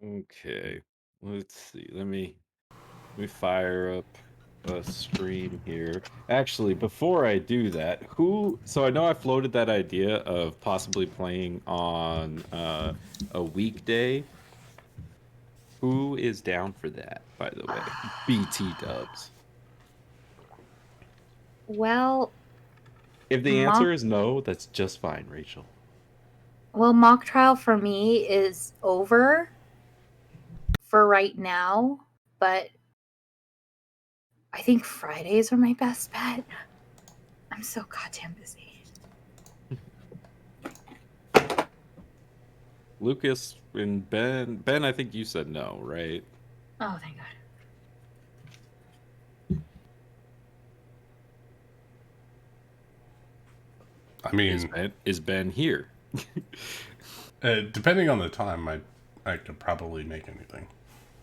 Okay. Let's see. Let me fire up a stream here. Actually, before I do that, so I know I floated that idea of possibly playing on a weekday. Who is down for that, by the way? BT dubs. Well, If the mock answer is no, that's just fine, Rachel. mock trial for me is over for right now, but I think Fridays are my best bet. I'm so goddamn busy. Lucas and Ben. Ben, I think you said no, right? Oh, thank God. I mean, is Ben here? depending on the time, I could probably make anything.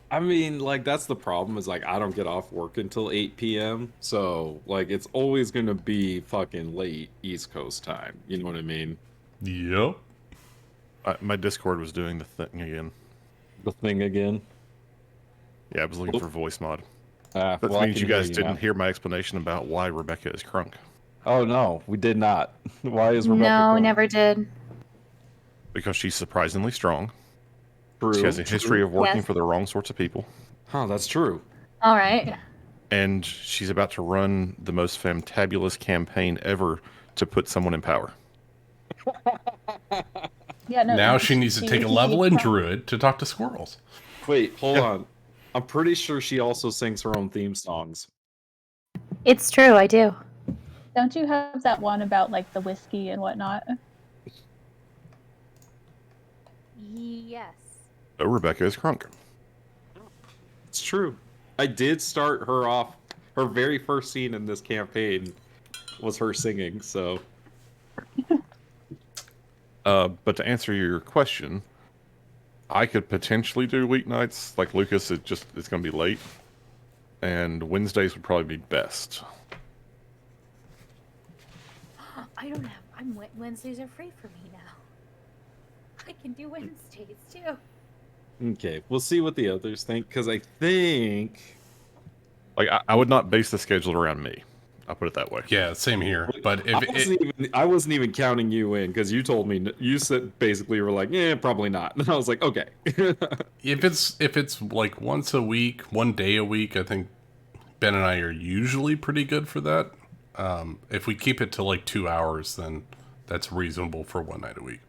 I mean, like, that's the problem is, like, I don't get off work until 8 p.m. So, like, it's always going to be fucking late East Coast time. You know what I mean? Yep. My Discord was doing the thing again. The thing again? Yeah, I was looking for voice mod. That That means you guys didn't hear my explanation about why Rebecca is crunk. Oh, no, we did not. Why is Rebecca No, crunk? never did. Because she's surprisingly strong. True. She has a history of working Yes. for the wrong sorts of people. Huh, that's true. All right. And she's about to run the most fantabulous campaign ever to put someone in power. Yeah, no. Now she needs to take a level in Druid to talk to squirrels. Wait, hold on. I'm pretty sure she also sings her own theme songs. It's true, I do. Don't you have that one about like the whiskey and whatnot? Yes. So Rebecca is crunk. It's true. I did start her off. Her very first scene in this campaign was her singing, so. But to answer your question, I could potentially do weeknights. Like Lucas, it's going to be late. And Wednesdays would probably be best. I don't have. Wednesdays are free for me now. I can do Wednesdays too. Okay, we'll see what the others think, because I think. Like, I would not base the schedule around me. I'll put it that way. Yeah, same here. But if I wasn't even counting you in, because you told me, you said basically you were like, yeah, probably not. And I was like, okay. if it's like once a week, one day a week, I think Ben and I are usually pretty good for that. If we keep it to like 2 hours, then that's reasonable for one night a week.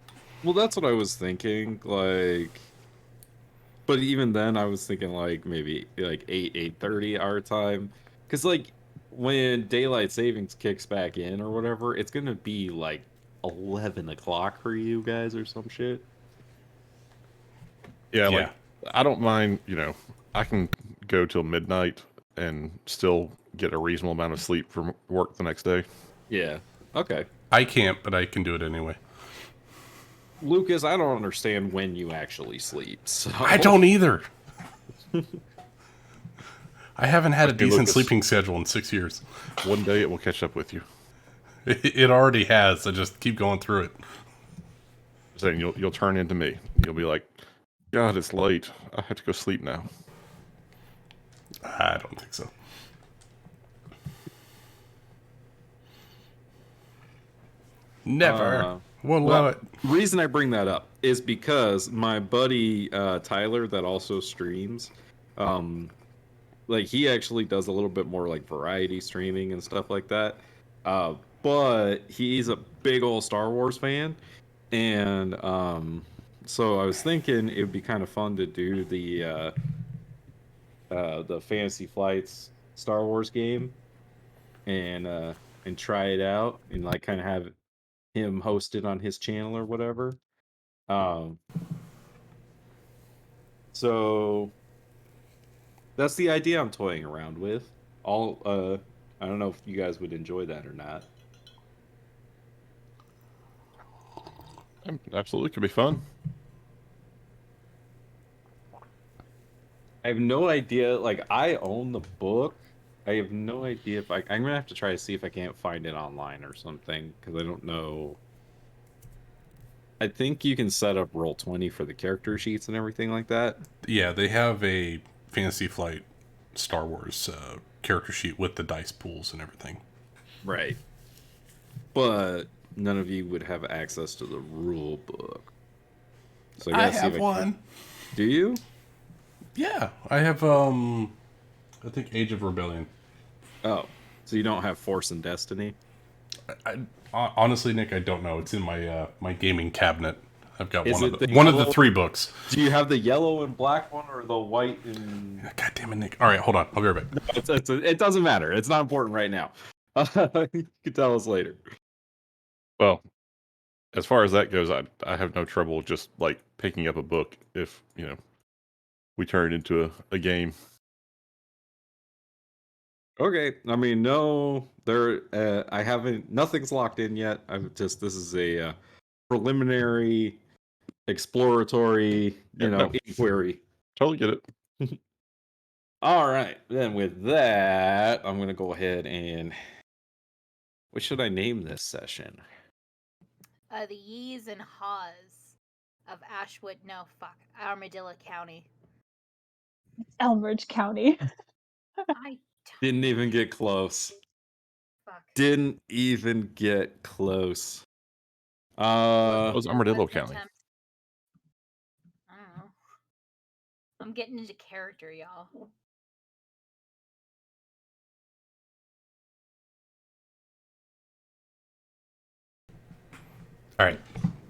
Well, that's what I was thinking. Like, but even then, I was thinking like maybe like 8:30 our time, because like when daylight savings kicks back in or whatever, it's gonna be like 11 o'clock for you guys or some shit. Yeah, like I don't mind. I can go till midnight and still get a reasonable amount of sleep from work the next day. Yeah. Okay. I can't, but I can do it anyway. Lucas, I don't understand when you actually sleep. So. I don't either. I haven't had a Okay, decent Lucas. sleeping schedule in 6 years. One day it will catch up with you. It already has. I just keep going through it. Saying you'll turn into me. You'll be like, God, it's late. I have to go sleep now. I don't think so. Never. Won't allow it. The reason I bring that up is because my buddy Tyler, that also streams, like he actually does a little bit more like variety streaming and stuff like that. But he's a big old Star Wars fan, and so I was thinking it would be kind of fun to do the Fantasy Flights Star Wars game, and try it out and like kind of have him hosted on his channel or whatever. So that's the idea I'm toying around with. I don't know if you guys would enjoy that or not. Absolutely, could be fun. I have no idea. Like, I own the book. I have no idea if I'm gonna have to try to see if I can't find it online or something, because I don't know. I think you can set up Roll20 for the character sheets and everything like that. Yeah, they have a Fantasy Flight Star Wars character sheet with the dice pools and everything. Right. But none of you would have access to the rule book. So I have one. Do you? Yeah, I have. I think Age of Rebellion. Oh, so you don't have Force and Destiny? Honestly, Nick, I don't know. It's in my my gaming cabinet. I've got Is one it the one of yellow- the 3 books. Do you have the yellow and black one or the white and... God damn it, Nick. All right, hold on. I'll be right back. It doesn't matter. It's not important right now. You can tell us later. Well, as far as that goes, I have no trouble just like picking up a book if we turn it into a game. Okay. I mean, no, I haven't. Nothing's locked in yet. This is a preliminary, exploratory, No, inquiry. totally get it. All right. Then with that, I'm gonna go ahead and. What should I name this session? The yees and haws of Ashwood. No, fuck. Armadillo County. Elmridge County. I Didn't even get close. fuck. Didn't even get close. That was Armadillo Let's County. attempt- I don't know. I'm getting into character, y'all. All right,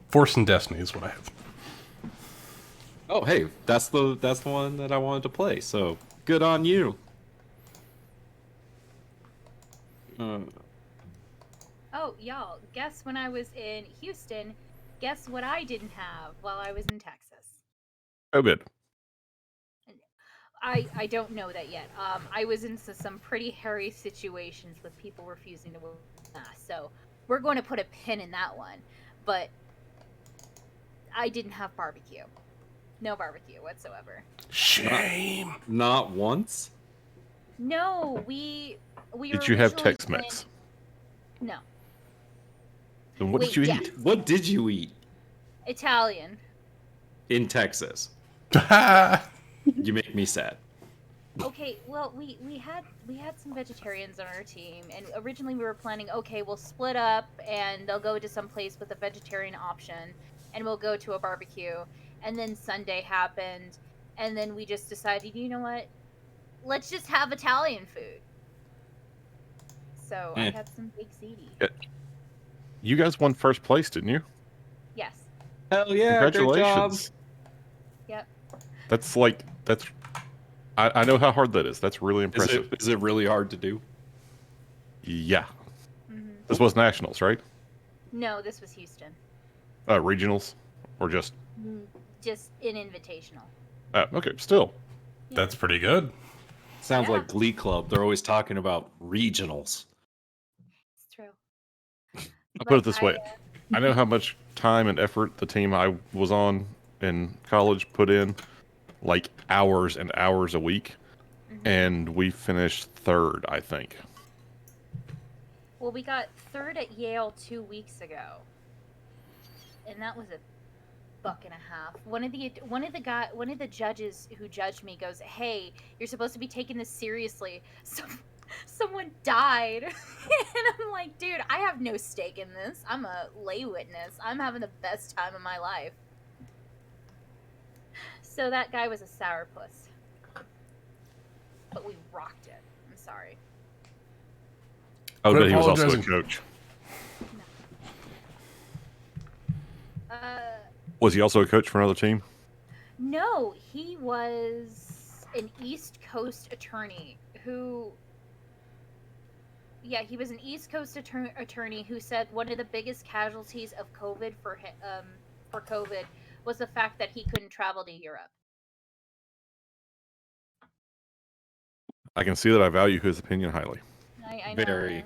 Force and Destiny is what I have. Oh, hey, that's the one that I wanted to play. So good on you. Oh, y'all, guess when I was in Houston, guess what I didn't have while I was in Texas? Oh, good. I don't know that yet. I was into some pretty hairy situations with people refusing to wear masks, so we're going to put a pin in that one. But I didn't have barbecue. No barbecue whatsoever. Shame. Not once. No, we Did were you have originally Tex-Mex? No, Then what Wait, did you yeah. eat? What did you eat Italian. in Texas? You make me sad. Okay, well, we had some vegetarians on our team, and originally we were planning, okay, we'll split up, and they'll go to some place with a vegetarian option, and we'll go to a barbecue. And then Sunday happened, and then we just decided, you know what? Let's just have Italian food. So I had some big ziti. You guys won first place, didn't you? Yes. Hell yeah! Congratulations. Yep. That's I know how hard that is. That's really impressive. Is it really hard to do? Yeah. Mm-hmm. This was nationals, right? No, this was Houston. Regionals, or just? Just an invitational. Okay, still. That's pretty good. Sounds Yeah. like Glee Club. They're always talking about regionals. It's true. I'll put it this way. I know how much time and effort the team I was on in college put in, like hours and hours a week, and we finished third, I think. Well, we got third at Yale 2 weeks ago, and that was a buck and a half. One of the judges who judged me goes, "Hey, you're supposed to be taking this seriously." Someone died, and I'm like, "Dude, I have no stake in this. I'm a lay witness. I'm having the best time of my life." So that guy was a sourpuss, but we rocked it. I'm sorry. I Quit bet he was also a apologizing. coach. Uh, Was he also a coach for another team? No, he was an East Coast attorney who. Yeah, he was an East Coast attorney who said one of the biggest casualties of COVID for COVID was the fact that he couldn't travel to Europe. I can see that I value his opinion highly. I know. Very.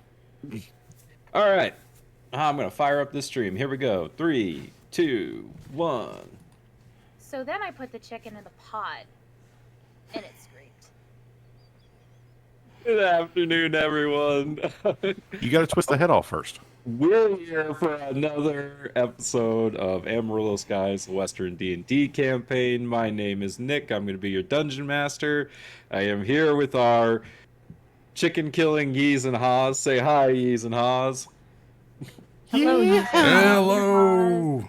All right. I'm going to fire up this stream. Here we go. 3, 2, 1. So then I put the chicken in the pot, and it screamed. Good afternoon, everyone. You got to twist the head off first. We're here for another episode of Amarillo Sky's Western D&D campaign. My name is Nick. I'm going to be your dungeon master. I am here with our chicken-killing Yees and Haas. Say hi, Yees and Haas. Hello, you. Hello.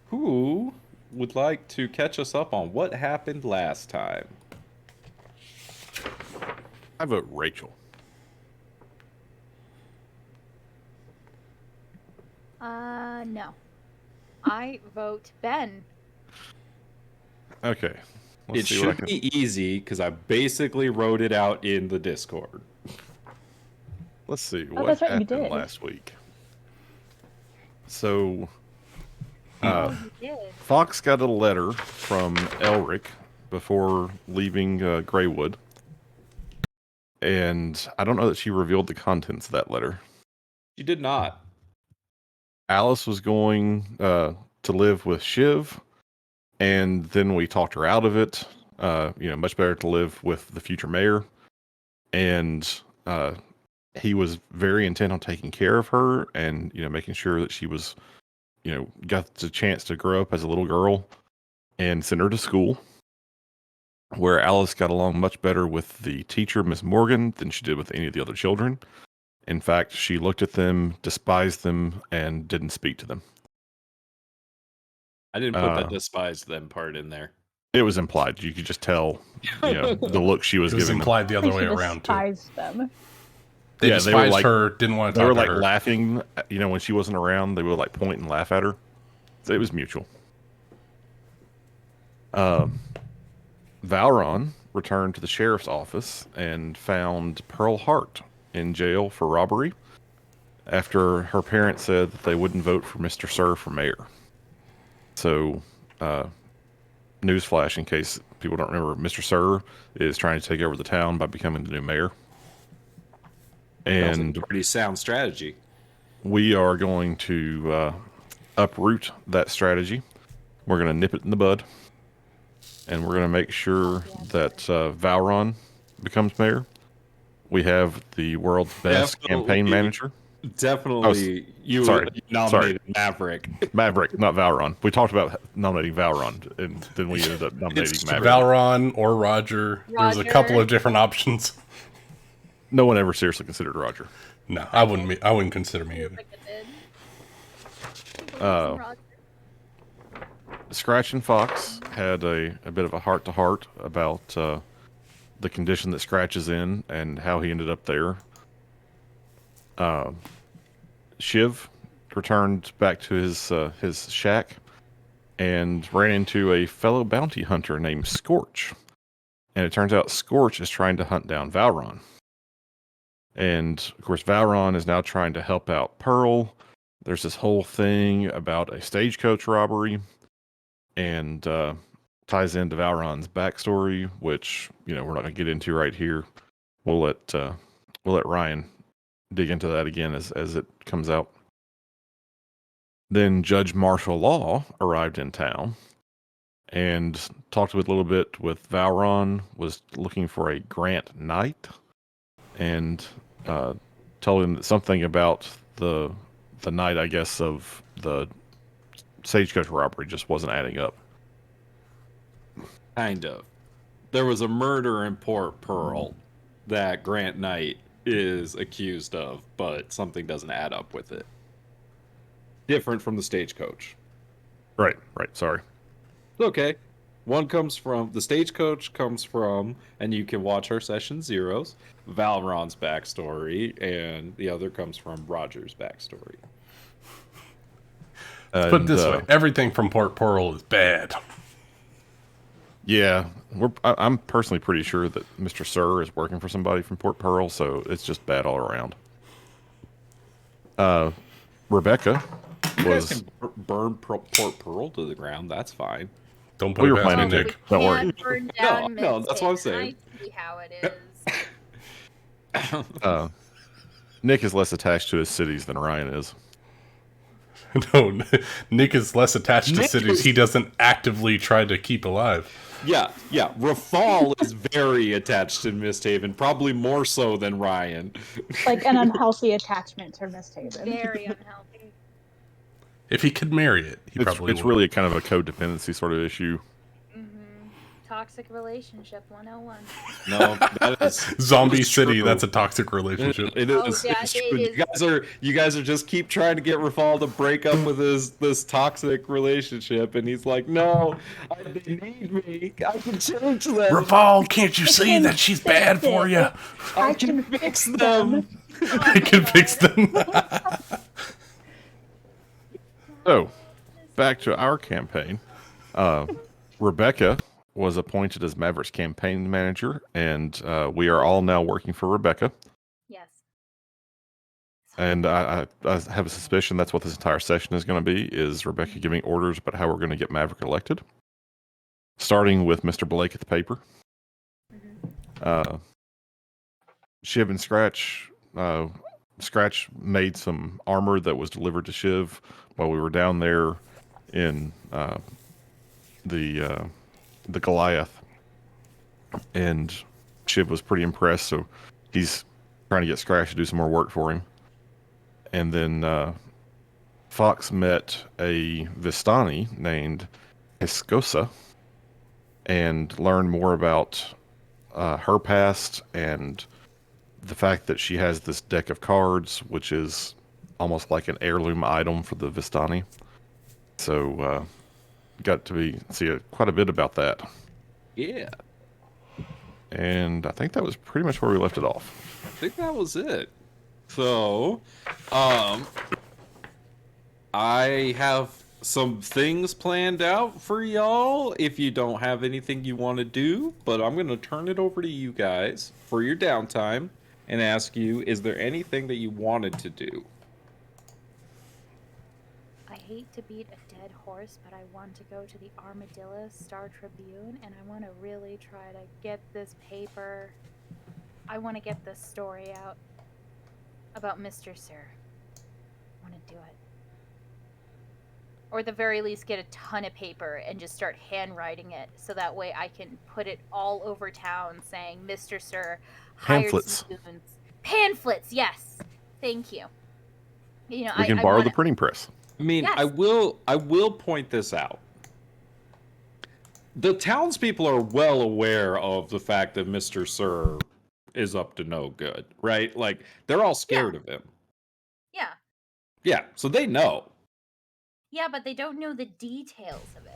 Who would like to catch us up on what happened last time? I vote Rachel. No. I vote Ben. Okay. It should be easy because I basically wrote it out in the Discord. Let's see what that's right, you happened did. last week. So, You did. Fox got a letter from Elric before leaving Greywood, and I don't know that she revealed the contents of that letter. You did not. Alice was going to live with Shiv, and then we talked her out of it. Much better to live with the future mayor, and he was very intent on taking care of her and making sure that she was got the chance to grow up as a little girl, and sent her to school, where Alice got along much better with the teacher, Miss Morgan, than she did with any of the other children. In fact, she looked at them, despised them, and didn't speak to them. I didn't put that despise them part in there. It was implied. You could just tell, the look she was It was giving them. implied the other She way around too. despised them. They Yeah, despised they were like- her, didn't want to They talk were to like her. laughing, when she wasn't around. They would like point and laugh at her. So it was mutual. Valron returned to the sheriff's office and found Pearl Hart in jail for robbery after her parents said that they wouldn't vote for Mr. Sir for mayor. So, newsflash in case people don't remember, Mr. Sir is trying to take over the town by becoming the new mayor. Sounds like And a pretty sound strategy. we are going to uproot that strategy. We're going to nip it in the bud. And we're going to make sure that Valron becomes mayor. We have the world's best campaign manager. Definitely, you nominated Maverick. Maverick, not Valron. We talked about nominating Valron, and then we ended up nominating Maverick. Valron or Roger. There's a couple of different options. No one ever seriously considered Roger. No, I wouldn't consider me either. Scratch and Fox had a bit of a heart-to-heart about the condition that Scratch is in and how he ended up there. Shiv returned back to his shack and ran into a fellow bounty hunter named Scorch. And it turns out Scorch is trying to hunt down Valron. And, of course, Valron is now trying to help out Pearl. There's this whole thing about a stagecoach robbery, and ties into Valron's backstory, which, we're not going to get into right here. We'll let Ryan dig into that again as it comes out. Then Judge Martial Law arrived in town and talked a little bit with Valron, was looking for a Grant Knight, and told him something about the night, I guess, of the stagecoach robbery just wasn't adding up. Kind of. There was a murder in Port Pearl that Grant Knight is accused of, but something doesn't add up with it. Different from the stagecoach. Right, sorry. Okay. The stagecoach comes from, and you can watch our session zeros, Valron's backstory, and the other comes from Roger's backstory. Put it this way, everything from Port Pearl is bad. Yeah, I'm personally pretty sure that Mr. Sir is working for somebody from Port Pearl, so it's just bad all around. Rebecca was... You guys can burn Port Pearl to the ground, that's fine. Don't put We it were past planning me, to. Nick. Don't worry. Burn down No, that's what I'm saying. I see how it is. Nick is less attached to his cities than Ryan is. No, Nick is less attached to Nick cities was- he doesn't actively try to keep alive. Yeah. Rafal is very attached to Misthaven, probably more so than Ryan. Like an unhealthy attachment to Misthaven. Very unhealthy. If he could marry it, he probably It's would. really kind of a codependency sort of issue. Toxic relationship 101. No, that is Zombie is City, true. that's a toxic relationship. It Oh, is. yeah, It's it true. is. You guys are just keep trying to get Rafal to break up with this toxic relationship, and he's like, "No, they need me. I can change them. Rafal, can't you see that she's bad for you? I can fix them." I can fix them. So, back to our campaign. Rebecca was appointed as Maverick's campaign manager, and we are all now working for Rebecca. Yes. And I have a suspicion that's what this entire session is going to be, is Rebecca giving orders about how we're going to get Maverick elected. Starting with Mr. Blake at the paper. Shiv and Scratch made some armor that was delivered to Shiv while we were down there in the Goliath, and Shiv was pretty impressed, so he's trying to get Scratch to do some more work for him. And then Fox met a Vistani named Escosa and learned more about her past and the fact that she has this deck of cards, which is almost like an heirloom item for the Vistani. So got to see quite a bit about that. Yeah, And I think that was pretty much where we left it off. I think that was it. So, I have some things planned out for y'all if you don't have anything you want to do, but I'm going to turn it over to you guys for your downtime and ask you, is there anything that you wanted to do? I hate to beat a dead horse, but I want to go to the Armadillo Star Tribune, and I want to really try to get this paper. I want to get this story out about Mr. Sir. I want to do it. Or at the very least get a ton of paper and just start handwriting it, so that way I can put it all over town saying Mr. Sir hired Pamphlets. some students. Pamphlets, yes. Thank you. You know, We can borrow the printing press. I mean, Yes. I will point this out. The townspeople are well aware of the fact that Mr. Sir is up to no good, right? Like, they're all scared of him. Yeah. Yeah, so they know. Yeah, but they don't know the details of it.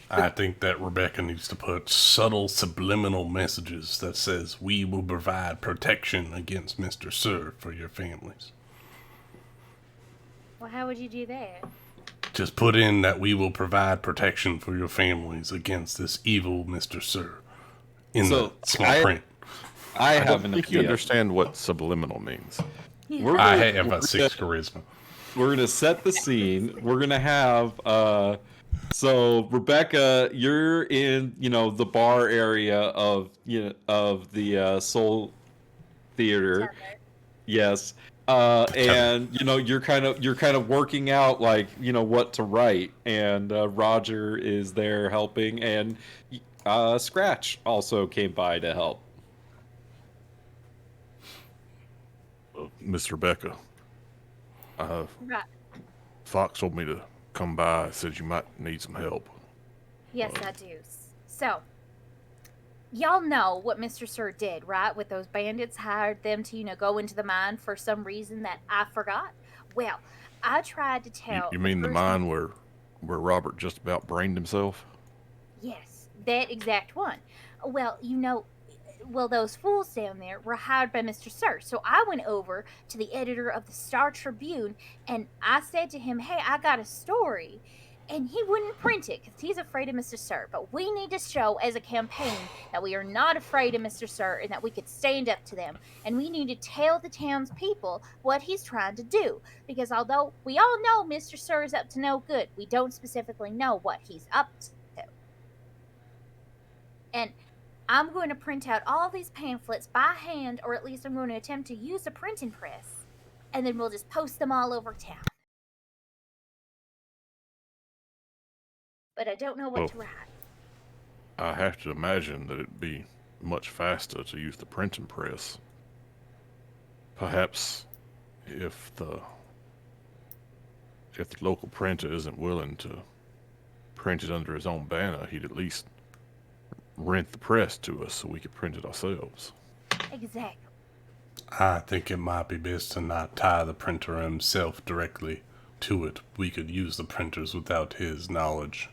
I think that Rebecca needs to put subtle subliminal messages that says, we will provide protection against Mr. Sir for your families. Well, how would you do that? Just put in that we will provide protection for your families against this evil Mr. Sir in the small print. I I have don't an think you idea. understand what subliminal means. We're I gonna- have we're a 6 charisma. We're gonna set the scene. We're gonna have so Rebecca, you're in the bar area of the Soul Theater. Yes. And you're kind of working out like what to write, and Roger is there helping, and Scratch also came by to help. Miss Rebecca, Right. Fox told me to come by. Said you might need some help. Yes, I do. So, y'all know what Mr. Sir did, right? With those bandits, hired them to, go into the mine for some reason that I forgot. Well, I tried to tell. You mean the person- mine where Robert just about brained himself? Yes, that exact one. Well, those fools down there were hired by Mr. Sir. So I went over to the editor of the Star Tribune and I said to him, hey, I got a story. And he wouldn't print it because he's afraid of Mr. Sir. But we need to show as a campaign that we are not afraid of Mr. Sir and that we could stand up to them. And we need to tell the townspeople what he's trying to do. Because although we all know Mr. Sir is up to no good, we don't specifically know what he's up to. And I'm going to print out all these pamphlets by hand, or at least I'm going to attempt to use a printing press. And then we'll just post them all over town. But I don't know what to write. I have to imagine that it'd be much faster to use the printing press. Perhaps if the local printer isn't willing to print it under his own banner, he'd at least rent the press to us so we could print it ourselves. Exactly. I think it might be best to not tie the printer himself directly to it. We could use the printers without his knowledge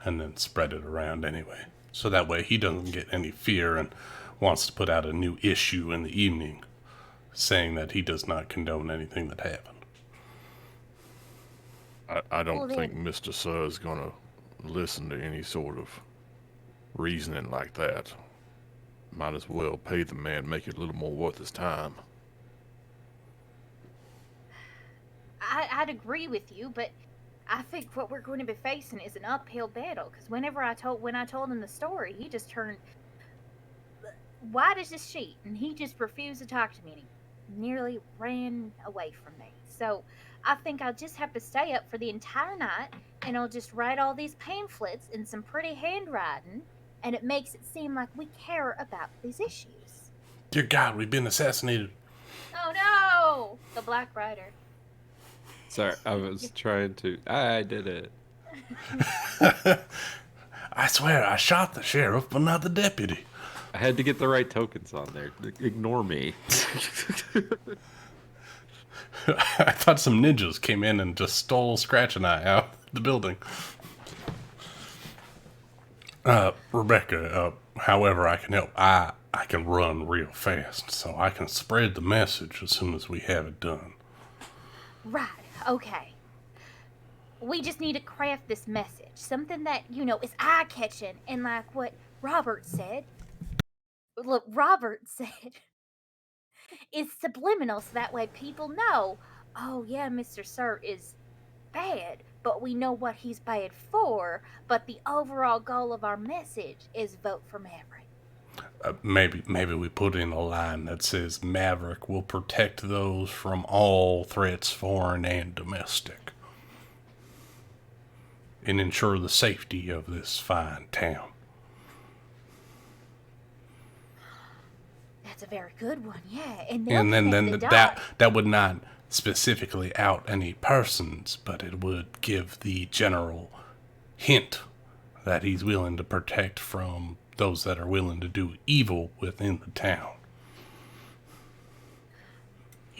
and then spread it around anyway. So that way he doesn't get any fear and wants to put out a new issue in the evening saying that he does not condone anything that happened. I don't think Mr. Sir is going to listen to any sort of reasoning like that. Might as well pay the man, make it a little more worth his time. I'd agree with you, but I think what we're going to be facing is an uphill battle. Because when I told him the story, he just turned white as a sheet, and he just refused to talk to me. And he nearly ran away from me. So I think I'll just have to stay up for the entire night, and I'll just write all these pamphlets in some pretty handwriting, and it makes it seem like we care about these issues. Dear God, we've been assassinated. Oh no! The Black Rider. Sorry, I was trying to... I did it. I swear, I shot the sheriff, but not the deputy. I had to get the right tokens on there. Ignore me. I thought some ninjas came in and just stole Scratch and I out of the building. Rebecca, however I can help, I can run real fast, so I can spread the message as soon as we have it done. Right, okay. We just need to craft this message. Something that, is eye-catching, and like what Robert said. Look, Robert said is subliminal, so that way people know, oh yeah, Mr. Sir is bad, but we know what he's bad for, but the overall goal of our message is vote for Maverick. Maybe we put in a line that says Maverick will protect those from all threats, foreign and domestic, and ensure the safety of this fine town. That's a very good one, yeah. And then that would not specifically out any persons, but it would give the general hint that he's willing to protect from those that are willing to do evil within the town.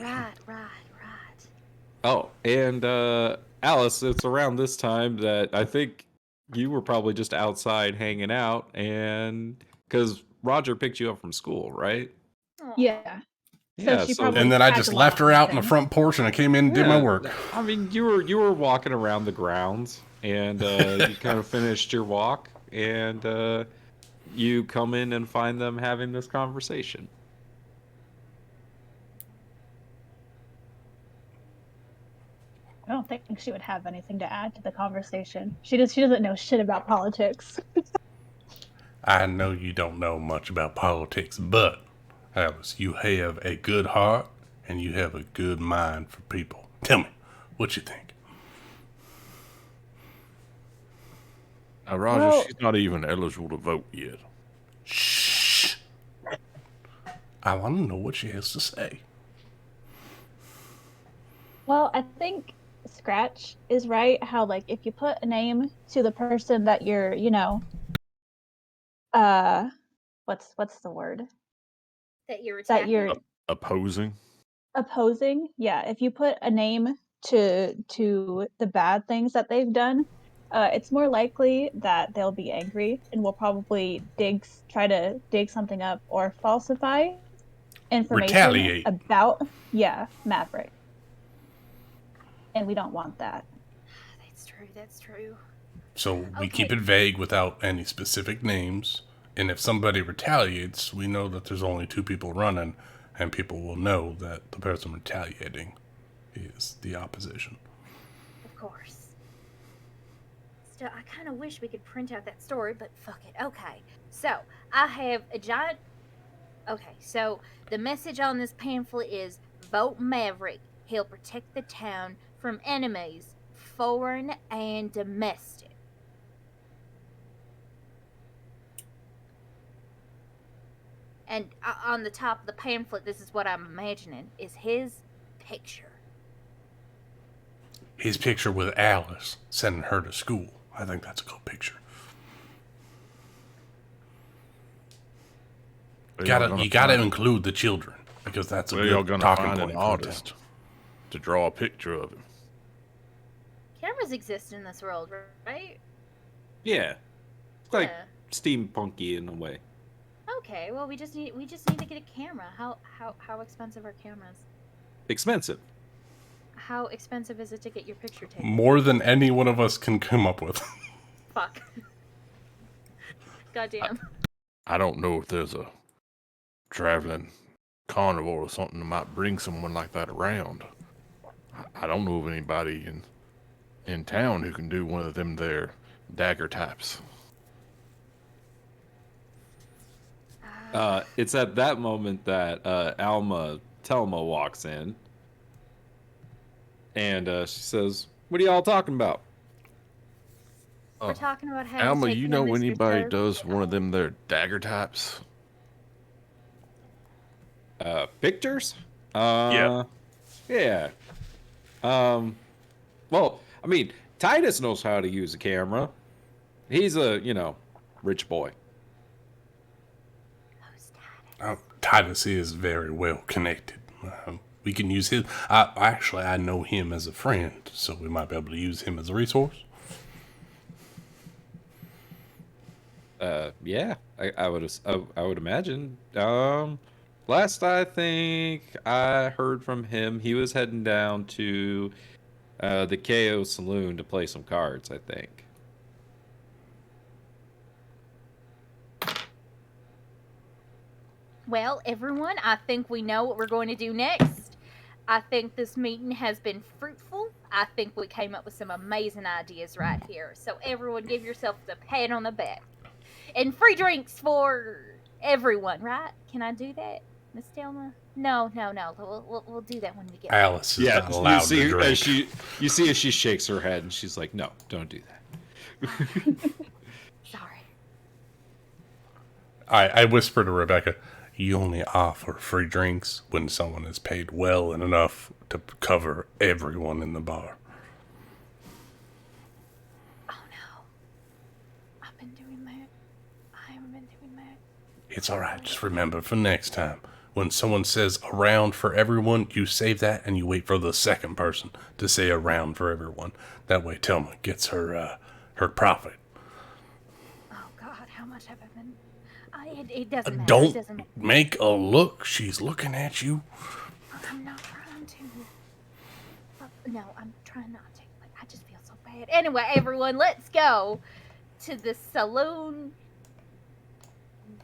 Right. Oh, and Alice, it's around this time that I think you were probably just outside hanging out, and because Roger picked you up from school, right? Yeah. Yeah, she so probably And then I had just to left walk her out in the something. front porch and I came in and did my work. I mean, you were walking around the grounds, and you kind of finished your walk, and you come in and find them having this conversation. I don't think she would have anything to add to the conversation. She doesn't know shit about politics. I know you don't know much about politics, but Alice, you have a good heart and you have a good mind for people. Tell me, what you think? Now, Roger, Well- she's not even eligible to vote yet. Shh. I want to know what she has to say. Well, I think Scratch is right. How, like, if you put a name to the person that you're, what's the word? That you're That attacking. you're Opposing? opposing. Yeah, if you put a name to the bad things that they've done, it's more likely that they'll be angry and will probably try to dig something up or falsify information Retaliate. about Maverick. And we don't want that. That's true. So we keep Okay. it vague without any specific names. And if somebody retaliates, we know that there's only two people running, and people will know that the person retaliating is the opposition. Of course. Still, I kind of wish we could print out that story, but fuck it. Okay. So, I have a giant... Okay, so the message on this pamphlet is, vote Maverick. He'll protect the town from enemies, foreign and domestic. And on the top of the pamphlet, this is what I'm imagining, is his picture. His picture with Alice sending her to school. I think that's a good picture. You gotta include the children, because that's a Where y'all good gonna talking find point an for the artist town. to draw a picture of him? Cameras exist in this world, right? Yeah. It's like Yeah. steampunky in a way. Okay, well we just need to get a camera. How expensive are cameras? Expensive. How expensive is it to get your picture taken? More than any one of us can come up with. Fuck. Goddamn. I don't know if there's a traveling carnival or something that might bring someone like that around. I don't know of anybody in town who can do one of them there dagger types. It's at that moment that Telma walks in. And she says, "What are y'all talking about?" We're talking about how Alma, to take you know Mr. anybody Turk- does one of them there dagger types? Pictures? Yeah. Yeah. Well, I mean, Titus knows how to use a camera. He's a, rich boy. Who's Titus? Titus is very well connected. We can use his. I know him as a friend, so we might be able to use him as a resource. Yeah, I would imagine. Last I think I heard from him, he was heading down to the KO Saloon to play some cards, I think. Well, everyone, I think we know what we're going to do next. I think this meeting has been fruitful. I think we came up with some amazing ideas right here. So everyone give yourself a pat on the back. And free drinks for everyone, right? Can I do that, Miss Thelma? No. We'll do that when we get back. Alice is not allowed to drink. You see as she shakes her head and she's like, "No, don't do that." Sorry. I whisper to Rebecca, you only offer free drinks when someone is paid well and enough to cover everyone in the bar. Oh no. I've been doing that. I haven't been doing that. It's alright, just remember for next time. When someone says around for everyone, you save that and you wait for the second person to say around for everyone. That way Telma gets her profit. Oh God, how much have I been? It doesn't matter. It Don't doesn't matter. make a look. She's looking at you. I'm not trying to. No, I'm trying not to. But I just feel so bad. Anyway, everyone, let's go to the saloon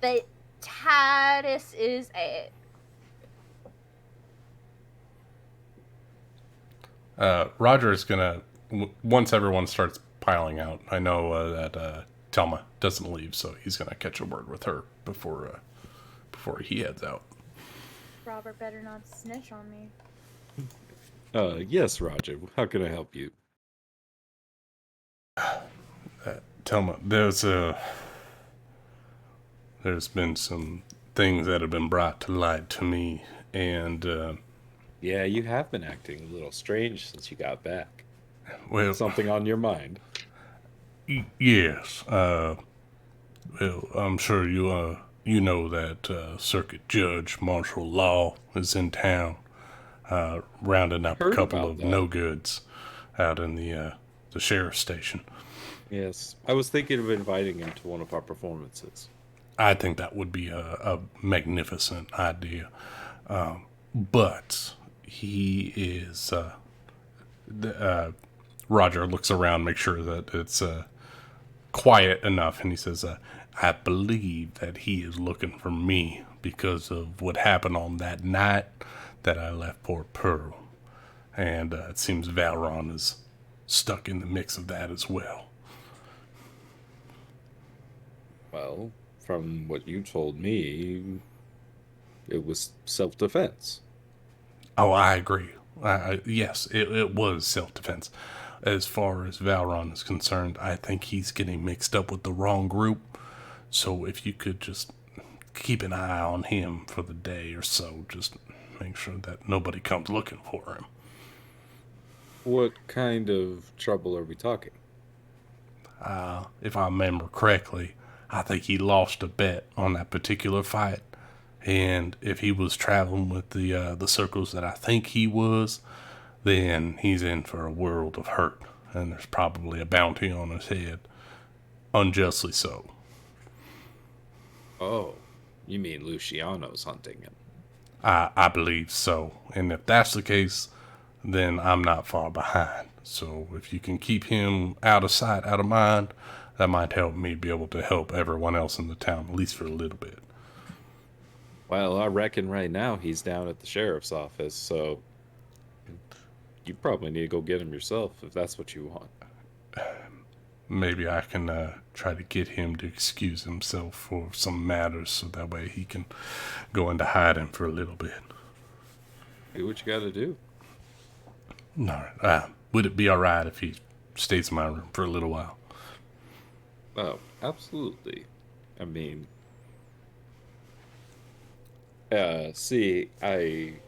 that Titus is at. Roger is gonna, once everyone starts piling out, I know that Telma doesn't leave, so he's gonna catch a word with her before he heads out. Robert better not snitch on me. Yes, Roger. How can I help you? Telma, there's been some things that have been brought to light to me, and Yeah, you have been acting a little strange since you got back. well, Something on your mind? Yes. Well, I'm sure you know that Circuit Judge Martial Law is in town, rounding up a Heard couple about of that. no-goods out in the sheriff's station. Yes, I was thinking of inviting him to one of our performances. I think that would be a magnificent idea. But he is... Roger looks around, make sure that it's quiet enough, and he says, I believe that he is looking for me because of what happened on that night that I left Port Pearl. And it seems Valron is stuck in the mix of that as well. Well, from what you told me, it was self-defense. Oh, I agree. Yes, it was self-defense. As far as Valron is concerned, I think he's getting mixed up with the wrong group. So if you could just keep an eye on him for the day or so. Just make sure that nobody comes looking for him. What kind of trouble are we talking? If I remember correctly, I think he lost a bet on that particular fight. And if he was traveling with the circles that I think he was, then he's in for a world of hurt. And there's probably a bounty on his head. Unjustly so. Oh, you mean Luciano's hunting him? I believe so. And if that's the case, then I'm not far behind. So if you can keep him out of sight, out of mind, that might help me be able to help everyone else in the town, at least for a little bit. Well, I reckon right now he's down at the sheriff's office, so you probably need to go get him yourself if that's what you want. Maybe I can try to get him to excuse himself for some matters so that way he can go into hiding for a little bit. Do what you gotta do. All right. Would it be all right if he stays in my room for a little while? Oh, absolutely. I mean, see, you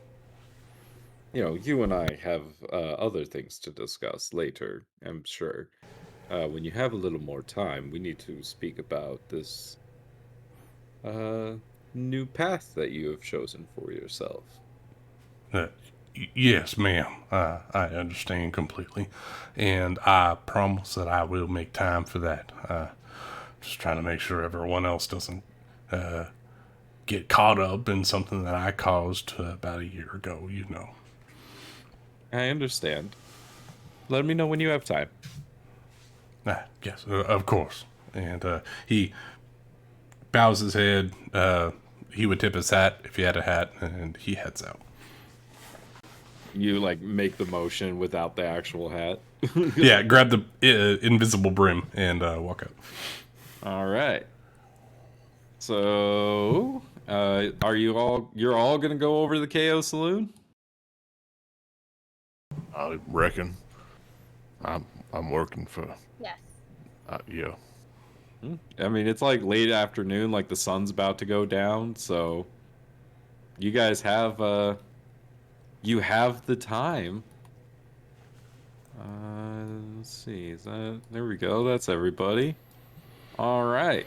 and I have other things to discuss later, I'm sure. When you have a little more time, we need to speak about this new path that you have chosen for yourself. Yes, ma'am. I understand completely. And I promise that I will make time for that. Just trying to make sure everyone else doesn't get caught up in something that I caused about a year ago, you know. I understand. Let me know when you have time. Yes, of course. And he bows his head. He would tip his hat if he had a hat, and he heads out. You make the motion without the actual hat. Yeah, grab the invisible brim and walk out. All right. So, you're all gonna go over to the KO Saloon? I reckon. I'm working for. Yes. Yeah. I mean, it's late afternoon, the sun's about to go down, so you guys have the time. Let's see, there we go, that's everybody. All right.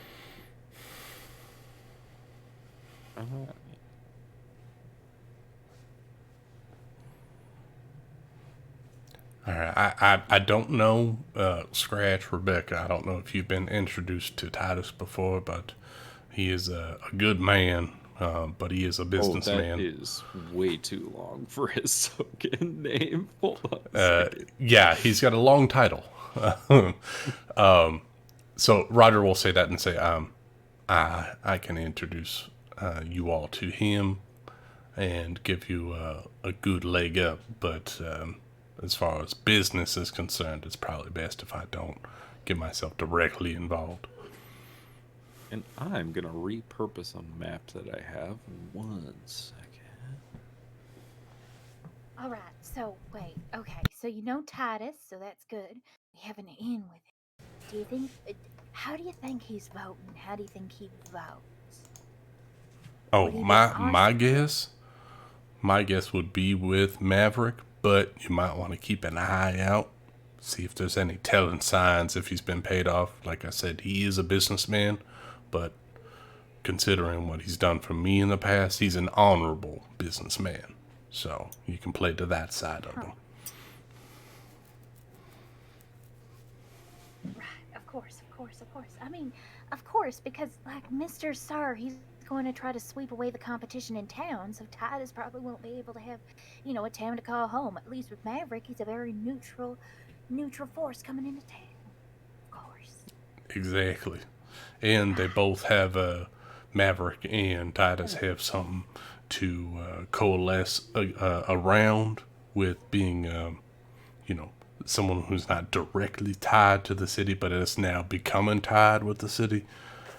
All right, I don't know, Scratch, Rebecca, I don't know if you've been introduced to Titus before, but he is a good man, but he is a businessman. That is way too long for his Soken name. Hold on a second. Yeah, he's got a long title. So Roger will say that and say, I can introduce you all to him and give you a good leg up, but as far as business is concerned, it's probably best if I don't get myself directly involved. And I'm going to repurpose a map that I have. 1 second. All right, so wait, okay, so you know Titus, so that's good. We have an in with him. Do you think, how do you think he's voting? How do you think he votes? Oh, my guess would be with Maverick, but you might want to keep an eye out, see if there's any telling signs if he's been paid off. Like I said, he is a businessman, but considering what he's done for me in the past, he's an honorable businessman. So you can play to that side of him. Right, of course. I mean, of course, because Mr. Sir, he's going to try to sweep away the competition in town, so Titus probably won't be able to have, a town to call home. At least with Maverick, he's a very neutral force coming into town. Of course. Exactly. And they both have Maverick and Titus have something to coalesce around with being, someone who's not directly tied to the city, but is now becoming tied with the city.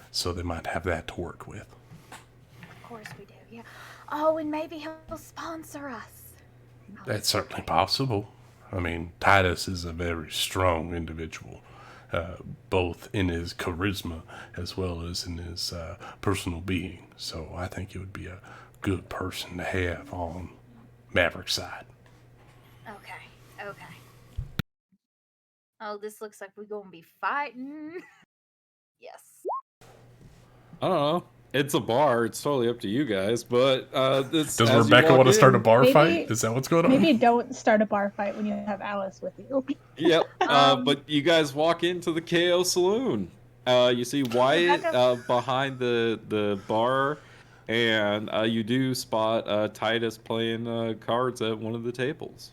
So they might have that to work with. Of course we do, yeah. Oh, and maybe he'll sponsor us. That's certainly possible. I mean, Titus is a very strong individual, both in his charisma as well as in his personal being. So I think it would be a good person to have on Maverick's side. Okay. Oh, this looks like we're gonna be fighting. Yes. I don't know. It's a bar. It's totally up to you guys. But this Does Rebecca want to start a bar Maybe- fight? Is that what's going on? Maybe don't start a bar fight when you have Alice with you. Yep. But you guys walk into the KO Saloon. You see Wyatt behind the bar, and you do spot Titus playing cards at one of the tables.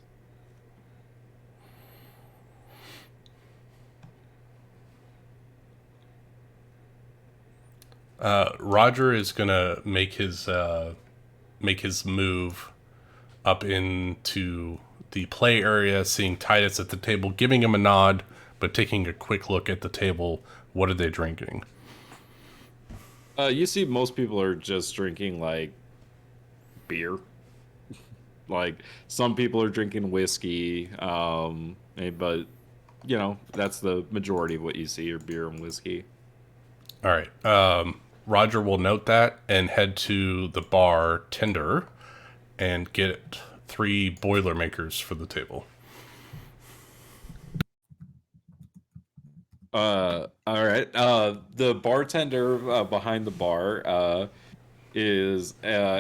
Roger is gonna make his move up into the play area, seeing Titus at the table, giving him a nod, but taking a quick look at the table. What are they drinking? You see most people are just drinking like beer. Like some people are drinking whiskey, but you know that's the majority of what you see are beer and whiskey. All right. Roger will note that and head to the bartender and get 3 Boilermakers for the table. All right. The bartender behind the bar is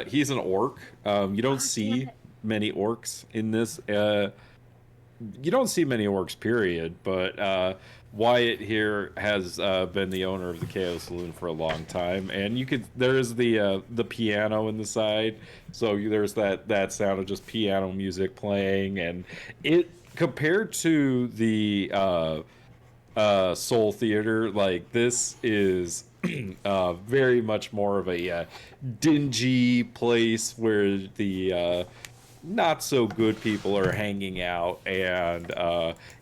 he's an orc. You don't see many orcs in this. You don't see many orcs, period. But Wyatt here has been the owner of the KO Saloon for a long time, and there's the piano in the side, so there's that sound of just piano music playing, and it compared to the Soul Theater, like this is very much more of a dingy place where the not so good people are hanging out, and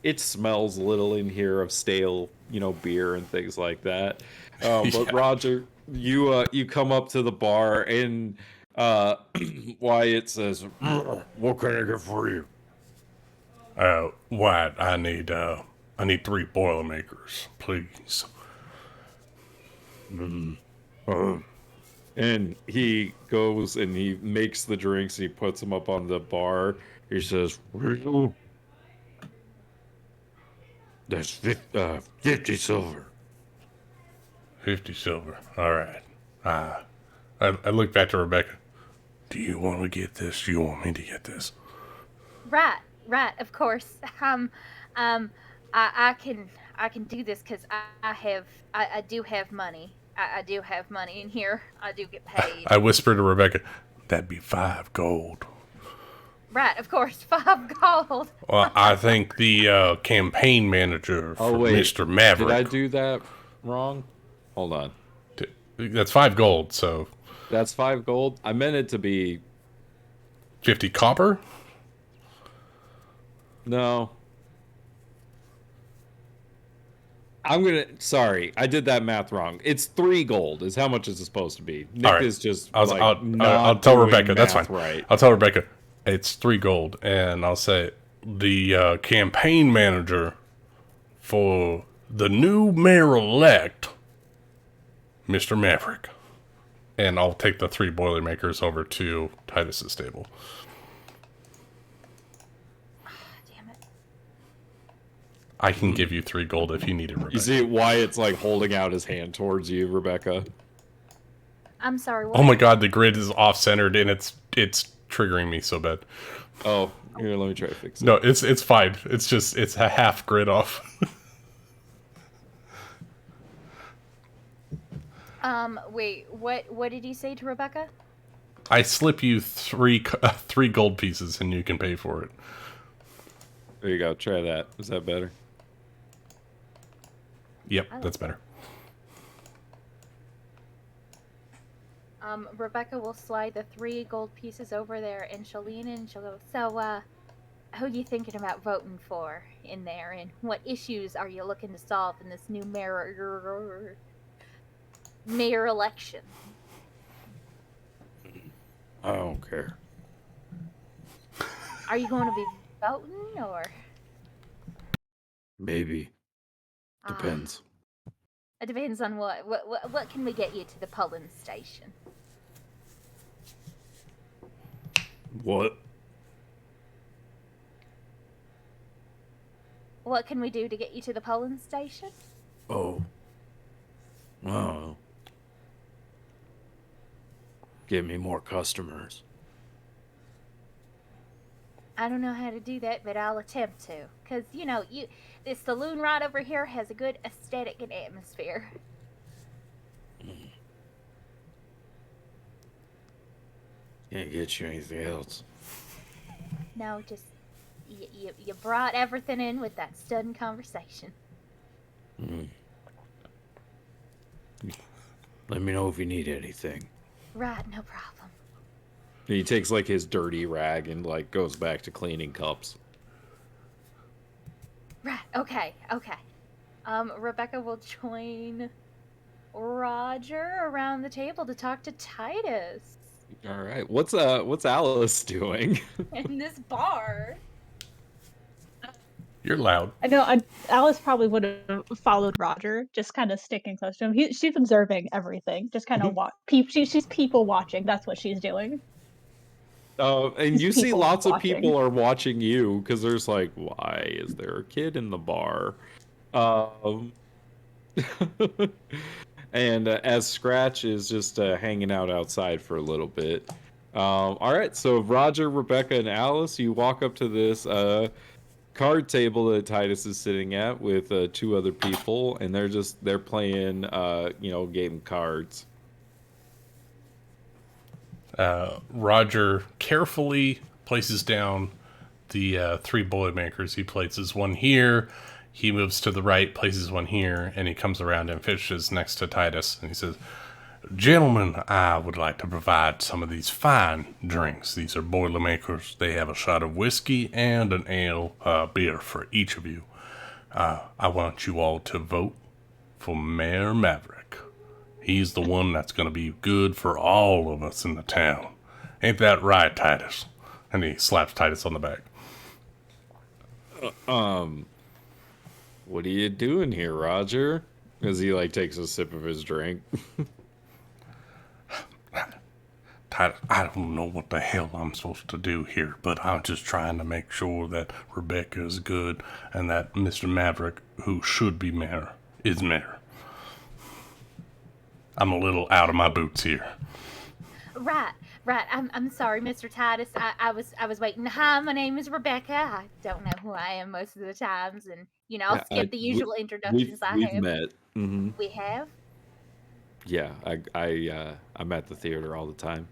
it smells a little in here of stale, beer and things like that. But Roger, you come up to the bar, and Wyatt says, "What can I get for you?" Wyatt, I need 3 Boilermakers, please. And he goes and he makes the drinks and he puts them up on the bar. He says, "That's 50 silver." 50 silver. All right. I look back to Rebecca. Do you want to get this? Do you want me to get this? Right, of course. I can do this because I do have money. I do have money in here. I do get paid. I whisper to Rebecca, that'd be 5 gold. Right, of course, 5 gold. Well, I think the campaign manager for Mr. Maverick. Did I do that wrong? Hold on. That's 5 gold, so. That's 5 gold? I meant it to be 50 copper? No. Sorry, I did that math wrong. It's 3 gold is how much it's supposed to be. Nick right. is just I'll tell Rebecca. That's fine. Right. I'll tell Rebecca it's 3 gold, and I'll say the campaign manager for the new mayor-elect, Mr. Maverick. And I'll take the 3 Boilermakers over to Titus's stable. I can give you 3 gold if you need it, Rebecca. You see why it's like holding out his hand towards you, Rebecca? I'm sorry. Oh my god, the grid is off-centered and it's triggering me so bad. Oh, here, let me try to fix it. No, it's fine. It's a half grid off. Wait, what did you say to Rebecca? I slip you 3 gold pieces and you can pay for it. There you go. Try that. Is that better? Yep, that's better. Rebecca will slide the 3 gold pieces over there, and she'll lean in and she'll go, "So, who are you thinking about voting for in there, and what issues are you looking to solve in this new mayor election?" I don't care. Are you going to be voting, or? Maybe. Depends. It depends on what. What can we get you to the polling station? What? What can we do to get you to the polling station? Oh. Oh. Give me more customers. I don't know how to do that, but I'll attempt to. Because, this saloon right over here has a good aesthetic and atmosphere. Can't get you anything else. No, just, you brought everything in with that sudden conversation. Let me know if you need anything. Right, no problem. He takes like his dirty rag and like goes back to cleaning cups. Right, okay. Rebecca will join Roger around the table to talk to Titus. All right. What's Alice doing? In this bar. You're loud. I know Alice probably would have followed Roger, just kind of sticking close to him. She's observing everything, just kind of she's people watching. That's what she's doing. And you see people lots of watching. people are watching you because there's like, why is there a kid in the bar? And as Scratch is just hanging out outside for a little bit. All right, so Roger, Rebecca, and Alice, you walk up to this card table that Titus is sitting at with two other people, and they're playing game cards. Roger carefully places down the three Boilermakers. He places one here, he moves to the right, places one here, and he comes around and fishes next to Titus, and he says, "Gentlemen, I would like to provide some of these fine drinks. These are Boilermakers. They have a shot of whiskey and an ale beer for each of you. I want you all to vote for Mayor Maverick. He's the one that's going to be good for all of us in the town. Ain't that right, Titus?" And he slaps Titus on the back. What are you doing here, Roger? As he takes a sip of his drink. Titus, I don't know what the hell I'm supposed to do here, but I'm just trying to make sure that Rebecca is good and that Mr. Maverick, who should be mayor, is mayor. I'm a little out of my boots here. Right. I'm sorry, Mr. Titus. I was waiting. Hi, my name is Rebecca. I don't know who I am most of the times, and I'll skip the usual introductions we've I have. met. Mm-hmm. We have. Yeah, I'm at the theater all the time.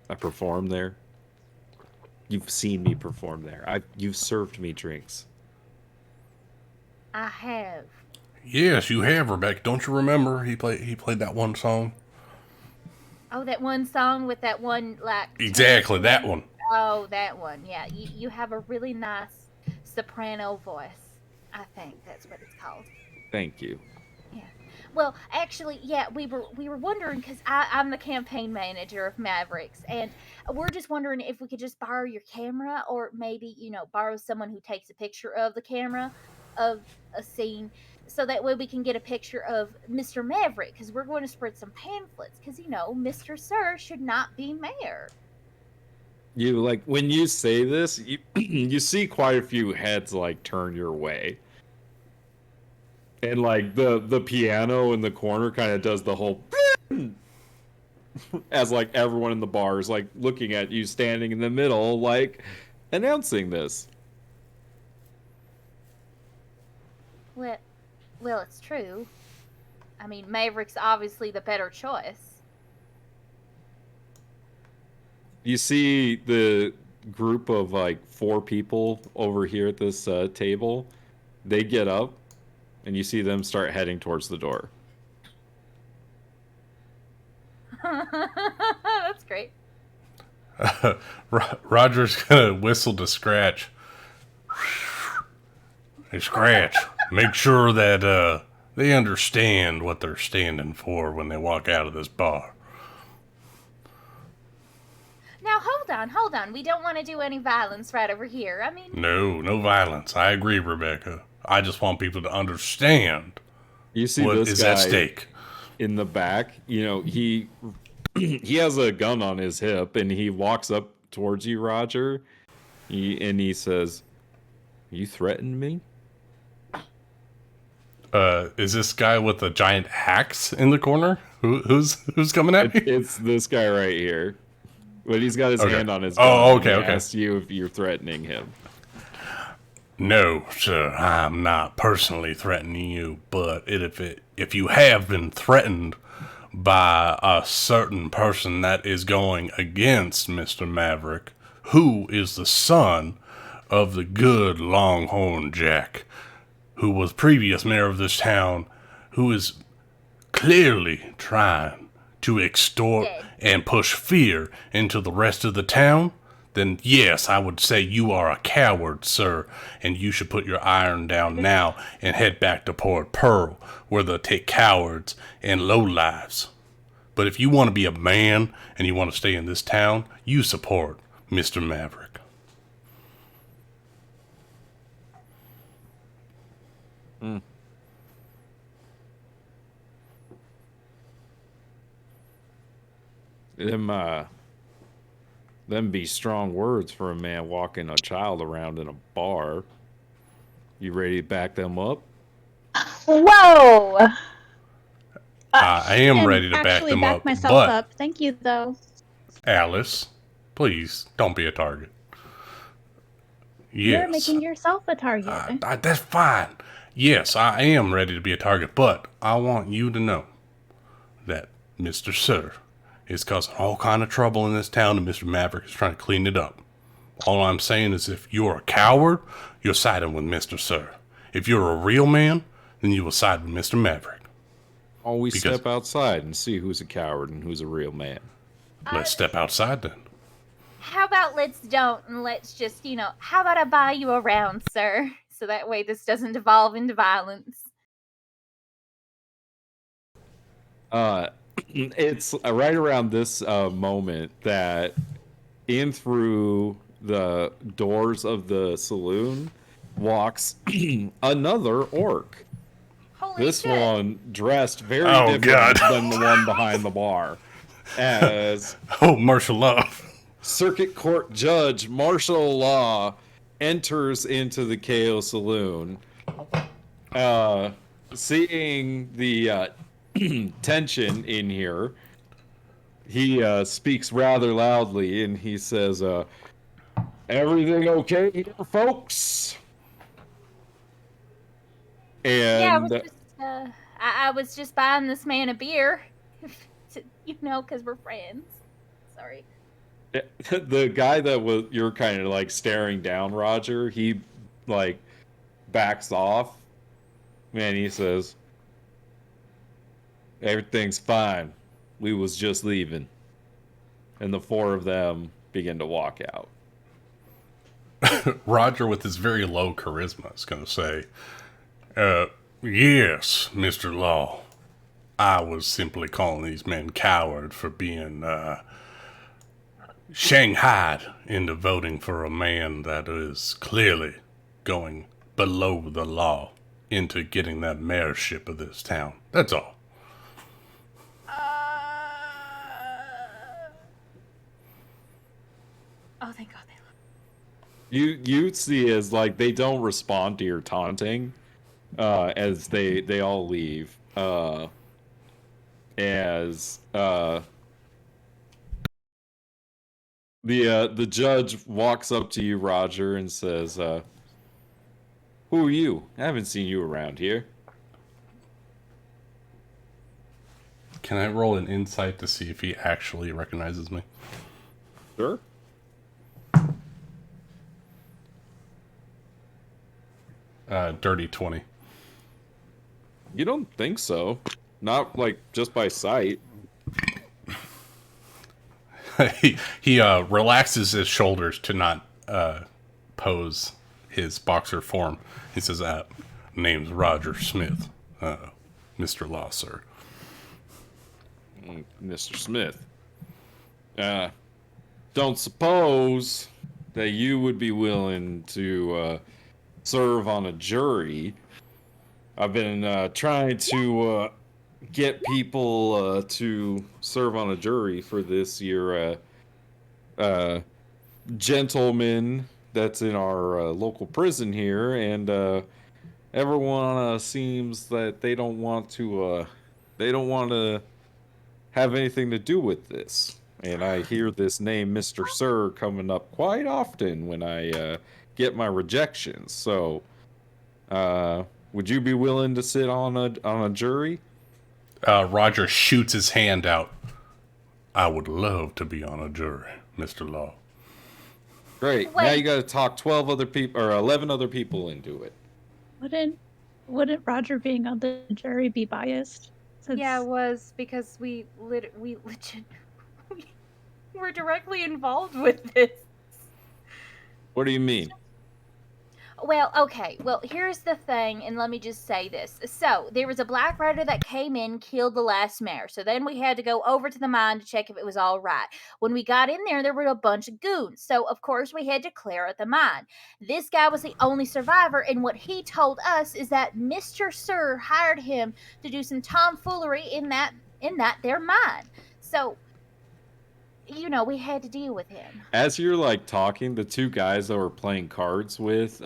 I perform there. You've seen me perform there. You've served me drinks. I have. Yes, you have, Rebecca. Don't you remember he played that one song? Oh, that one song with that one Exactly, that one. Oh, that one. Yeah, you have a really nice soprano voice. I think that's what it's called. Thank you. Yeah. Well, actually, yeah, we were wondering because I'm the campaign manager of Mavericks, and we're just wondering if we could just borrow your camera, or maybe borrow someone who takes a picture of the camera of a scene, so that way we can get a picture of Mr. Maverick, because we're going to spread some pamphlets, because Mr. Sir should not be mayor. You when you say this, you see quite a few heads turn your way. And the piano in the corner kind of does the whole as everyone in the bar is looking at you standing in the middle announcing this. Well, it's true. I mean, Maverick's obviously the better choice. You see the group of 4 people over here at this table. They get up, and you see them start heading towards the door. That's great. Roger's gonna whistle to Scratch. Hey, Scratch, make sure that they understand what they're standing for when they walk out of this bar. Now, hold on. We don't want to do any violence right over here. I mean... No violence. I agree, Rebecca. I just want people to understand You see what this is guy at stake. in the back. You know, he has a gun on his hip, and he walks up towards you, Roger. He says, "You threatened me?" Is this guy with a giant axe in the corner? Who's coming at me? It's this guy right here. But he's got his Okay. hand on his gun. Oh, okay, and he okay. asks you if you're threatening him. No, sir, I'm not personally threatening you, but if you have been threatened by a certain person that is going against Mr. Maverick, who is the son of the good Longhorn Jack, who was previous mayor of this town, who is clearly trying to extort and push fear into the rest of the town, then yes, I would say you are a coward, sir, and you should put your iron down now and head back to Port Pearl, where they'll take cowards and lowlives. But if you want to be a man and you want to stay in this town, you support Mr. Maverick. Them be strong words for a man walking a child around in a bar. You ready to back them up? Whoa! I am And ready to back actually them back up, myself but up. Thank you, though. Alice, please don't be a target. You're Yes. making yourself a target. That's fine. Yes, I am ready to be a target, but I want you to know that Mr. Sir is causing all kind of trouble in this town, and Mr. Maverick is trying to clean it up. All I'm saying is if you're a coward, you're siding with Mr. Sir. If you're a real man, then you will side with Mr. Maverick. Always Because- step outside and see who's a coward and who's a real man. Let's step outside then. How about let's don't, and let's just, how about I buy you around, sir? So that way this doesn't devolve into violence. It's right around this moment that in through the doors of the saloon walks another orc. Holy This shit. one dressed very Oh, different God. than the one behind the bar. As Oh, martial law. Circuit Court Judge Martial Law enters into the KO Saloon, seeing the tension in here, he speaks rather loudly and he says, "Everything okay here, folks?" And I was just buying this man a beer, because we're friends. Sorry. the guy that you're kind of like staring down, Roger, he like backs off, and he says, "Everything's fine. We was just leaving." And the four of them begin to walk out. Roger, with his very low charisma, is going to say, yes, Mr. Law. I was simply calling these men coward for being shanghaied into voting for a man that is clearly going below the law into getting that mayorship of this town. That's all. Oh, thank God. You see as like they don't respond to your taunting, as they all leave. The judge walks up to you, Roger, and says, "Who are you? I haven't seen you around here." Can I roll an insight to see if he actually recognizes me? Sure. Dirty 20. You don't think so? Not like just by sight. he relaxes his shoulders to not pose his boxer form. He says, name's Roger Smith, Mr. Law, sir. Mr. Smith. Don't suppose that you would be willing to serve on a jury. I've been trying to get people to serve on a jury for this year. Gentleman that's in our local prison here, and everyone seems that they don't want to have anything to do with this. And I hear this name, Mr. Sir, coming up quite often when I get my rejections. So, would you be willing to sit on a jury? Roger shoots his hand out. I would love to be on a jury, Mr. Law. Great. Wait. Now you got to talk 12 other people or 11 other people into it. Wouldn't Roger being on the jury be biased? Since Yeah, it was because we were directly involved with this. What do you mean? Well, okay. Well, here's the thing, and let me just say this. So, there was a black rider that came in, killed the last mayor. So then we had to go over to the mine to check if it was all right. When we got in there were a bunch of goons. So, of course, we had to clear out the mine. This guy was the only survivor, and what he told us is that Mr. Sir hired him to do some tomfoolery in that their mine. So, we had to deal with him. As you're like talking, the two guys that were playing cards with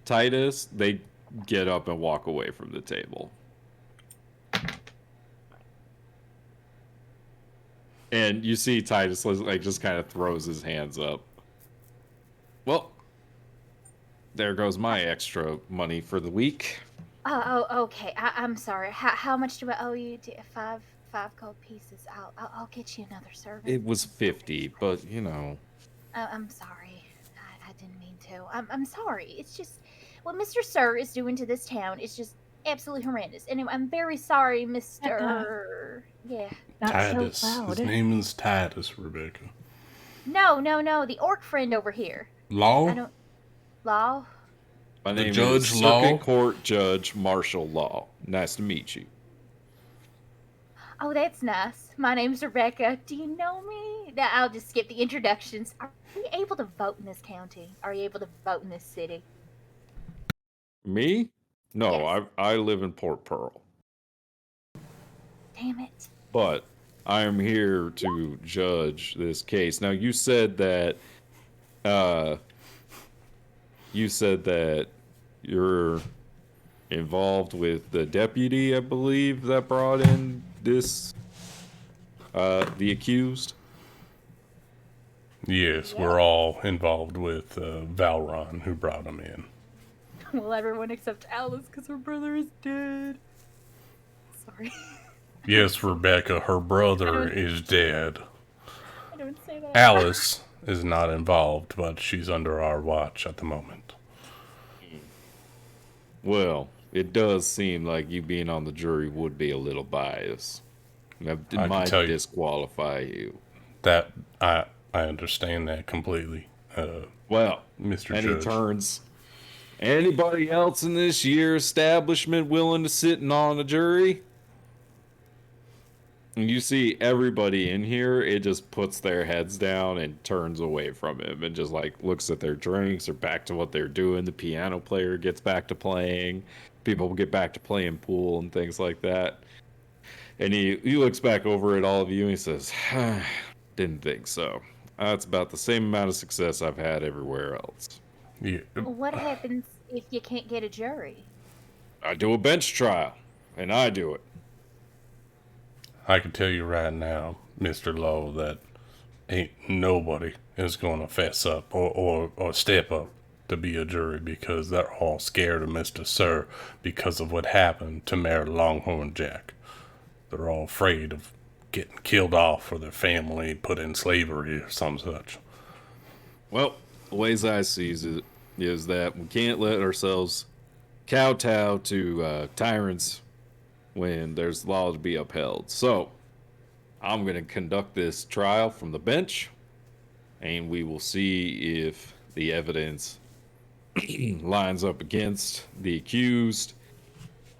Titus, they get up and walk away from the table. And you see Titus like just kind of throws his hands up. Well, there goes my extra money for the week. Oh, okay. I'm sorry. How much do I owe you? Five gold pieces. I'll get you another service. It was 50, but I'm sorry. I didn't mean to. I'm sorry. It's just what Mr. Sir is doing to this town is just absolutely horrendous. Anyway, I'm very sorry, Mr. Yeah. not Titus. so loud. His name is Titus, Rebecca. No. The orc friend over here. Law? Law? My The name Judge is Law? Circuit Court Judge Marshall Law. Nice to meet you. Oh, that's nice. My name's Rebecca. Do you know me? Now, I'll just skip the introductions. Are you able to vote in this county? Are you able to vote in this city? Me? No, Yes. I live in Port Pearl. Damn it. But I am here to judge this case. Now, you said that you're involved with the deputy, I believe, that brought in this the accused. Yes, we're all involved with Valron, who brought him in. Well, everyone except Alice, because her brother is dead. Sorry. Yes, Rebecca, her brother is dead. I don't say that. Alice is not involved, but she's under our watch at the moment. Well, it does seem like you being on the jury would be a little biased. That can might tell you. disqualify you. That I understand that completely, Well, Mr. and Judge. he turns. Anybody else in this year establishment willing to sit on a jury? And you see everybody in here, it just puts their heads down and turns away from him and just like looks at their drinks or back to what they're doing. The piano player gets back to playing. People get back to playing pool and things like that. And he looks back over at all of you and he says, didn't think so. That's about the same amount of success I've had everywhere else. Yeah. What happens if you can't get a jury? I do a bench trial, and I do it. I can tell you right now, Mr. Law, that ain't nobody is going to fess up or step up to be a jury because they're all scared of Mr. Sir because of what happened to Mayor Longhorn Jack. They're all afraid of getting killed off or their family put in slavery or some such. Well, the ways I see it is that we can't let ourselves kowtow to tyrants when there's law to be upheld. So, I'm going to conduct this trial from the bench, and we will see if the evidence lines up against the accused,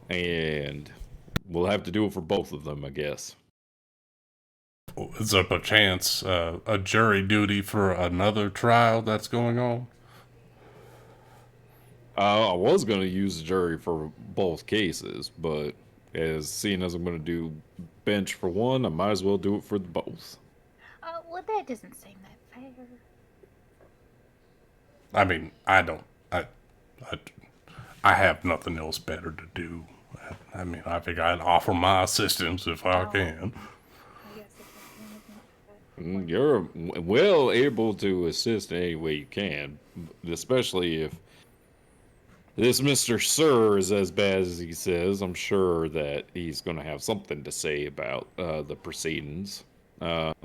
and we'll have to do it for both of them, I guess. Is there a chance a jury duty for another trial that's going on? I was going to use the jury for both cases, but seeing as I'm going to do bench for one, I might as well do it for the both. Well, that doesn't seem that fair. I mean, I have nothing else better to do. I mean, I think I'd offer my assistance if I can. I guess if it's one You're well able to assist any way you can, especially if this Mr. Sir is as bad as he says. I'm sure that he's going to have something to say about the proceedings. What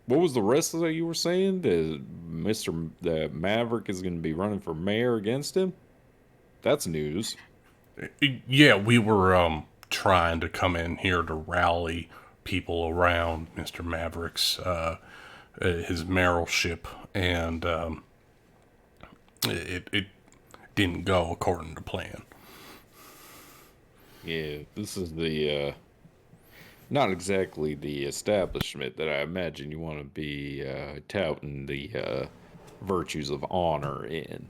was the rest of that you were saying? The Maverick is going to be running for mayor against him? That's news. Yeah, we were trying to come in here to rally people around Mr. Maverick's his mayoralship, and it didn't go according to plan. Yeah, this is the not exactly the establishment that I imagine you want to be touting the virtues of honor in.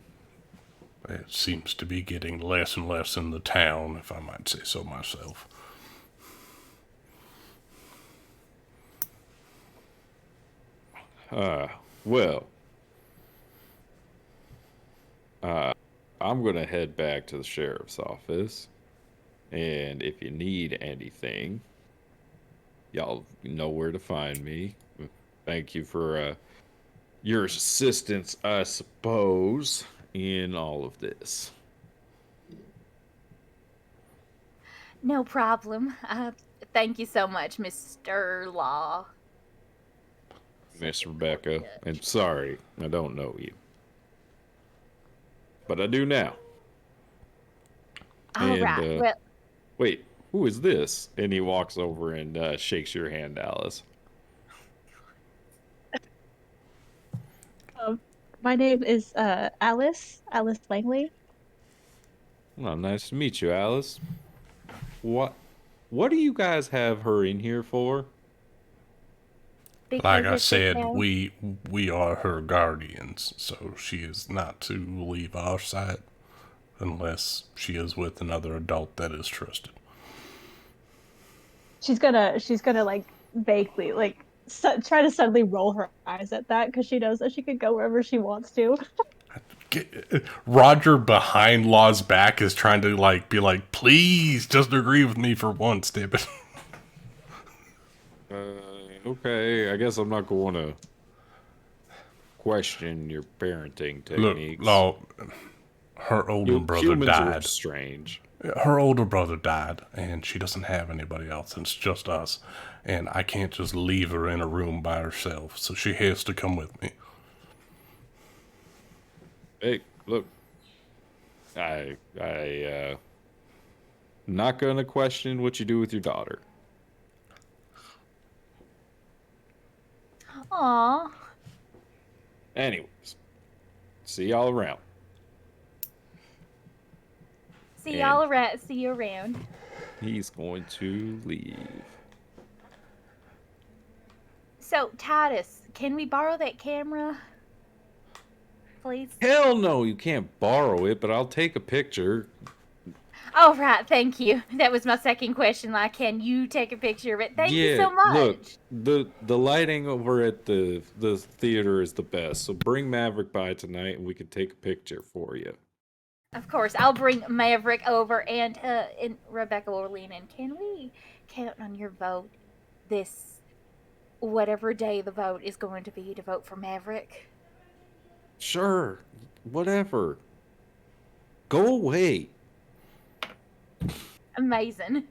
It seems to be getting less and less in the town, if I might say so myself. Well, I'm going to head back to the sheriff's office, and if you need anything, y'all know where to find me. Thank you for your assistance, I suppose, in all of this. No problem. Thank you so much, Mr. Law. Miss Rebecca, and sorry, I don't know you. But I do now. All right. Well, wait, who is this? And he walks over and shakes your hand, Alice. My name is Alice Langley. Well, nice to meet you, Alice. What do you guys have her in here for? Like I said, we are her guardians, so she is not to leave our sight unless she is with another adult that is trusted. She's gonna like vaguely like try to suddenly roll her eyes at that because she knows that she could go wherever she wants to. Roger behind Law's back is trying to like be like, please just agree with me for once, David. Okay, I guess I'm not going to question your parenting techniques. Look, her older brother humans died. Are strange. Her older brother died, and she doesn't have anybody else. It's just us, and I can't just leave her in a room by herself. So she has to come with me. Hey, look, I not gonna question what you do with your daughter. Aww. Anyways, see y'all around. See y'all around. See you around. He's going to leave. So, Titus, can we borrow that camera? Please? Hell no, you can't borrow it, but I'll take a picture. Oh, right, thank you. That was my second question. Like, can you take a picture of it? Thank you so much. Look, the lighting over at the theater is the best, so bring Maverick by tonight and we can take a picture for you. Of course, I'll bring Maverick over, and Rebecca will lean in. Can we count on your vote this, whatever day the vote is going to be, to vote for Maverick? Sure, whatever. Go away. Amazing.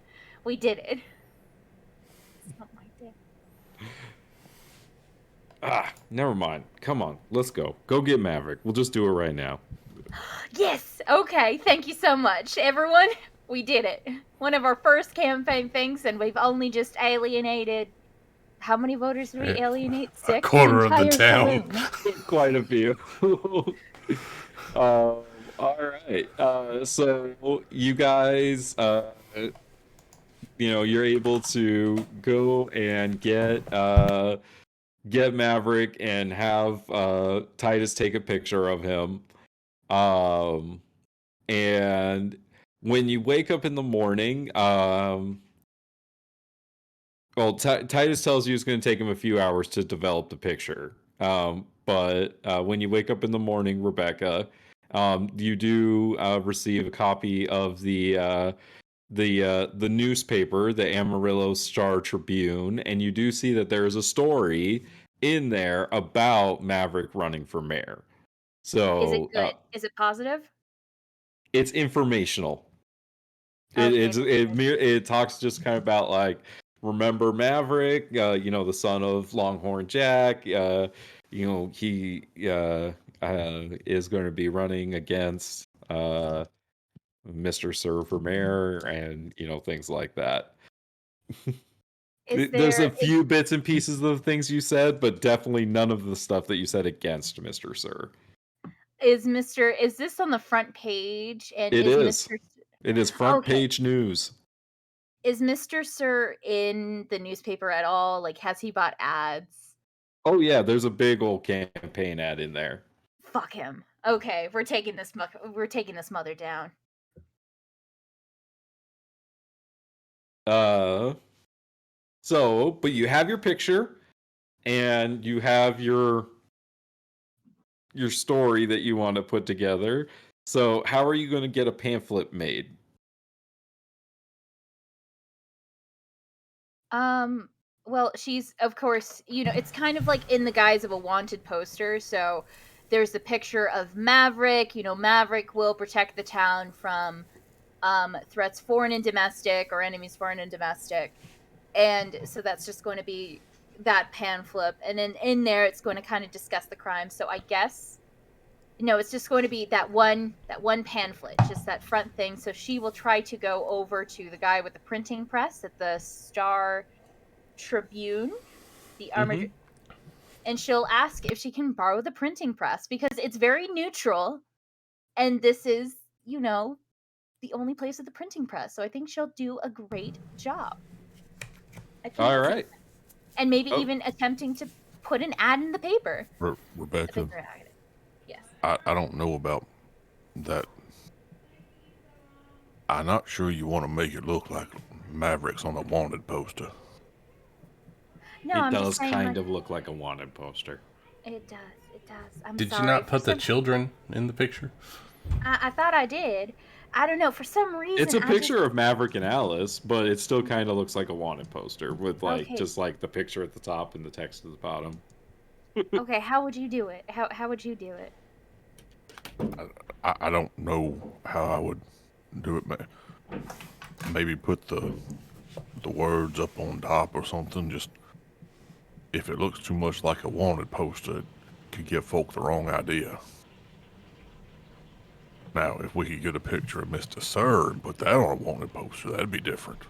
We did it. Something like that. Never mind. Come on, let's go. Go get Maverick. We'll just do it right now. Yes! Okay, thank you so much, everyone. We did it. One of our first campaign things, and we've only just alienated... How many voters did we alienate? 6? A quarter of the town. Quite a few. All right. So you guys, you're able to go and get Maverick and have Titus take a picture of him. And when you wake up in the morning, Titus tells you it's going to take him a few hours to develop the picture. But when you wake up in the morning, Rebecca, you do receive a copy of the newspaper, the Amarillo Star Tribune, and you do see that there is a story in there about Maverick running for mayor. So Is it good? Is it positive? It's informational. Okay. It talks just kind of about like, remember Maverick, the son of Longhorn Jack, he is going to be running against Mr. Sir for mayor, and things like that. There's a few bits and pieces of the things you said, but definitely none of the stuff that you said against Mr. Sir. Is this on the front page? And It is. Mr. It is front page news. Is Mr. Sir in the newspaper at all? Like, has he bought ads? Oh yeah, there's a big old campaign ad in there. Fuck him. Okay, we're taking this mother down. But you have your picture, and you have your story that you want to put together. So how are you going to get a pamphlet made? Well, she's, of course, it's kind of like in the guise of a wanted poster. So there's the picture of Maverick. Maverick will protect the town from threats, foreign and domestic, or enemies, foreign and domestic. And so that's just going to be that pamphlet. And then in there, it's going to kind of discuss the crime. So I guess, it's just going to be that one pamphlet, just that front thing. So she will try to go over to the guy with the printing press at the Star Tribune, the armored, and she'll ask if she can borrow the printing press, because it's very neutral, and this is, the only place with the printing press. So I think she'll do a great job. All right. And maybe even attempting to put an ad in the paper. Rebecca, yes. I don't know about that. I'm not sure you want to make it look like Maverick's on a wanted poster. No, it does kind of look like a wanted poster. It does. Did you not put the children in the picture? I thought I did. I don't know. For some reason, it's a picture of Maverick and Alice, but it still kind of looks like a wanted poster with just like the picture at the top and the text at the bottom. Okay, how would you do it? How would you do it? I don't know how I would do it. Maybe put the words up on top or something. Just if it looks too much like a wanted poster, it could give folk the wrong idea. Now, if we could get a picture of Mr. Sir and put that on a wanted poster, that'd be different.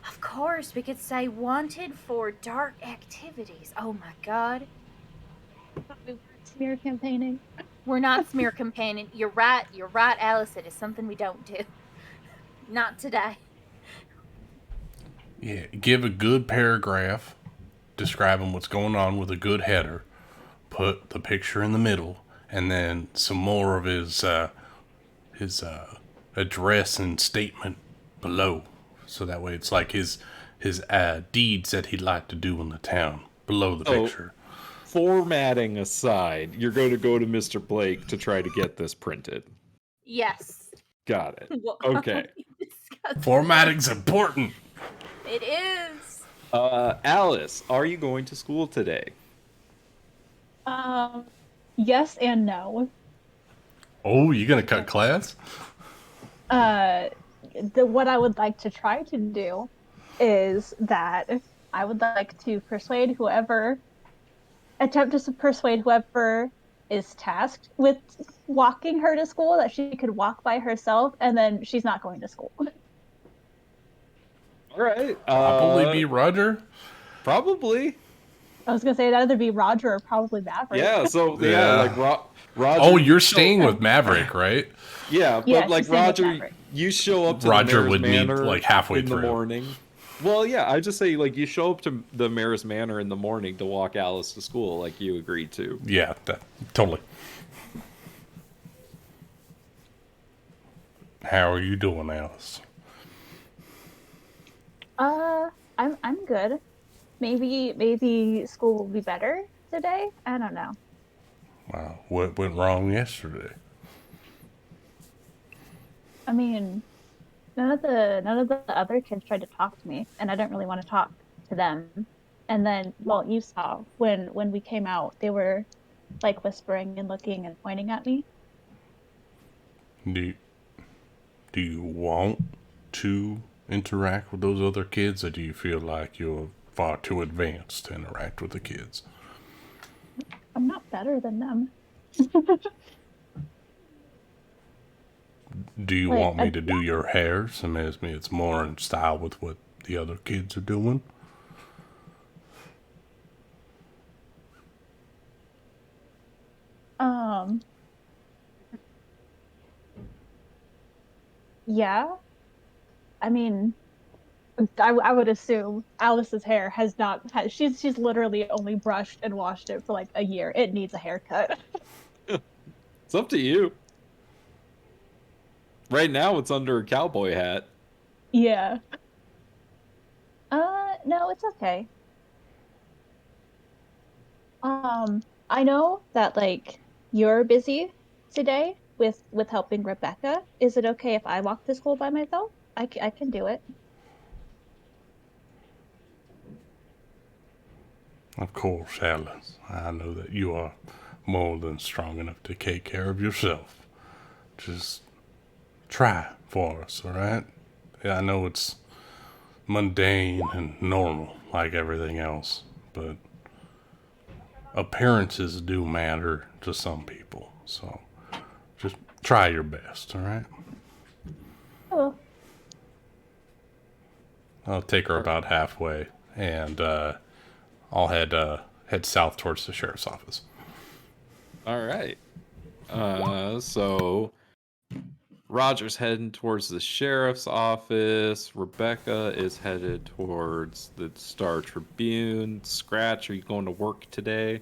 Of course, we could say wanted for dark activities. Oh my god. We weren't smear campaigning. We're not smear campaigning. You're right, Alice. It is something we don't do. Not today. Yeah, give a good paragraph describing what's going on with a good header. Put the picture in the middle, and then some more of his address and statement below. So that way it's like his deeds that he'd like to do in the town below the picture. Formatting aside, you're going to go to Mr. Blake to try to get this printed. Yes. Got it. Okay. Formatting's important. It is. Alice, are you going to school today? Yes and no. Oh, you gonna cut class? What I would like to try to do is that I would like to attempt to persuade whoever is tasked with walking her to school that she could walk by herself, and then she's not going to school. All right. Probably be Roger. Probably. I was gonna say that'd either be Roger or probably Maverick. Yeah. So like Roger. Oh, you're staying with Maverick, right? Yeah, but like Roger, you show up to Roger the Mayor's would Manor meet like halfway in through the morning. Well, yeah, I just say like you show up to the Mayor's Manor in the morning to walk Alice to school, like you agreed to. Yeah, totally. How are you doing, Alice? I'm good. Maybe school will be better today. I don't know. Wow, what went wrong yesterday? I mean, none of the other kids tried to talk to me, and I didn't really want to talk to them. And then, well, you saw when we came out, they were like whispering and looking and pointing at me. Do do you want to interact with those other kids, or do you feel like you're far too advanced to interact with the kids? I'm not better than them. Do you Like, want me to do your hair? So maybe it's more in style with what the other kids are doing. um, yeah. I mean, I would assume Alice's hair she's literally only brushed and washed it for like a year. It needs a haircut. It's up to you. Right now, it's under a cowboy hat. Yeah. No, it's okay. I know that like you're busy today with helping Rebecca. Is it okay if I walk to school by myself? I can do it. Of course, Alice. I know that you are more than strong enough to take care of yourself. Just try for us, alright? Yeah, I know it's mundane and normal, like everything else, but appearances do matter to some people. So just try your best, alright? Oh, I'll take her about halfway, and I'll head south towards the sheriff's office. All right. So Roger's heading towards the sheriff's office. Rebecca is headed towards the Star Tribune. Scratch, are you going to work today?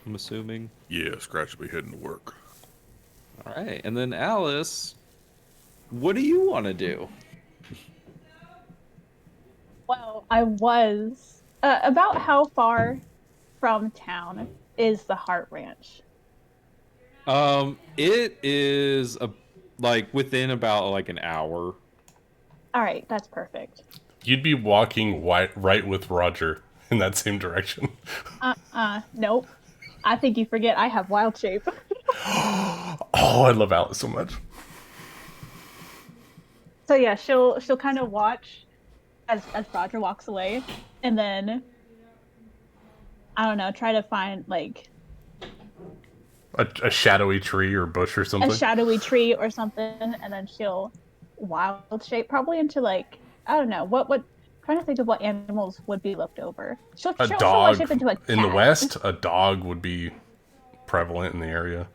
I'm assuming. Yeah, Scratch will be heading to work. All right. And then Alice, what do you want to do? well, I was about how far from town is the Heart Ranch? It is like within about like an hour. All right, that's perfect. You'd be walking right with Roger in that same direction. Nope. I think you forget I have wild shape. Oh, I love Alice so much. So yeah, she'll kind of watch as Roger walks away, and then I don't know, try to find like A shadowy tree or bush or a something. shadowy tree or something, and then she'll wild shape probably into like I don't know what trying to think of what animals would be left over. A She'll wild dog shape into a in the cat. West, a dog would be prevalent in the area.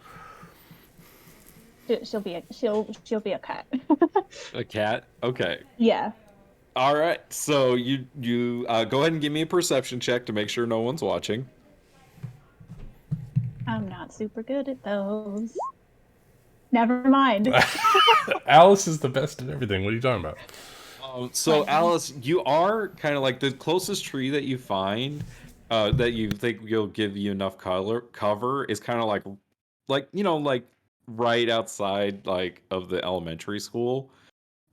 She'll be a cat. A cat? Okay. Yeah. All right. So you go ahead and give me a perception check to make sure no one's watching. I'm not super good at those. Never mind. Alice is the best at everything. What are you talking about? So Fine. Alice, you are kind of like the closest tree that you find that you think will give you enough cover is kind of like like right outside like of the elementary school,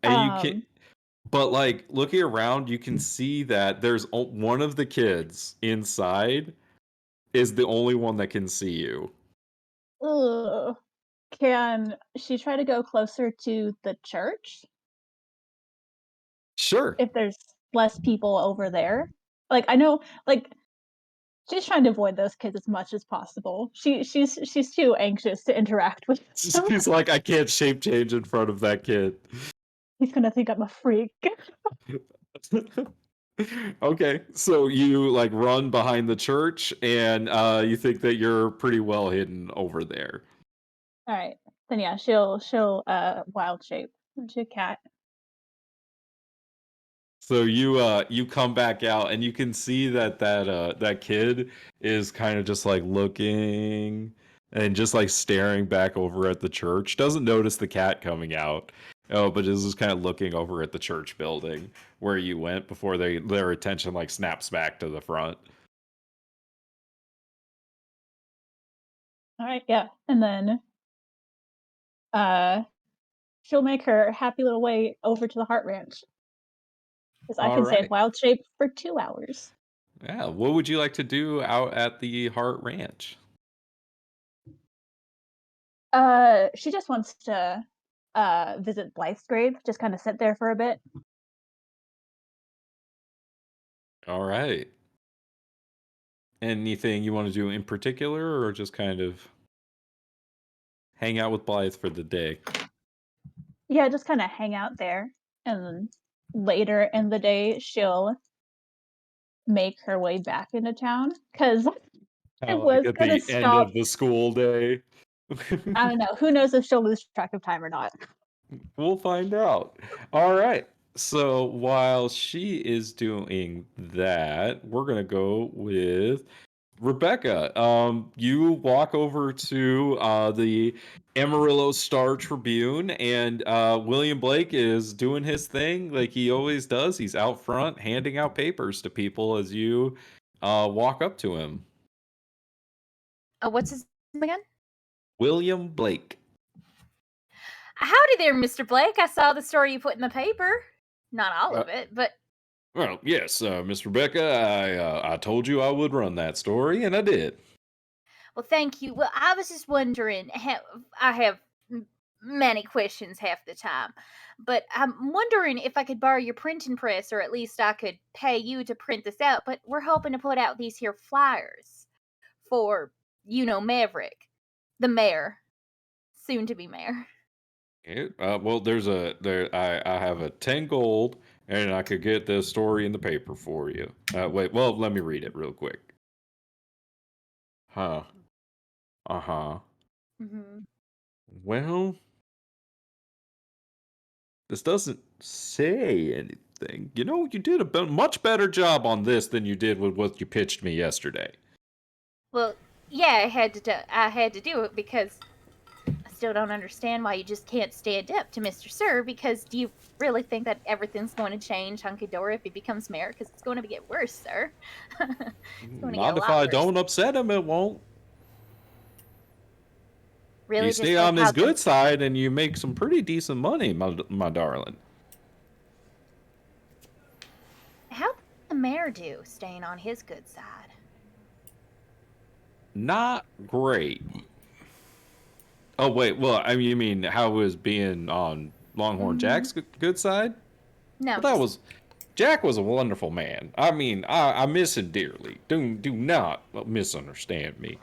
and you can. Um, But like looking around, you can see that there's one of the kids inside is the only one that can see you. ugh. Can she try to go closer to the church Sure. if there's less people over there? Like I know, like she's trying to avoid those kids as much as possible. She's too anxious to interact with them. She's like, I can't shape change in front of that kid. He's gonna think I'm a freak. Okay, so you like run behind the church and you think that you're pretty well hidden over there. All right, then yeah, she'll wild shape into a cat. So you come back out and you can see that that kid is kind of just like looking and just like staring back over at the church. Doesn't notice the cat coming out. Oh, but is just kind of looking over at the church building where you went before their attention like snaps back to the front. All right, yeah. And then she'll make her happy little way over to the Heart Ranch. Because I All can stay in right. wild shape for 2 hours. Yeah. What would you like to do out at the Heart Ranch? She just wants to visit Blythe's grave, just kind of sit there for a bit. All right. Anything you want to do in particular, or just kind of hang out with Blythe for the day? Yeah, just kind of hang out there. And then later in the day, she'll make her way back into town. Because I Like was at going to the end stop. of the school day. I don't know. Who knows if she'll lose track of time or not. We'll find out. All right. So while she is doing that, we're gonna go with Rebecca. You walk over to the Amarillo Star Tribune, and William Blake is doing his thing like he always does. He's out front handing out papers to people as you walk up to him. What's his name again? William Blake. Howdy there, Mr. Blake. I saw the story you put in the paper. Not all of it, but Well, yes, Miss Rebecca, I told you I would run that story, and I did. well, thank you. Well, I was just wondering. I have many questions half the time, but I'm wondering if I could borrow your printing press, or at least I could pay you to print this out. But we're hoping to put out these here flyers for, Maverick, the mayor, soon to be mayor. Well, I have a 10 gold, and I could get this story in the paper for you. Wait, well, let me read it real quick. Huh. Uh-huh. Mm-hmm. Well, this doesn't say anything. You did a much better job on this than you did with what you pitched me yesterday. Well, yeah, I had to do it because I still don't understand why you just can't stand up to Mr. Sir, because do you really think that everything's going to change hunky-dory if he becomes mayor? Because it's going to get worse, sir. It's going to get a Not if lot I worse. don't upset him, it won't. Really, You just stay like on how his good side, and you make some pretty decent money, my darling. How'd the mayor do, staying on his good side? Not great. Oh, wait, well, I mean, you mean how was being on Longhorn Jack's good side? No, Well, Jack was a wonderful man. I mean, I miss him dearly. Do not misunderstand me.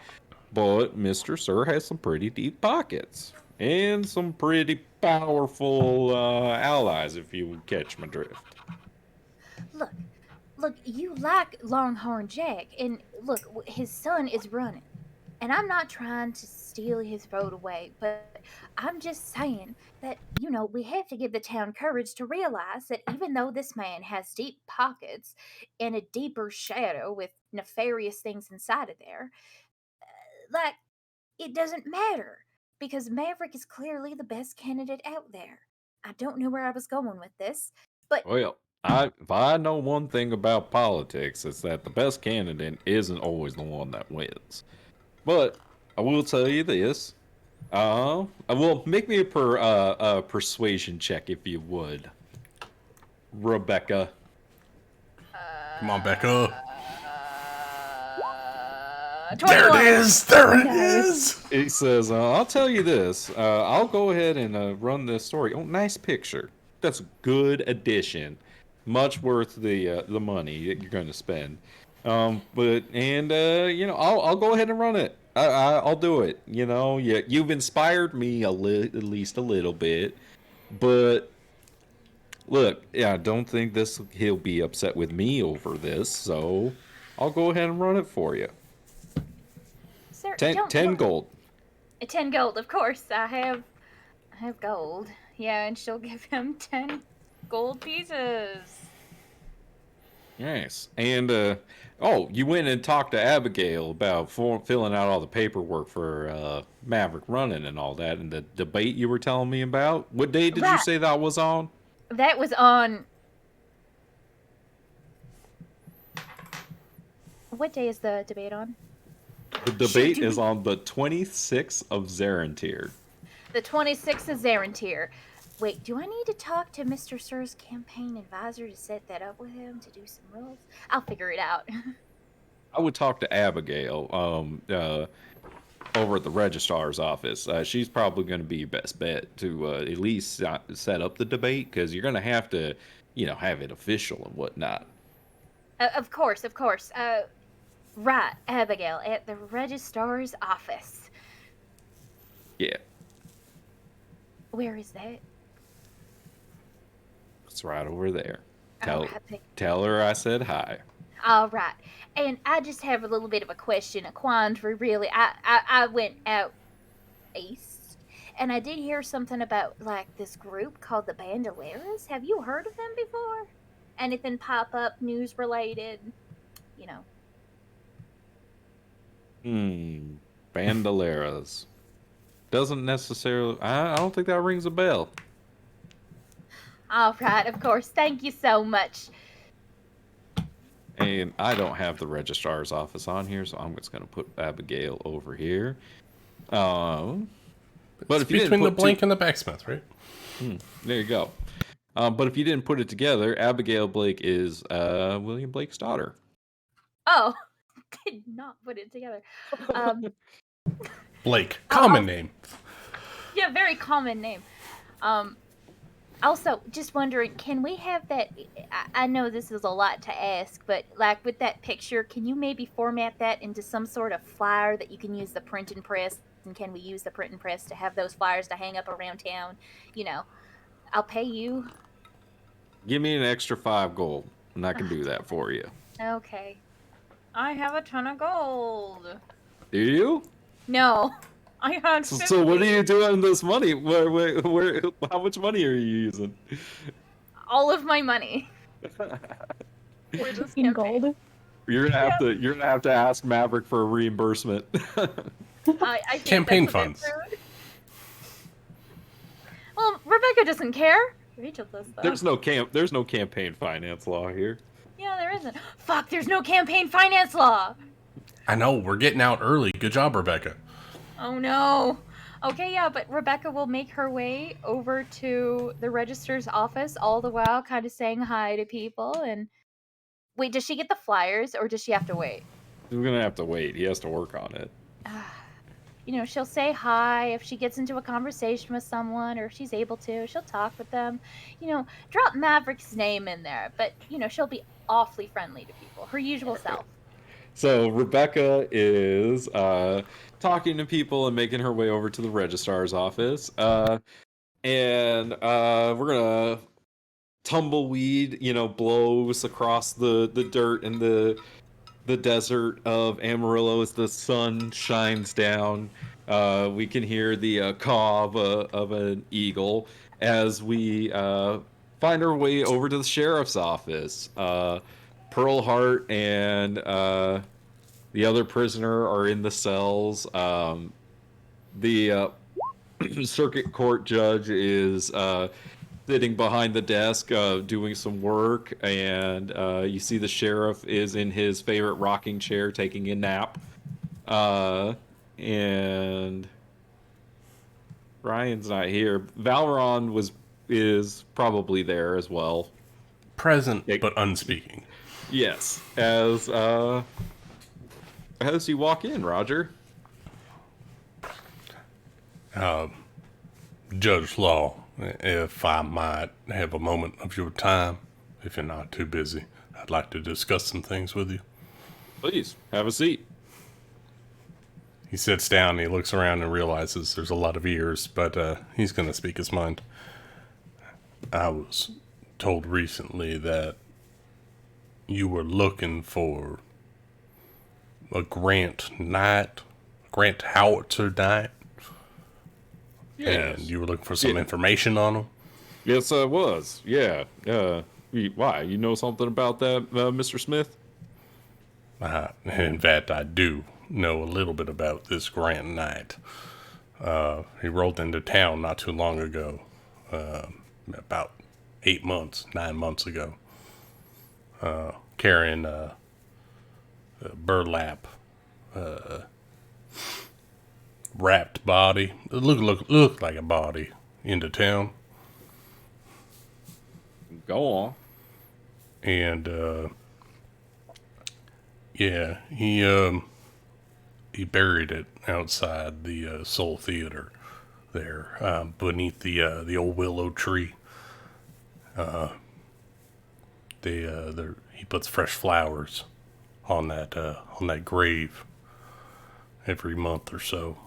But Mr. Sir has some pretty deep pockets. And some pretty powerful allies, if you catch my drift. Look, you like Longhorn Jack, and look, his son is running. And I'm not trying to steal his vote away, but I'm just saying that, we have to give the town courage to realize that even though this man has deep pockets and a deeper shadow with nefarious things inside of there, like, it doesn't matter, because Maverick is clearly the best candidate out there. I don't know where I was going with this, but Well, if I know one thing about politics, it's that the best candidate isn't always the one that wins. But I will tell you this. Well, make me a persuasion check if you would, Rebecca. Come on, Becca. 21. There it is. There it is. He says, "I'll tell you this. I'll go ahead and run this story. Oh, nice picture. That's a good addition. Much worth the money that you're going to spend. I'll go ahead and run it. I'll do it. You've inspired me at least a little bit. But look, yeah, I don't think he'll be upset with me over this. So I'll go ahead and run it for you. Sir, 10 gold. 10 gold, of course. I have gold. Yeah, and she'll give him 10 gold pieces. Yes. And, you went and talked to Abigail about filling out all the paperwork for Maverick running and all that, and the debate you were telling me about. What day did you Right. say that was on? That was on. What day is the debate on? The debate is on the 26th of Zarentir. The 26th of Zarentir. Wait, do I need to talk to Mr. Sir's campaign advisor to set that up with him to do some rules? I'll figure it out. I would talk to Abigail over at the registrar's office. She's probably going to be your best bet to at least set up the debate, because you're going to have to, have it official and whatnot. Of course. Right, Abigail, at the registrar's office. Yeah. Where is that? It's right over there. Oh, Tell her I said hi. All right. And I just have a little bit of a question, a quandary, really. I went out east, and I did hear something about, like, this group called the Bandoleros. Have you heard of them before? Anything pop up, news related, Bandoleros. Doesn't necessarily... I don't think that rings a bell. All right, of course. Thank you so much. And I don't have the registrar's office on here, so I'm just going to put Abigail over here. But it's between the blank and the backsmith, right? There you go. But if you didn't put it together, Abigail Blake is William Blake's daughter. Oh, did not put it together. Blake, common name. Yeah, very common name. Also, just wondering, can we have that? I know this is a lot to ask, but like with that picture, can you maybe format that into some sort of flyer that you can use the print and press? And can we use the print and press to have those flyers to hang up around town? I'll pay you. Give me an extra 5 gold, and I can do that for you. Okay. I have a ton of gold. Do you? No. I had 50. So what are you doing with this money? Where? How much money are you using? All of my money. In gold. You're gonna have to ask Maverick for a reimbursement. I think Campaign that's funds. Well, Rebecca doesn't care. Rachel does though. There's no campaign finance law here. Yeah, there isn't. Fuck, there's no campaign finance law. I know, we're getting out early. Good job, Rebecca. Oh no. Okay, yeah, but Rebecca will make her way over to the registrar's office, all the while kind of saying hi to people. And wait, does she get the flyers or does she have to wait? She's gonna have to wait. He has to work on it. She'll say hi if she gets into a conversation with someone, or if she's able to, she'll talk with them. Drop Maverick's name in there, but she'll be awfully friendly to people, her usual self. So Rebecca is talking to people and making her way over to the registrar's office. And we're gonna tumbleweed, blows across the dirt and the desert of Amarillo as the sun shines down. We can hear the caw of an eagle as we find our way over to the sheriff's office. Pearl Hart and the other prisoner are in the cells. The circuit court judge is sitting behind the desk doing some work, and you see the sheriff is in his favorite rocking chair taking a nap. And Ryan's not here. Valron is probably there as well. Present, but unspeaking. Yes, as you walk in, Roger. Judge Law, if I might have a moment of your time, if you're not too busy, I'd like to discuss some things with you. Please, have a seat. He sits down and he looks around and realizes there's a lot of ears, but he's going to speak his mind. I was told recently that you were looking for a Grant Howitzer Knight. Yes. And you were looking for some information on him? Yes, I was. Yeah. Why? You know something about that, Mr. Smith? In fact, I do know a little bit about this Grant Knight. He rolled into town not too long ago, about 9 months ago, carrying a burlap wrapped body. It looked like a body into town. Go on. And yeah, he buried it outside the Soul Theater there, beneath the old willow tree. He puts fresh flowers on that grave every month or so.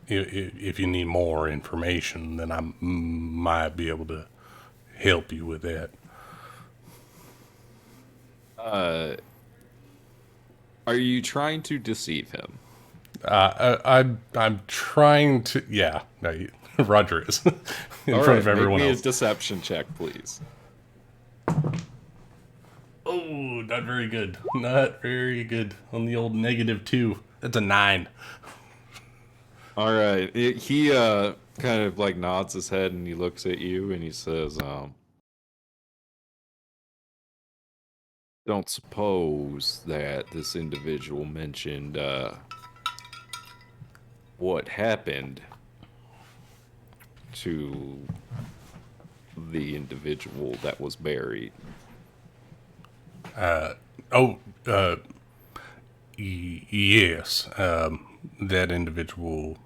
If you need more information, then I might be able to help you with that. Are you trying to deceive him? I'm trying to. Yeah, no, Roger is in front of everyone make me else. a deception check, please. Oh, not very good. Not very good on the old -2. That's a 9. All right. He kind of like nods his head and he looks at you and he says, "Don't suppose that this individual mentioned what happened to the individual that was buried?" Yes. That individual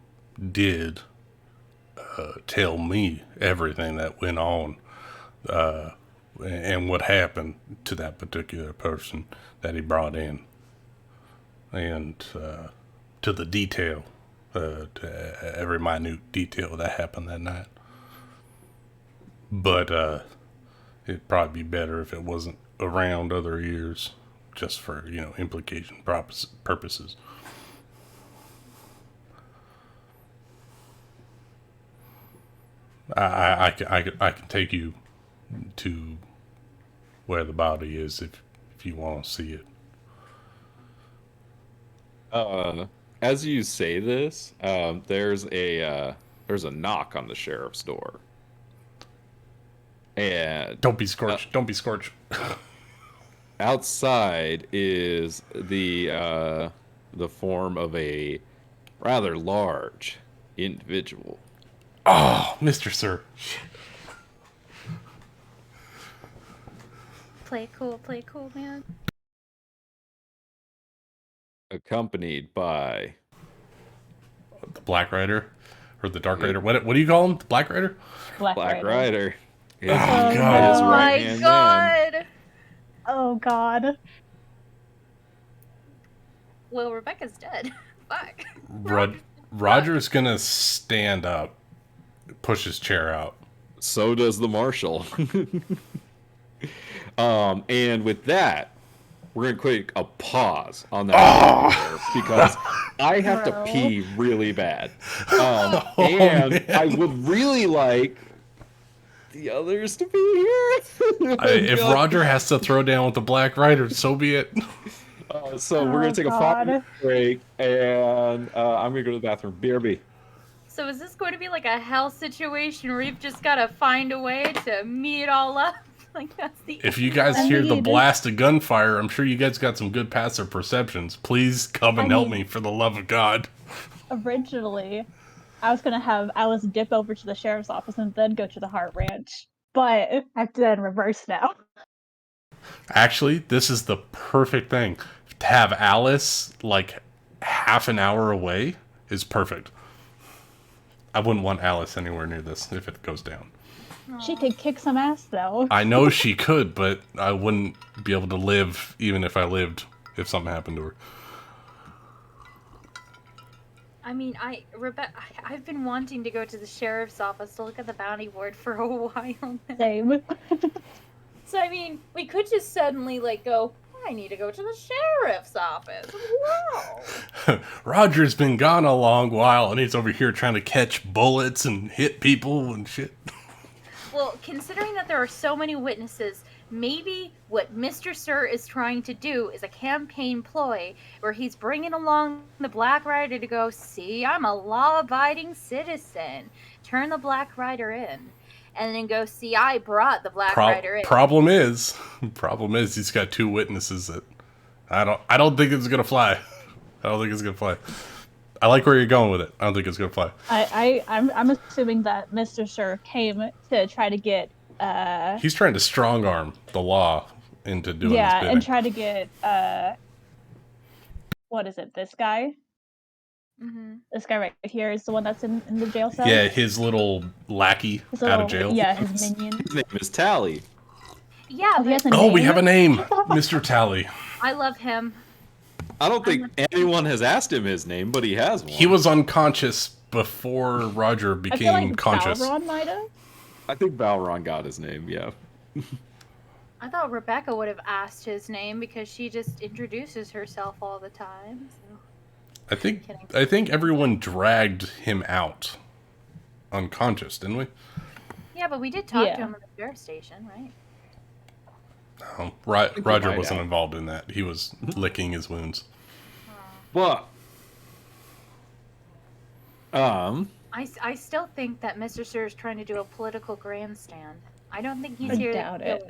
did tell me everything that went on and what happened to that particular person that he brought in, and to the detail, to every minute detail that happened that night. But it'd probably be better if it wasn't around other ears, just for, implication purposes. I can take you to where the body is if you want to see it. As you say this, there's a knock on the sheriff's door. And Don't be Scorch. Don't be Scorch. outside is the form of a rather large individual. Oh, Mr. Sir. Play cool, man. Accompanied by The Black Rider? Or the Dark Rider? What do you call him? The Black Rider? Black Rider. His, Oh, God. his Oh my right-hand man. god! Oh God. Well, Rebecca's dead. Fuck. Roger's gonna stand up, push his chair out. So does the marshal. And with that, we're gonna take a pause on that because I have to pee really bad, and man. I would really like the others to be here. If Roger has to throw down with the Black Rider, so be it. So we're gonna take a 5-minute break, and I'm gonna go to the bathroom. BRB. So is this going to be like a hell situation where you've just got to find a way to meet it all up? Like that's the. If you guys hear the blast of gunfire, I'm sure you guys got some good passive perceptions. Please come and help me, for the love of God. Originally, I was gonna have Alice dip over to the sheriff's office and then go to the Hart Ranch, but I have to then reverse now. Actually, this is the perfect thing. To have Alice like half an hour away is perfect. I wouldn't want Alice anywhere near this if it goes down. She could kick some ass, though. I know she could, but I wouldn't be able to live even if I lived if something happened to her. I mean, Rebecca, I've been wanting to go to the sheriff's office to look at the bounty board for a while now. Same. So, I mean, we could just suddenly, like, go, I need to go to the sheriff's office. Wow. Roger's been gone a long while, and he's over here trying to catch bullets and hit people and shit. Well, considering that there are so many witnesses, maybe what Mr. Sir is trying to do is a campaign ploy where he's bringing along the Black Rider to go, see, I'm a law-abiding citizen. Turn the Black Rider in. And then go, see, I brought the Black Rider in. Problem is he's got 2 witnesses that I don't think it's gonna fly. I don't think it's gonna fly. I like where you're going with it. I don't think it's gonna fly. I'm assuming that Mr. Sir came to try to get he's trying to strong arm the law into doing this bidding. and try to get what is it? This guy. Mm-hmm. This guy right here is the one that's in the jail cell. Yeah, his little lackey out of jail. Yeah, his minion. His name is Tally. Yeah, he has a Oh, we name? have a name, Mr. Tally. I love him. I don't think anyone has asked him his name, but he has one. He was unconscious before Roger I feel became like conscious. Balron might have. I think Balron got his name, yeah. I thought Rebecca would have asked his name because she just introduces herself all the time. So. I think everyone dragged him out unconscious, didn't we? Yeah, but we did talk to him at the sheriff station, right? No, Roger wasn't involved in that. He was licking his wounds. But I still think that Mr. Sir is trying to do a political grandstand. I don't think he's here. I doubt it.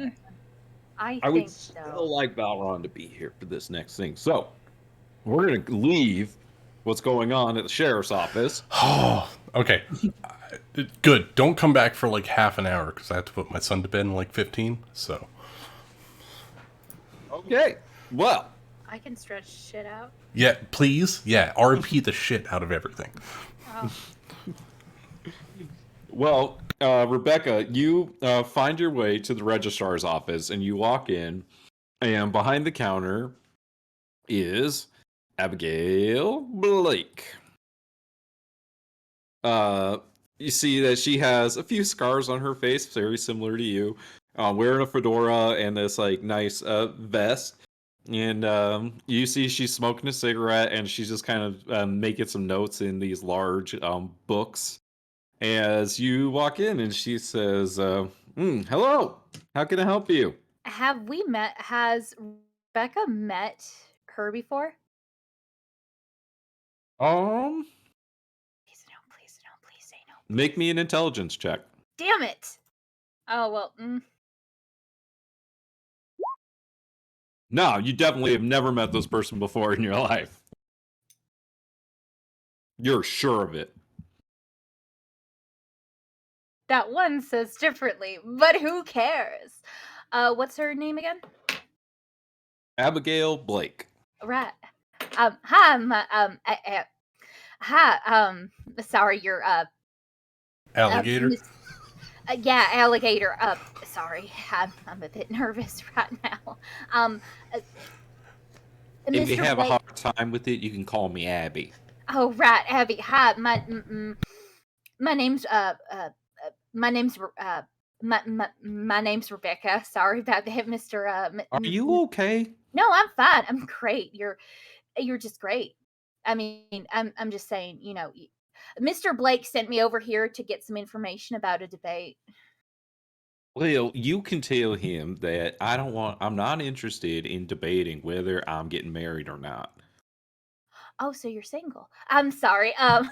I would think still so. like Balron to be here for this next thing. So we're gonna leave what's going on at the sheriff's office. Oh, okay. Good. Don't come back for like half an hour because I have to put my son to bed in like 15. So. Okay. Well. I can stretch shit out. Yeah, please. Yeah, RP the shit out of everything. Oh. Well, Rebecca, you find your way to the registrar's office and you walk in, and behind the counter is Abigail Blake. You see that she has a few scars on her face, very similar to you, wearing a fedora and this like nice vest. And you see she's smoking a cigarette and she's just kind of making some notes in these large books. As you walk in and she says, hello, how can I help you? Have we met? Has Rebecca met her before? Please say no. Make me an intelligence check. Damn it! Oh, well, No, you definitely have never met this person before in your life. You're sure of it. That one says differently, but who cares? What's her name again? Abigail Blake. Right. Hi, hi, sorry, you're, Alligator? Yeah, alligator. Sorry, I'm a bit nervous right now. If you Mr. have a Blake- hard time with it, you can call me Abby. Oh, right, Abby. Hi, my name's my name's Rebecca. Sorry about that, Mr. Are you okay? No, I'm fine. I'm great. You're just great. I mean, I'm just saying, you know, Mr. Blake sent me over here to get some information about a debate. Well, you can tell him that I'm not interested in debating whether I'm getting married or not. Oh, so you're single. I'm sorry. Hi.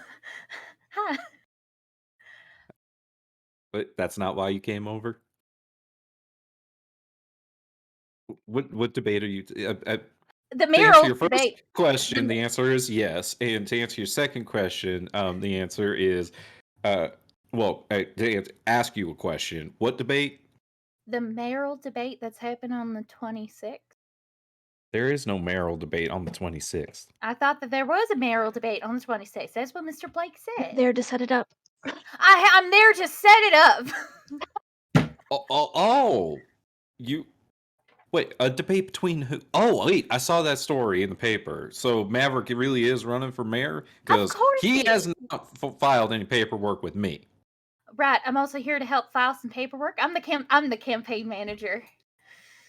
But that's not why you came over? What debate are you... The to answer mayoral your first debate. question, the answer is yes. And to answer your second question, the answer is... to ask you a question, what debate? The mayoral debate that's happened on the 26th. There is no mayoral debate on the 26th. I thought that there was a mayoral debate on the 26th. That's what Mr. Blake said. There to set it up. I'm there to set it up. You... Wait, a debate between who? Oh, wait, I saw that story in the paper. So Maverick really is running for mayor? Because course he he has not filed any paperwork with me. Right. I'm also here to help file some paperwork. I'm the campaign manager.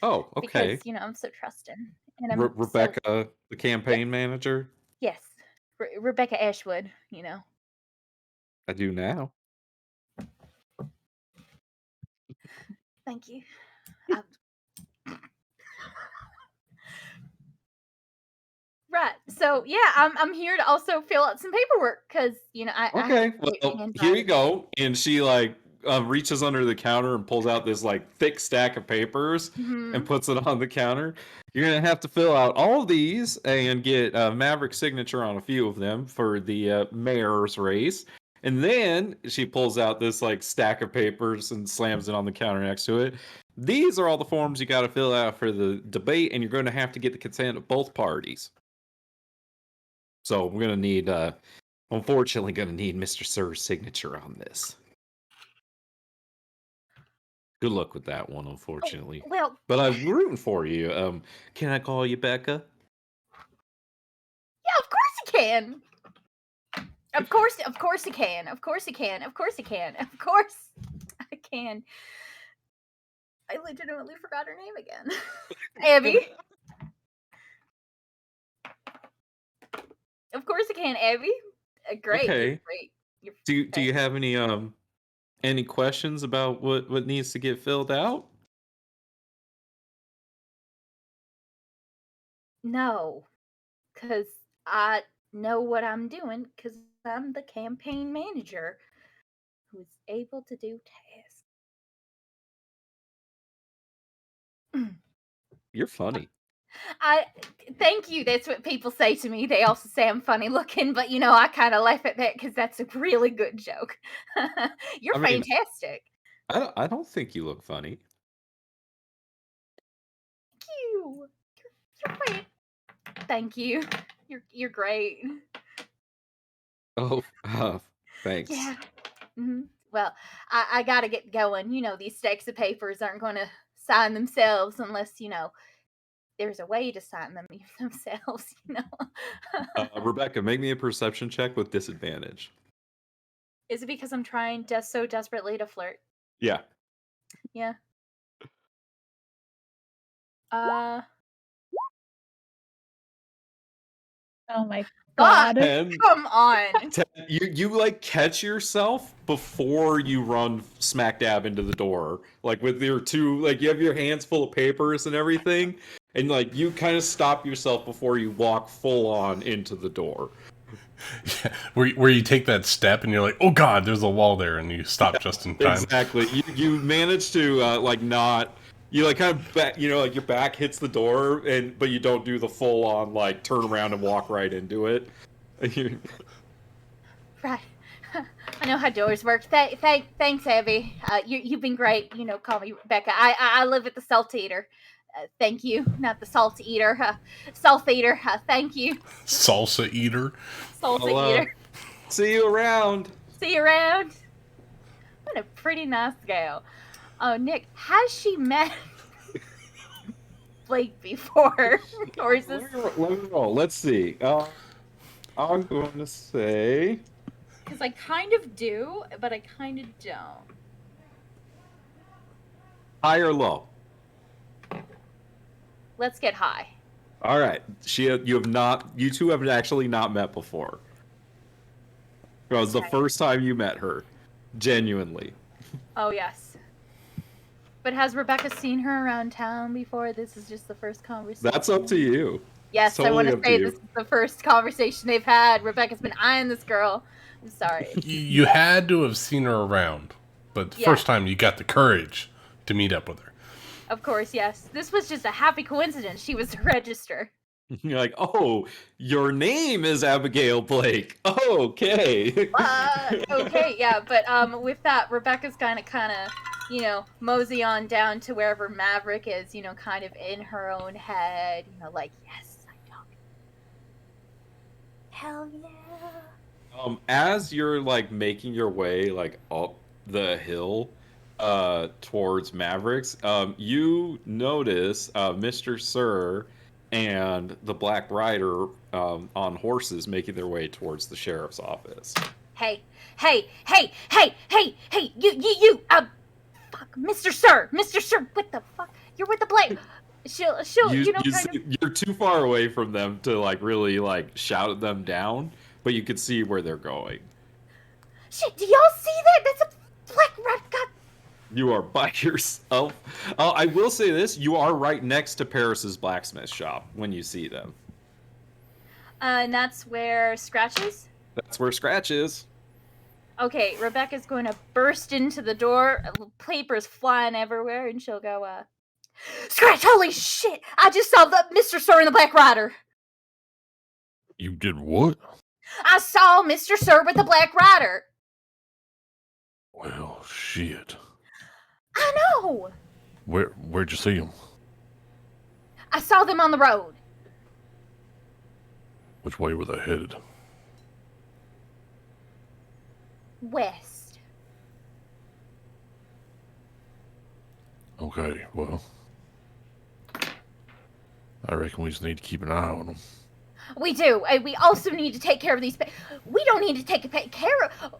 Oh, okay. Because, I'm so trusting. And I'm Rebecca, the campaign manager? Yes. Rebecca Ashwood, I do now. Thank you. Right. So yeah, I'm here to also fill out some paperwork because I Okay, have great well, handwriting. here you go. And she reaches under the counter and pulls out this thick stack of papers and puts it on the counter. You're gonna have to fill out all of these and get Maverick's signature on a few of them for the mayor's race. And then she pulls out this stack of papers and slams it on the counter next to it. These are all the forms you got to fill out for the debate, and you're going to have to get the consent of both parties. So we're gonna need, unfortunately, gonna need Mr. Sir's signature on this. Good luck with that one, unfortunately. Oh, well, but I'm rooting for you. Can I call you Becca? Yeah, of course you can. Of course you can. Of course you can. Of course you can. Of course I can. I legitimately forgot her name again. Abby. Of course I can, Abby. Great. Okay. You're great. Do you have any questions about what needs to get filled out? No, because I know what I'm doing because I'm the campaign manager who's able to do tasks. You're funny. Thank you. That's what people say to me. They also say I'm funny looking, but I kind of laugh at that because that's a really good joke. You're fantastic. I don't think you look funny. Thank you. You're great. Thank you. You're great. Oh, thanks. Yeah. Mm-hmm. Well, I gotta get going. These stacks of papers aren't going to sign themselves unless there's a way to sign them themselves. Rebecca, make me a perception check with disadvantage. Is it because I'm trying so desperately to flirt? Yeah. Yeah. Oh my god. Come on. You catch yourself before you run smack dab into the door. With your two, you have your hands full of papers and everything, and you kind of stop yourself before you walk full on into the door. Yeah, where you take that step and you're like, oh god, there's a wall there, and you stop just in time. Exactly. You manage to not. You kind of back, your back hits the door, but you don't do the full on turn around and walk right into it. Right. I know how doors work. Thanks, Abby. You've been great. Call me Rebecca. I live at the Salt Eater. Thank you. Not the Salt Eater. Salt Eater. Thank you. Salsa Eater. Salsa Eater. See you around. See you around. What a pretty nice gal. Oh, Nick, has she met Blake before? Or is this... Let me roll. Let's see. I'm going to say... Because I kind of do, but I kind of don't. High or low? Let's get high. All right. You two have actually not met before. It was the first time you met her. Genuinely. Oh, yes. But has Rebecca seen her around town before? This is just the first conversation. That's up to you. Yes, totally. I want to say this is the first conversation they've had. Rebecca's been eyeing this girl. I'm sorry. You had to have seen her around, but the first time you got the courage to meet up with her. Of course, yes. This was just a happy coincidence. She was the register. You're like, oh, your name is Abigail Blake. Oh, okay. Okay, yeah, but with that, Rebecca's kind of, mosey on down to wherever Maverick is, kind of in her own head, yes, I know. Hell yeah. As you're making your way up the hill towards Mavericks, you notice Mr. Sir and the Black Rider on horses making their way towards the sheriff's office. Hey, you, fuck, Mr. Sir, what the fuck? You're with the Blake. She'll, You're too far away from them to like really like shout them down, but you can see where they're going. Shit, do y'all see that? That's a black rat. God. You are by yourself. I will say this: you are right next to Paris's blacksmith shop when you see them. And that's where Scratch is? That's where Scratch is. Okay, Rebecca's going to burst into the door, papers flying everywhere, and she'll go, Scratch, holy shit! I just saw the Mr. Sir and the Black Rider! You did what? I saw Mr. Sir with the Black Rider! Well, shit. I know! Where'd you see him? I saw them on the road. Which way were they headed? West. Okay, well, I reckon we just need to keep an eye on them. We do. We also need to take care of these. We don't need to take care of.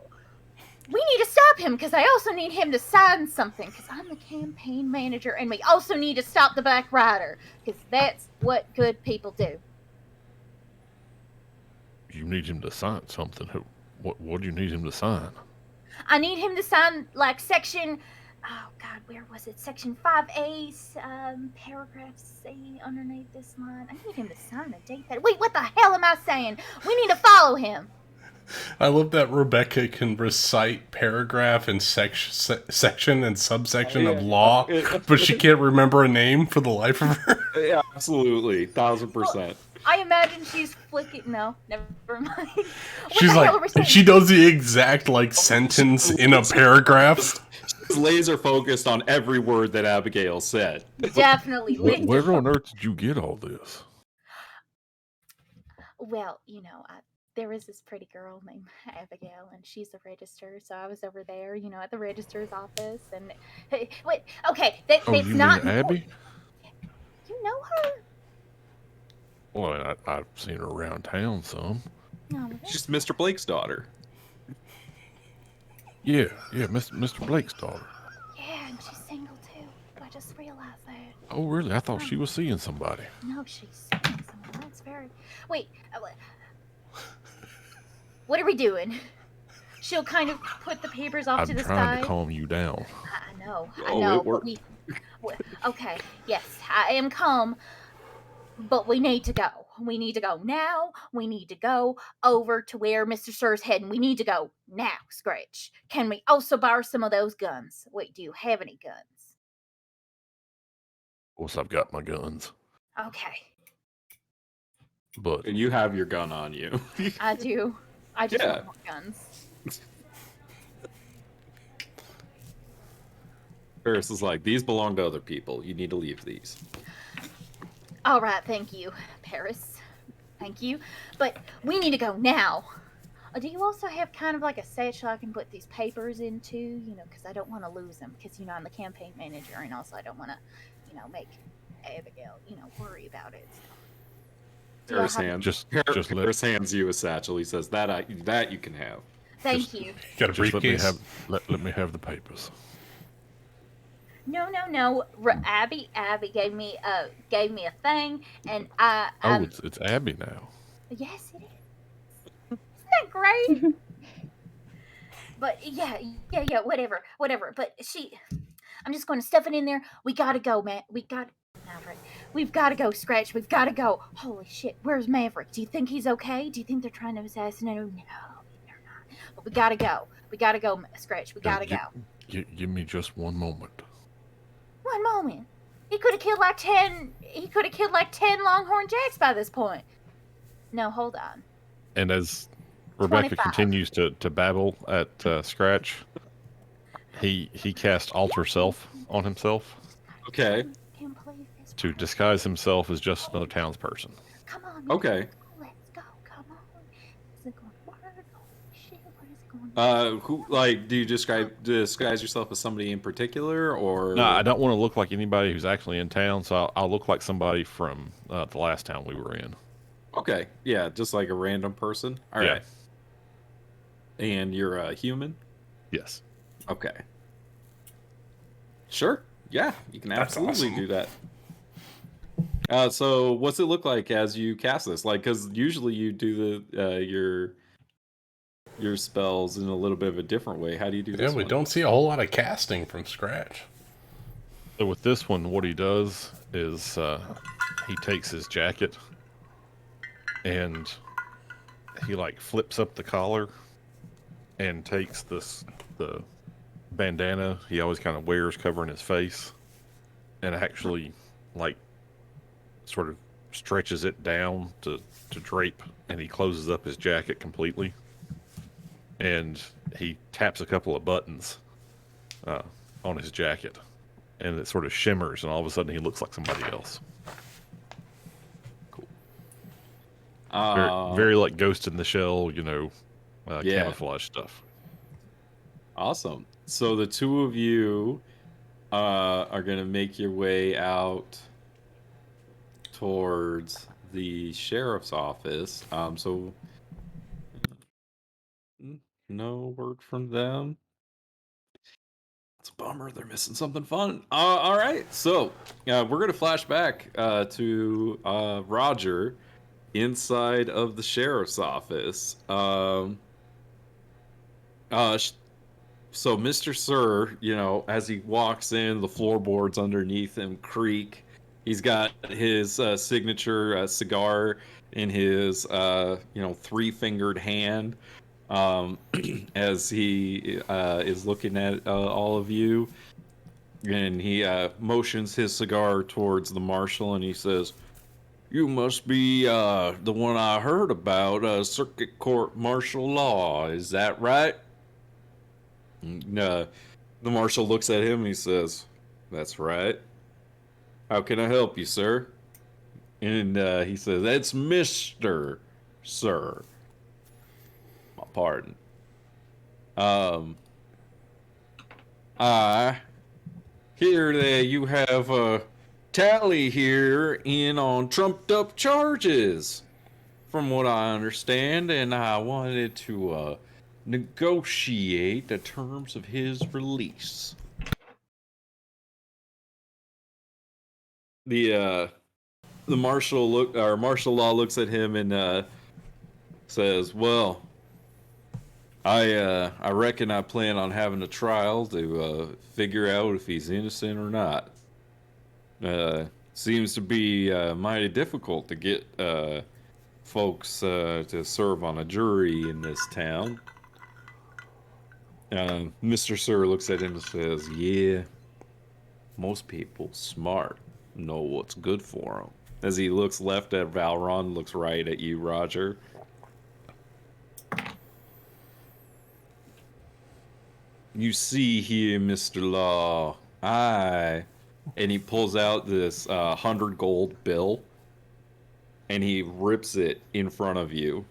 We need to stop him because I also need him to sign something because I'm the campaign manager, and we also need to stop the Black Rider because that's what good people do. You need him to sign something. What do you need him to sign? I need him to sign like section. Oh God, where was it? Section 5A, paragraph C underneath this line. I need him to sign a date that. Wait, what the hell am I saying? We need to follow him. I love that Rebecca can recite paragraph and section and subsection of law, but she can't remember a name for the life of her. Yeah, absolutely, 1000%. Well, I imagine she's flicking. No, never mind. She's like, she knows the exact like sentence in a paragraph. She's laser focused on every word that Abigail said. Definitely. Where on earth did you get all this? Well, you know, there was this pretty girl named Abigail, and she's a register, so I was over there, you know, at the registrar's office, and wait, okay, that's you not mean Abby? You know her? Well, I've seen her around town some. No, She's Mr. Blake's daughter. Yeah, Mr. Blake's daughter. yeah, and she's single too. I just realized that. Oh, really? I thought she was seeing somebody. No, she's seeing someone. That's very. Wait. What are we doing? She'll kind of put the papers off to the side. I'm trying to calm you down. I know. It worked. Okay, yes, I am calm, but we need to go. We need to go now. We need to go over to where Mr. Sir's heading. We need to go now, Scratch. Can we also borrow some of those guns? Wait, do you have any guns? Of course, I've got my guns, Okay, but And you have your gun on you. I do. I just Yeah. want more guns. Paris is like, these belong to other people. You need to leave these. All right, thank you, Paris. Thank you. But we need to go now. Do you also have kind of like a satchel I can put these papers into? You know, because I don't want to lose them. Because, you know, I'm the campaign manager, and also I don't want to, you know, make Abigail, you know, worry about it. Paris hands Paris hands you a satchel. He says that you can have. Thank you. Got a briefcase. let me have the papers. No. Abby gave me a thing, and I. It's Abby now. Yes, it is. Isn't that great? But yeah, whatever. But I'm just going to stuff it in there. We gotta go, man. We've got to go, Scratch. We've got to go. Holy shit, where's Maverick? Do you think he's okay? Do you think they're trying to assassinate him? No, they're not. But we gotta go. We gotta go, Scratch. We gotta go. Give me just one moment. One moment. He could have killed like 10. He could have killed like 10 Longhorn Jacks by this point. No, hold on. And as Rebecca 25. continues to babble at Scratch, he casts Alter Self on himself Okay. Can't believe this. to disguise himself as just another townsperson. Come on. man. Okay. Let's go. Come on. Is it going to work? Holy shit, what is it going to Who do you disguise yourself as somebody in particular, or? No, I don't want to look like anybody who's actually in town, so I'll look like somebody from the last town we were in. Okay, yeah, just like a random person. All right. And you're a human. Yes. Okay. Sure. Yeah, you can That's absolutely awesome. do that. So what's it look like as you cast this? Like, because usually you do your spells in a little bit of a different way. How do you do Yeah, this we one? don't see a whole lot of casting from scratch. So with this one, what he does is he takes his jacket and he like flips up the collar and takes the bandana he always kind of wears covering his face and actually like sort of stretches it down to drape, and he closes up his jacket completely, and he taps a couple of buttons on his jacket, and it sort of shimmers, and all of a sudden he looks like somebody else. Cool. Very like Ghost in the Shell, Yeah. camouflage stuff. Awesome. So the two of you are gonna make your way out towards the sheriff's office. So no word from them. It's a bummer. They're missing something fun. All right. So we're gonna flash back to Roger inside of the sheriff's office. So Mr. Sir, as he walks in, the floorboards underneath him creak. He's got his signature cigar in his, three-fingered hand, as he is looking at all of you, and he motions his cigar towards the marshal, and he says, "You must be the one I heard about, circuit court martial law. Is that right?" The marshal looks at him and he says, "That's right. How can I help you, sir?" And he says, "That's Mr. Sir. My pardon. Um, I hear that you have a tally here in on trumped up charges, from what I understand, and I wanted to negotiate the terms of his release." The martial law looks at him and says, "Well, I reckon I plan on having a trial to figure out if he's innocent or not. Seems to be mighty difficult to get folks to serve on a jury in this town." Mr. Sir looks at him and says, "Yeah, most people smart know what's good for them." As he looks left at Valron, looks right at you, Roger. "You see here, Mr. Law, and he pulls out this 100 gold bill, and he rips it in front of you.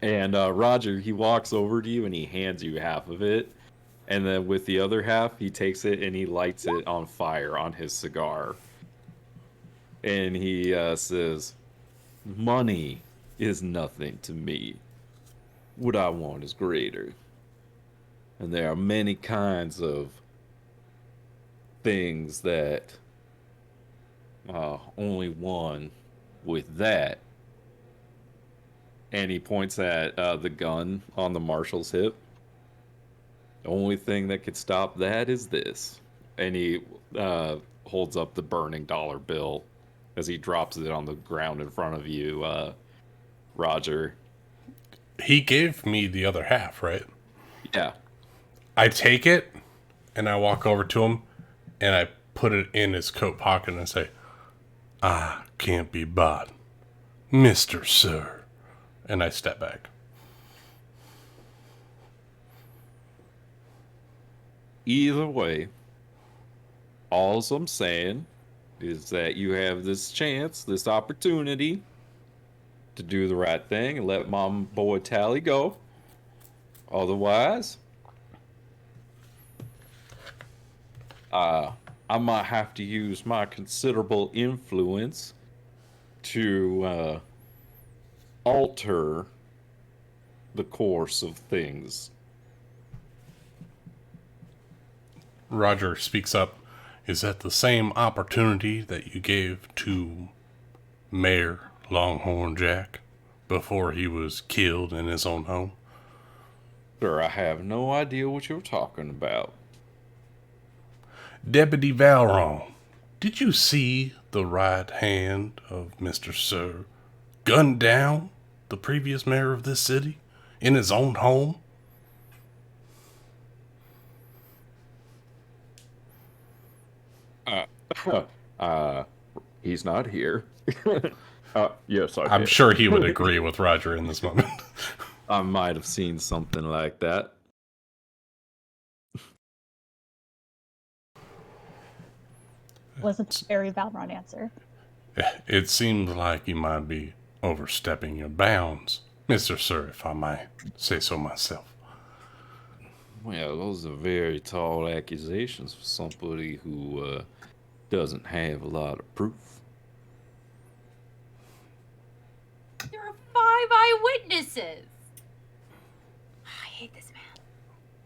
And Roger, he walks over to you and he hands you half of it. And then with the other half, he takes it and he lights it on fire on his cigar. And he says, "Money is nothing to me. What I want is greater. And there are many kinds of things that only one with that." And he points at the gun on the marshal's hip. "The only thing that could stop that is this." And he holds up the burning dollar bill as he drops it on the ground in front of you, Roger. He gave me the other half, right? Yeah. I take it and I walk over to him and I put it in his coat pocket and say, "I can't be bought, Mr. Sir." And I step back. Either way, all I'm saying is that you have this chance, this opportunity to do the right thing and let my boy Tally go. Otherwise, I might have to use my considerable influence to alter the course of things. Roger speaks up. Is that the same opportunity that you gave to Mayor Longhorn Jack before he was killed in his own home? Sir, I have no idea what you're talking about. Deputy Valron, did you see the right hand of Mr. Sir gun down the previous mayor of this city in his own home? He's not here. Yes, I I'm did. sure he would agree with Roger in this moment. I might have seen something like that. Was a very Valron answer. It seems like you might be overstepping your bounds, Mr. Sir, if I might say so myself. Well, those are very tall accusations for somebody who doesn't have a lot of proof. There are 5 eyewitnesses. I hate this man.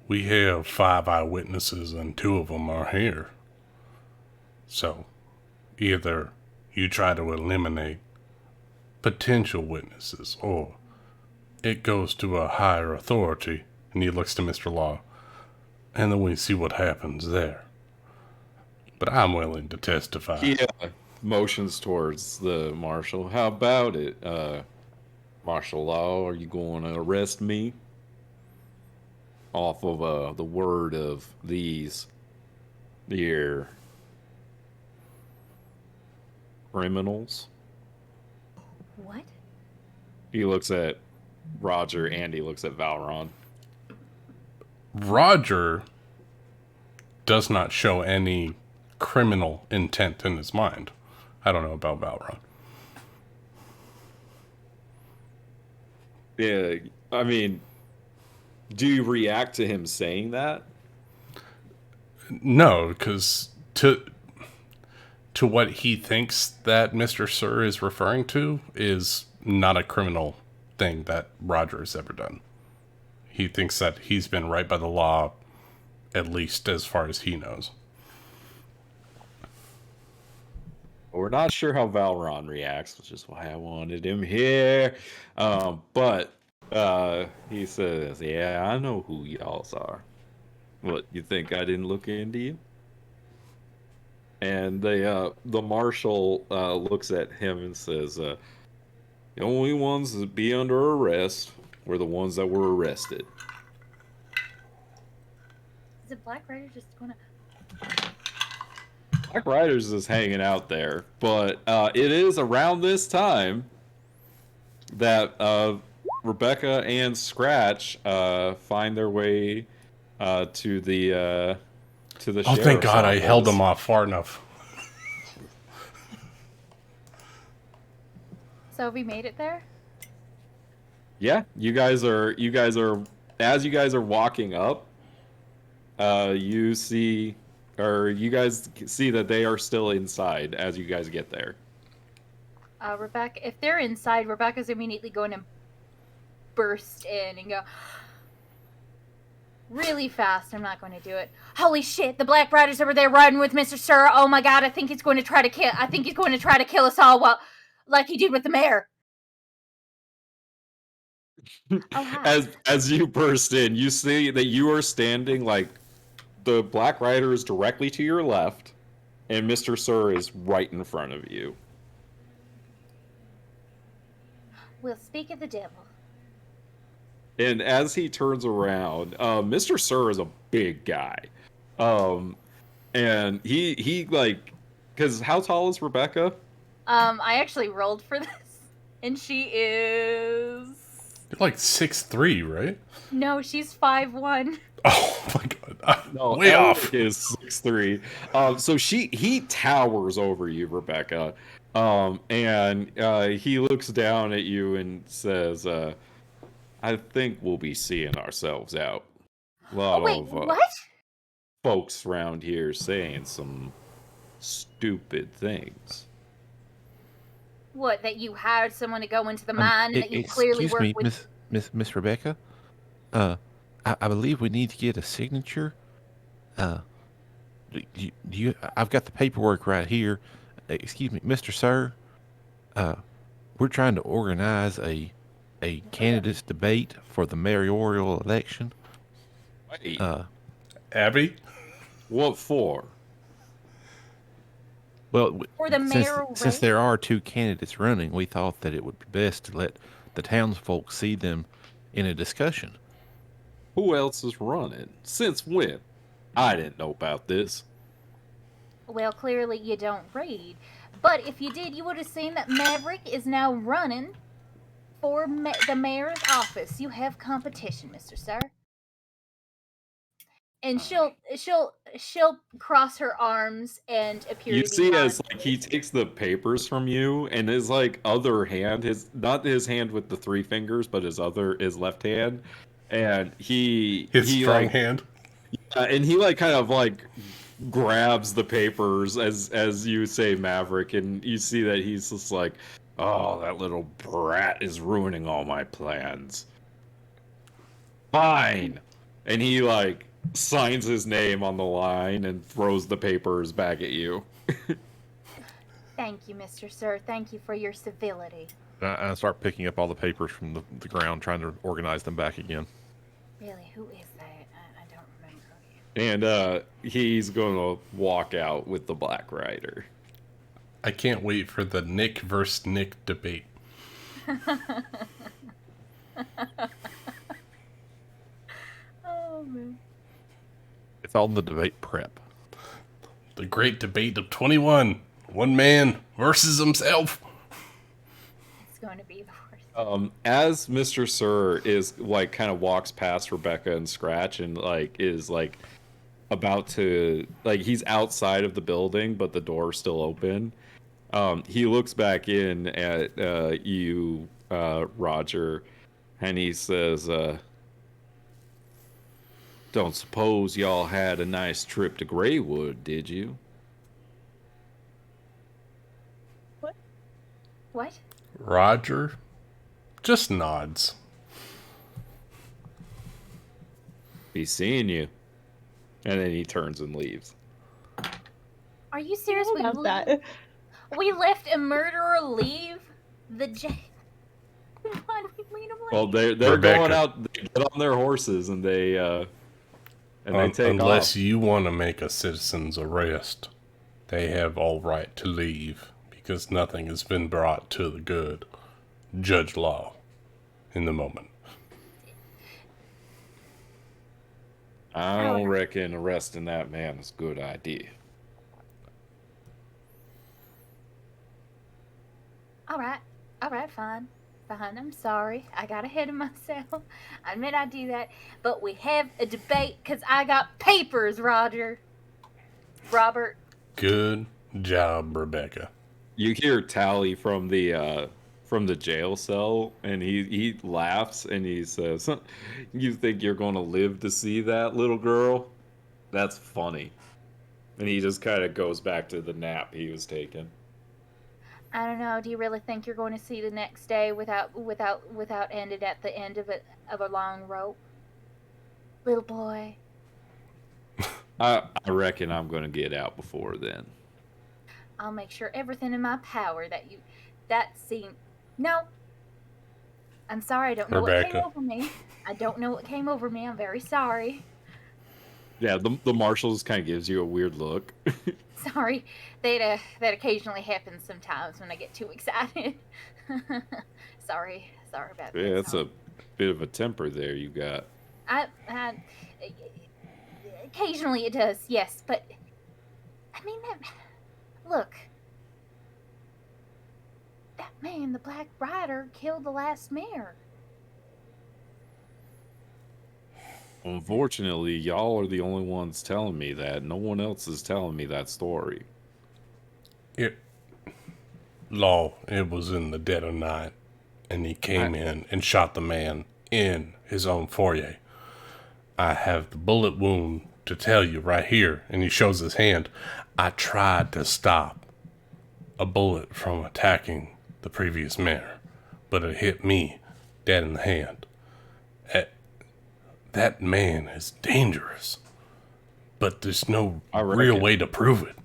We have 5 eyewitnesses and 2 of them are here. So, either you try to eliminate potential witnesses, or it goes to a higher authority, and he looks to Mr. Law, and then we see what happens there. But I'm willing to testify. He motions towards the marshal. How about it, Marshal Law? Are you going to arrest me? Off of the word of these here criminals? What? He looks at Roger and he looks at Valron. Roger does not show any criminal intent in his mind. I don't know about Valron. Yeah, I mean, do you react to him saying that? No, because to what he thinks that Mr. Sir is referring to is not a criminal thing that Roger has ever done. He thinks that he's been right by the law, at least as far as he knows. We're not sure how Valron reacts, which is why I wanted him here. But he says, yeah, I know who y'all are. What, you think I didn't look into you? And the marshal looks at him and says, the only ones that be under arrest were the ones that were arrested. Is it Black Rider just gonna... Black Riders is hanging out there, but it is around this time that Rebecca and Scratch find their way to the sheriff's Oh, thank God I office. held them off far enough. So we made it there? Yeah, you guys are as you guys are walking up, you guys see that they are still inside as you guys get there. Rebecca, if they're inside, Rebecca's immediately going to burst in and go really fast. I'm not going to do it. Holy shit, the Black Riders over there riding with Mr. Sir. Oh my God, I think he's going to try to kill us all like he did with the mayor. Oh, hi. As you burst in, you see that you are standing like the Black Rider is directly to your left, and Mr. Sir is right in front of you. We'll speak of the devil. And as he turns around, Mr. Sir is a big guy. And he like, because how tall is Rebecca? I actually rolled for this, and she is... You're like 6'3", right? No, she's 5'1". Oh my God. No, Way Alec off. is 6'3". So he towers over you, Rebecca. And he looks down at you and says, I think we'll be seeing ourselves out. A lot of what? folks around here saying some stupid things. What, that you hired someone to go into the mine and that you clearly work with... Miss Rebecca? I believe we need to get a signature I've got the paperwork right here. Excuse me, Mr. Sir. We're trying to organize a candidates debate for the mayoral election. Wait, Abby? what for? Well, For the mayoral since race? there are two candidates running, we thought that it would be best to let the townsfolk see them in a discussion. Who else is running? Since when? I didn't know about this. Well, clearly you don't read. But if you did, you would have seen that Maverick is now running for the mayor's office. You have competition, Mr. Sir. And she'll cross her arms and appear You to be see, as nonplussed. like he takes the papers from you, and his like other hand, not his hand with the three fingers, but his left hand, and he Strong like hand. and he like kind of like grabs the papers as you say, Maverick, and you see that he's just like, oh, that little brat is ruining all my plans. Fine, and he like signs his name on the line and throws the papers back at you. Thank you, Mr. Sir. Thank you for your civility. I start picking up all the papers from the ground, trying to organize them back again. Really, who is that? I don't remember. And he's going to walk out with the Black Rider. I can't wait for the Nick versus Nick debate. Oh, man. It's all in the debate prep. The great debate of 21. One man versus himself. It's going to be the worst. As Mr. Sir is like kind of walks past Rebecca and Scratch and like is like about to like he's outside of the building but the door's still open. He looks back in at you, Roger, and he says, don't suppose y'all had a nice trip to Graywood, did you? What? Roger just nods. Be seeing you. And then he turns and leaves. Are you serious? About that. We left a murderer leave the jail. Why do we leave him like Well, they're Rebecca. going out, they get on their horses, and they take Unless off. you want to make a citizen's arrest, they have all right to leave because nothing has been brought to the good judge law in the moment. I don't reckon arresting that man is a good idea. All right, fine. I'm sorry. I got ahead of myself. I admit I do that. But we have a debate because I got papers, Roger. Robert. Good job, Rebecca. You hear Tally from the jail cell, and he laughs and he says, "You think you're going to live to see that, little girl? That's funny." And he just kind of goes back to the nap he was taking. I don't know. Do you really think you're going to see the next day without ended at the end of a long rope, little boy? I reckon I'm going to get out before then. I'll make sure everything in my power that scene. No. I'm sorry. I don't know what came over me. I don't know what came over me. I'm very sorry. Yeah, the marshal just kind of gives you a weird look. Sorry, that occasionally happens sometimes when I get too excited. sorry about that. Yeah, that's a bit of a temper there you got. I occasionally it does, yes, but I mean, look, that man, the Black Rider, killed the last mayor. Unfortunately, y'all are the only ones telling me that. No one else is telling me that story. It was in the dead of night, and he came in and shot the man in his own foyer. I have the bullet wound to tell you right here, and he shows his hand. I tried to stop a bullet from attacking the previous mayor, but it hit me dead in the hand. That man is dangerous. But there's no I real reckon. way to prove it.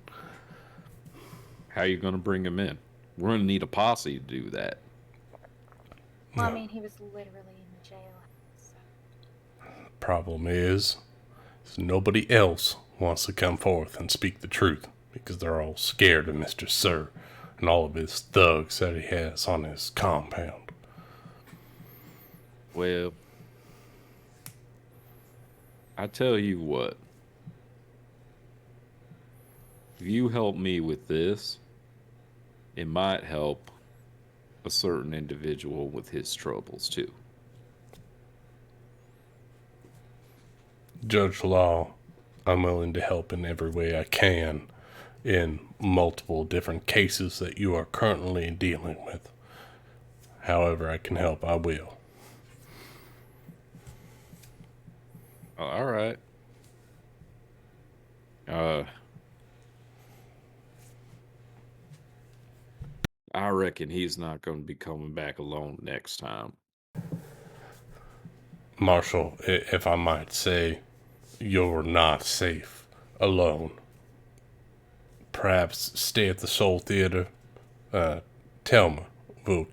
How you gonna bring him in? We're gonna need a posse to do that. Well, I No. mean, he was literally in the jail. So. Problem is nobody else wants to come forth and speak the truth because they're all scared of Mr. Sir and all of his thugs that he has on his compound. Well, I tell you what. If you help me with this, it might help a certain individual with his troubles too. Judge Law, I'm willing to help in every way I can in multiple different cases that you are currently dealing with. However I can help, I will. All right. I reckon he's not going to be coming back alone next time. Marshal, if I might say, you're not safe alone. Perhaps stay at the Soul Theater. Telma will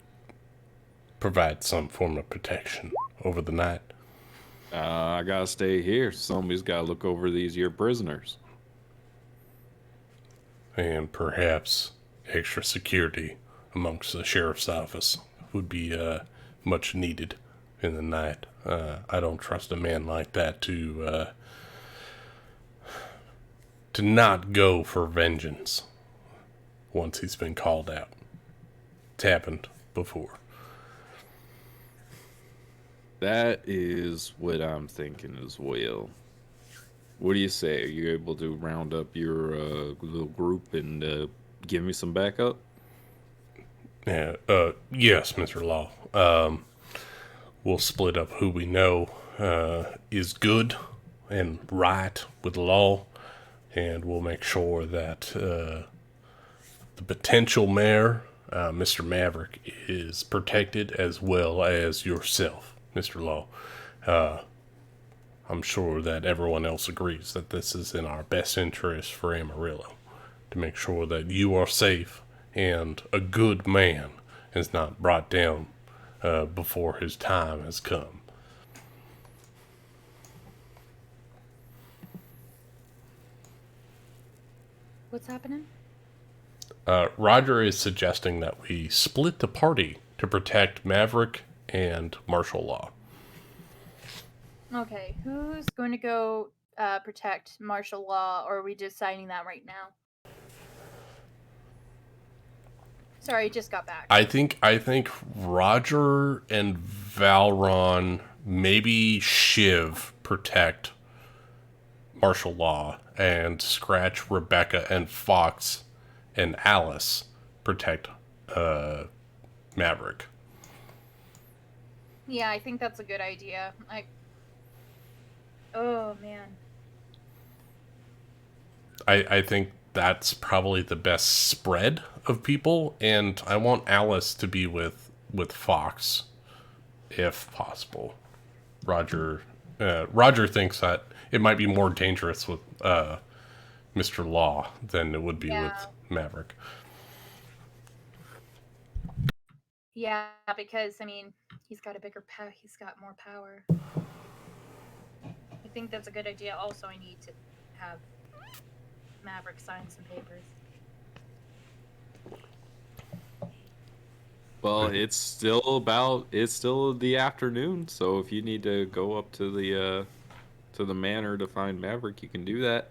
provide some form of protection over the night. I gotta stay here. Somebody's gotta look over these here prisoners. And perhaps extra security amongst the sheriff's office would be much needed in the night. I don't trust a man like that to not go for vengeance once he's been called out. It's happened before. That is what I'm thinking as well. What do you say? Are you able to round up your little group and give me some backup? Yeah, yes, Mr. Law. We'll split up who we know is good and right with the law, and we'll make sure that the potential mayor, Mr. Maverick, is protected as well as yourself, Mr. Law. I'm sure that everyone else agrees that this is in our best interest for Amarillo, to make sure that you are safe and a good man is not brought down before his time has come. What's happening? Roger is suggesting that we split the party to protect Maverick and martial law. Okay, who's going to go protect martial law, or are we deciding that right now? Sorry, I just got back. I think Roger and Valron, maybe Shiv, protect martial law, and Scratch, Rebecca, and Fox and Alice protect Maverick. Yeah, I think that's a good idea. Oh, man. I think that's probably the best spread of people, and I want Alice to be with Fox, if possible. Roger thinks that it might be more dangerous with Mr. Law than it would be with Maverick. Yeah, because, I mean, he's got a bigger power. He's got more power. I think that's a good idea. Also, I need to have Maverick sign some papers. Well, it's still the afternoon, so if you need to go up to the manor to find Maverick, you can do that.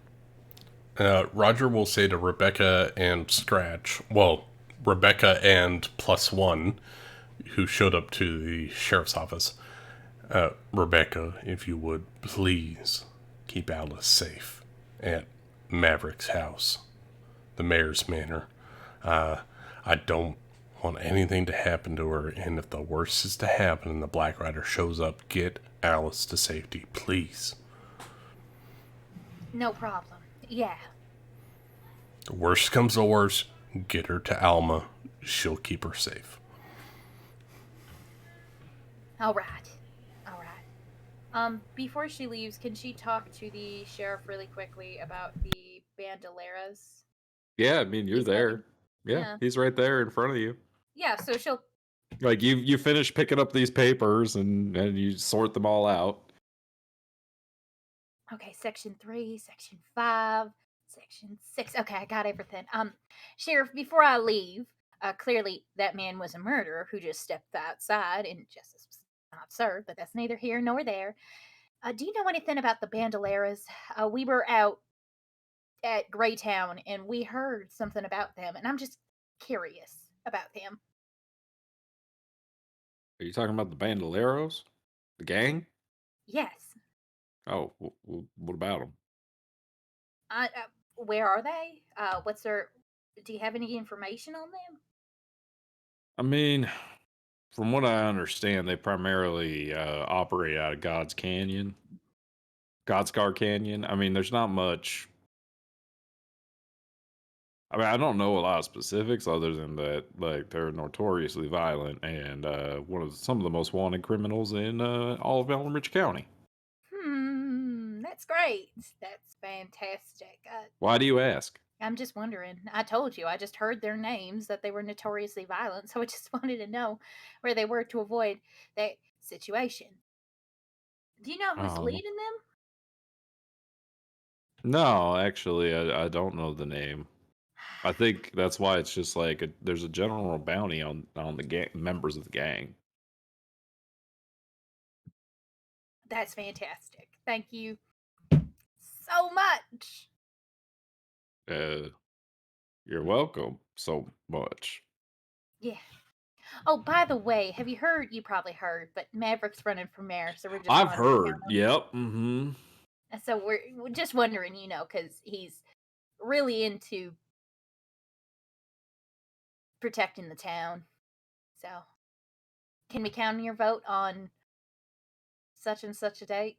Roger will say to Rebecca and Scratch, well, Rebecca and +1, who showed up to the sheriff's office, Rebecca, if you would please keep Alice safe at Maverick's house, the mayor's manor. I don't want anything to happen to her, and if the worst is to happen and the Black Rider shows up, get Alice to safety, please. No problem. Yeah. The worst comes to worst, get her to Alma. She'll keep her safe. All right. Before she leaves, can she talk to the sheriff really quickly about the bandoleras? Yeah, I mean, you're He's there. living- Yeah, yeah. he's right there in front of you. Yeah, so she'll. Like you finish picking up these papers and you sort them all out. Okay, section 3, section 5, section 6. Okay, I got everything. Sheriff, before I leave, clearly that man was a murderer who just stepped outside and justice was not served, but that's neither here nor there. Do you know anything about the bandoleras? We were out at Greytown and we heard something about them, and I'm just curious about them. Are you talking about the bandoleros? The gang? Yes. Oh, what about them? Where are they? What's their? Do you have any information on them? I mean, from what I understand, they primarily operate out of God's Canyon, Godscar Canyon. I mean, there's not much. I mean, I don't know a lot of specifics other than that, like they're notoriously violent and some of the most wanted criminals in all of Elmridge County. That's great. That's fantastic. Why do you ask? I'm just wondering. I told you, I just heard their names that they were notoriously violent, so I just wanted to know where they were to avoid that situation. Do you know who's Um, leading them? No, actually, I don't know the name. I think that's why it's just like there's a general bounty on the gang members of the gang. That's fantastic. Thank you so much. You're welcome so much. Yeah. Oh, by the way, have you heard? You probably heard, but Maverick's running for mayor, so we're just. I've wondering how heard. Yep. Mm-hmm. And so we're just wondering, because he's really into protecting the town. So, can we count on your vote on such and such a date?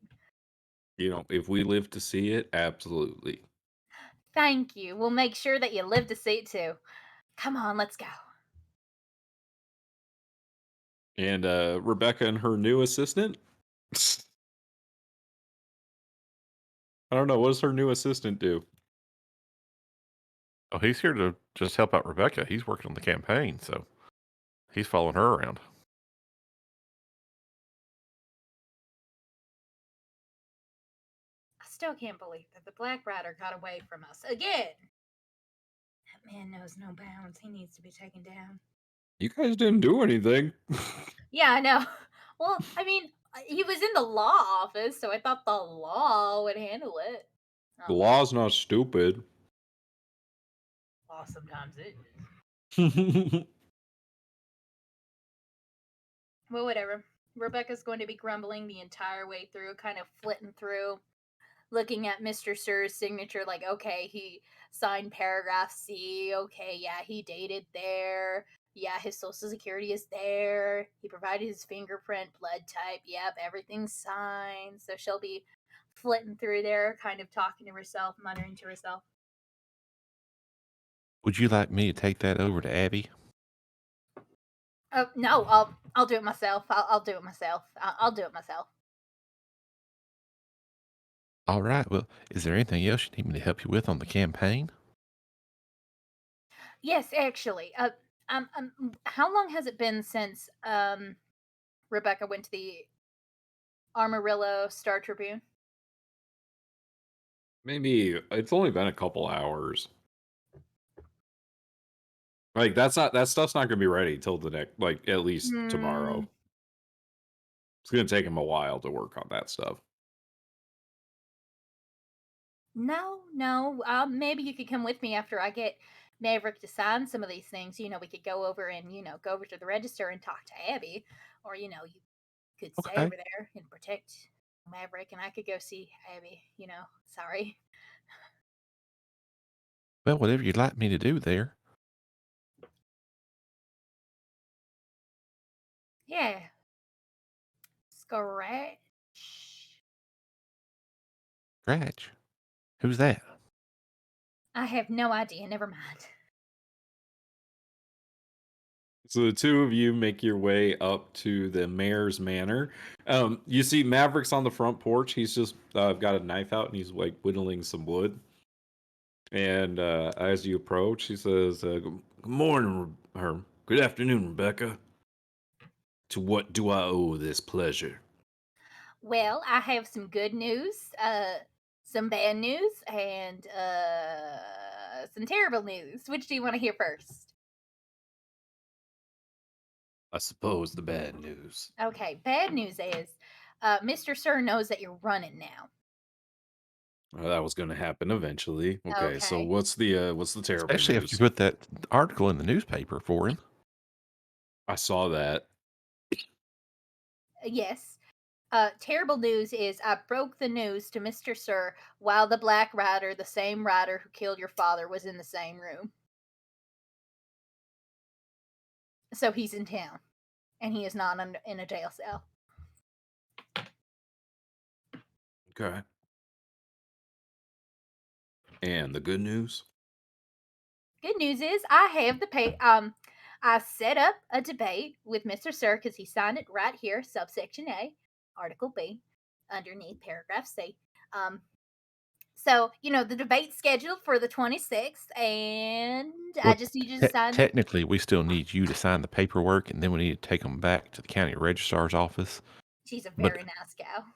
If we live to see it, absolutely. Thank you. We'll make sure that you live to see it too. Come on, let's go. And Rebecca and her new assistant. I don't know. What does her new assistant do? oh, he's here to just help out Rebecca. He's working on the campaign, so he's following her around. I still can't believe that the Black Rider got away from us again. That man knows no bounds. He needs to be taken down. You guys didn't do anything. Yeah, I know. Well, I mean, he was in the law office, so I thought the law would handle it. The law's not stupid. Law sometimes it is. Well, whatever. Rebecca's going to be grumbling the entire way through, kind of flitting through, looking at Mr. Sir's signature, like, okay, he signed paragraph C. Okay, yeah, he dated there. Yeah, his social security is there. He provided his fingerprint, blood type. Yep, everything's signed. So she'll be flitting through there, kind of talking to herself, muttering to herself. Would you like me to take that over to Abby? Oh no, I'll do it myself. I'll do it myself. I'll do it myself. All right. Well, is there anything else you need me to help you with on the campaign? Yes, actually. How long has it been since Rebecca went to the Amarillo Star Tribune? Maybe it's only been a couple hours. Like that stuff's not gonna be ready till the next, like at least tomorrow. It's gonna take him a while to work on that stuff. No. Maybe you could come with me after I get Maverick to sign some of these things. We could go over and go over to the register and talk to Abby, or you could stay Okay. over there and protect Maverick, and I could go see Abby. Sorry. Well, whatever you'd like me to do there. Yeah. Scratch. Scratch. Who's that? I have no idea. Never mind. So the two of you make your way up to the mayor's manor. You see Maverick's on the front porch. He's just got a knife out and he's like whittling some wood. And as you approach, he says, "Good morning, or good afternoon, Rebecca. To what do I owe this pleasure?" Well, I have some good news, some bad news, and some terrible news. Which do you want to hear first? I suppose the bad news. Okay, bad news is Mr. Sir knows that you're running now. Well, that was going to happen eventually. Okay, so Okay. what's the terrible Especially if you news? put that article in the newspaper for him. I saw that. Yes. Terrible news is I broke the news to Mr. Sir while the Black Rider, the same rider who killed your father, was in the same room. So he's in town, and he is not in a jail cell. Okay. And the good news? Good news is I have I set up a debate with Mr. Sir because he signed it right here, subsection A, Article B, underneath paragraph C. So, the debate's scheduled for the 26th, and I Well, just need you to sign. technically, we still need you to sign the paperwork, and then we need to take them back to the county registrar's office. She's a But very nice gal.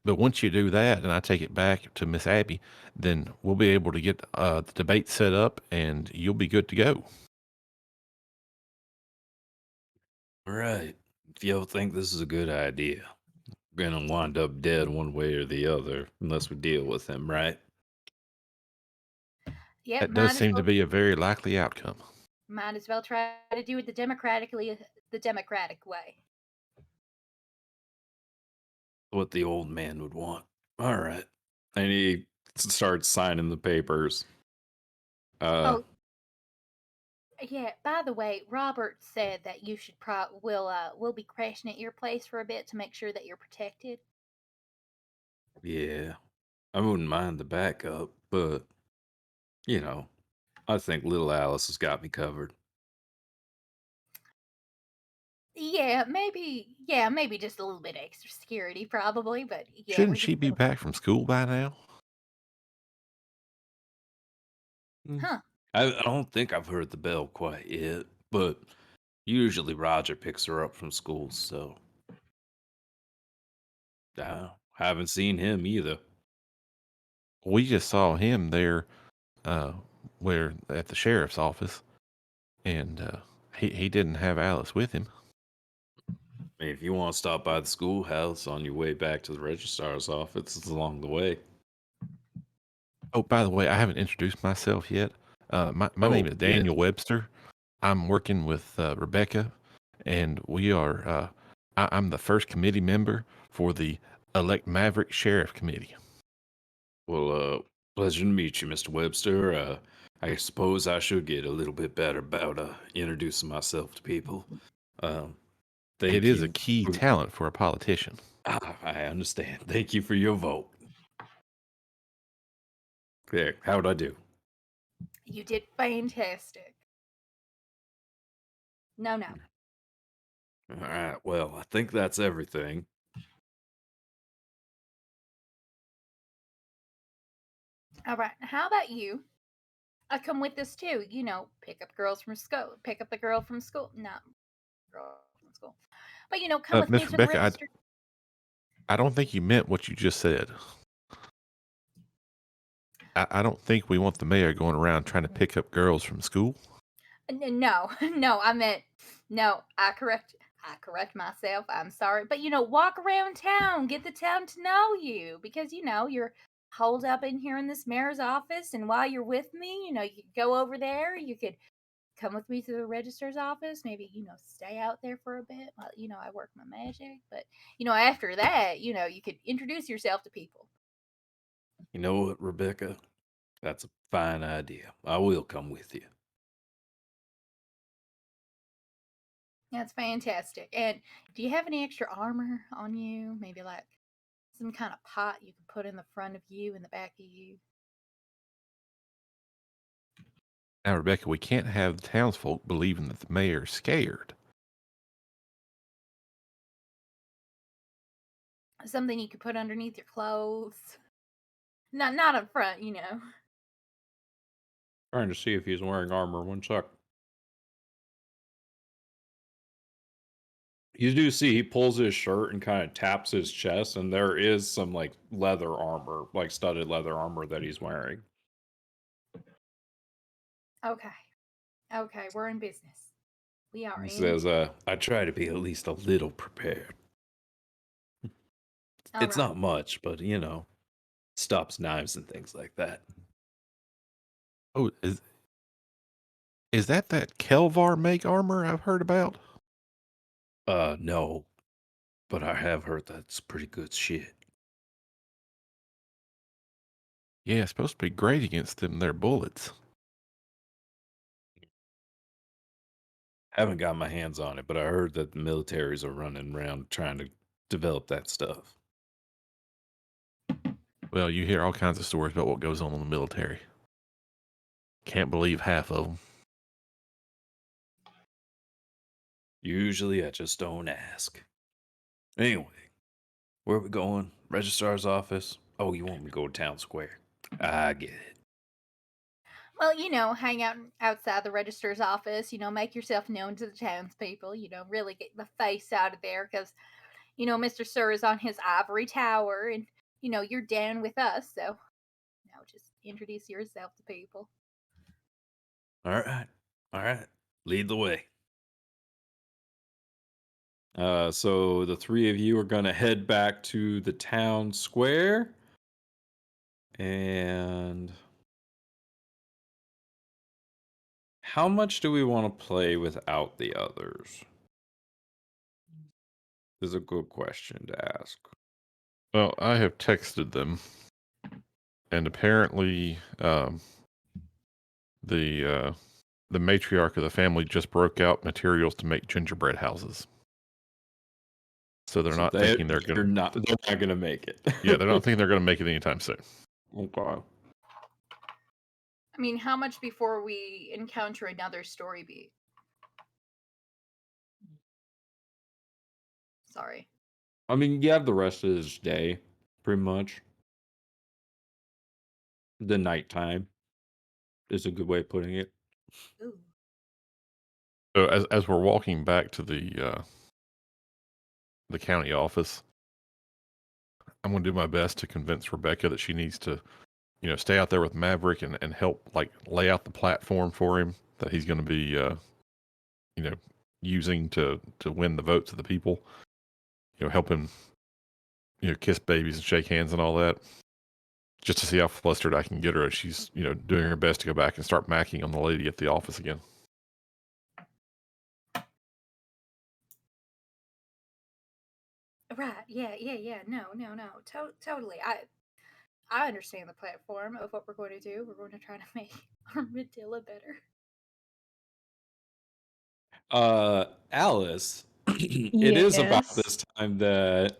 but once you do that, and I take it back to Miss Abby, then we'll be able to get the debate set up, and you'll be good to go. All right. If y'all think this is a good idea, we're going to wind up dead one way or the other unless we deal with him, right? Yep, That does seem to be a very likely outcome. might as well try to do it the democratic way. What the old man would want. All right. And he starts signing the papers. Oh, yeah. By the way, Robert said that you should we'll be crashing at your place for a bit to make sure that you're protected. Yeah. I wouldn't mind the backup, but, I think little Alice has got me covered. Yeah, maybe. Yeah, maybe just a little bit extra security, probably. But yeah, Shouldn't she be back from school by now? Huh? I don't think I've heard the bell quite yet, but usually Roger picks her up from school, so I haven't seen him either. We just saw him there, where at the sheriff's office, and he didn't have Alice with him. I mean, if you want to stop by the schoolhouse on your way back to the registrar's office, it's along the way. Oh, by the way, I haven't introduced myself yet. My name is Yeah. Daniel Webster. I'm working with Rebecca, and we are. I'm the first committee member for the Elect Maverick Sheriff Committee. Well, pleasure to meet you, Mr. Webster. I suppose I should get a little bit better about introducing myself to people. Thank It is a you. key talent for a politician. I understand. Thank you for your vote. There, how'd I do? You did fantastic. No. All right, well, I think that's everything. All right. How about you? I come with us too. Pick up girls from school. Pick up the girl from school. Not girl from school. But come with me Miss to the Rebecca, register. I don't think you meant what you just said. I don't think we want the mayor going around trying to pick up girls from school. No, no, I meant no. I correct myself. I'm sorry, but walk around town, get the town to know you because you're holed up in here in this mayor's office, and while you're with me, you could go over there. You could come with me to the register's office. Maybe stay out there for a bit. While, I work my magic, but after that, you could introduce yourself to people. You know what, Rebecca? That's a fine idea. I will come with you. That's fantastic. And do you have any extra armor on you? Maybe like some kind of pot you can put in the front of you and the back of you. Now, Rebecca, we can't have the townsfolk believing that the mayor's scared. Something you could put underneath your clothes. Not up front, you know. Trying to see if he's wearing armor. One sec. You do see he pulls his shirt and kind of taps his chest, and there is some like leather armor, like studded leather armor that he's wearing. Okay, we're in business. We are He in. says, I try to be at least a little prepared. It's not much, but you know, stops knives and things like that. Oh, is that Kelvar make armor I've heard about? No, but I have heard that's pretty good shit. Yeah, it's supposed to be great against them their bullets. Haven't got my hands on it, but I heard that the militaries are running around trying to develop that stuff. Well, you hear all kinds of stories about what goes on in the military. Can't believe half of them. Usually I just don't ask. Anyway, where are we going? Registrar's office? Oh, you want me to go to town square? I get it. Well, you know, hang out outside the registrar's office, you know, make yourself known to the townspeople, you know, really get the face out of there because, you know, Mr. Sir is on his ivory tower and, you know, you're down with us. So, you know, just introduce yourself to people. All right. Lead the way. So the three of you are going to head back to the town square. And how much do we want to play without the others? Is a good question to ask. Well, I have texted them, and apparently, the matriarch of the family just broke out materials to make gingerbread houses. So they're not thinking they're not gonna make it. Yeah, they're not thinking they're gonna make it anytime soon. Okay. I mean, how much before we encounter another story beat? Sorry. I mean, you have the rest of this day, pretty much. The nighttime is a good way of putting it. Ooh. So as we're walking back to the county office, I'm gonna do my best to convince Rebecca that she needs to, you know, stay out there with Maverick and help like lay out the platform for him that he's gonna be you know, using to win the votes of the people. You know, help him, you know, kiss babies and shake hands and all that. Just to see how flustered I can get her as she's, you know, doing her best to go back and start macking on the lady at the office again. Right. Yeah. No. Totally. I understand the platform of what we're going to do. We're going to try to make Armadillo better. Alice, it is about this time that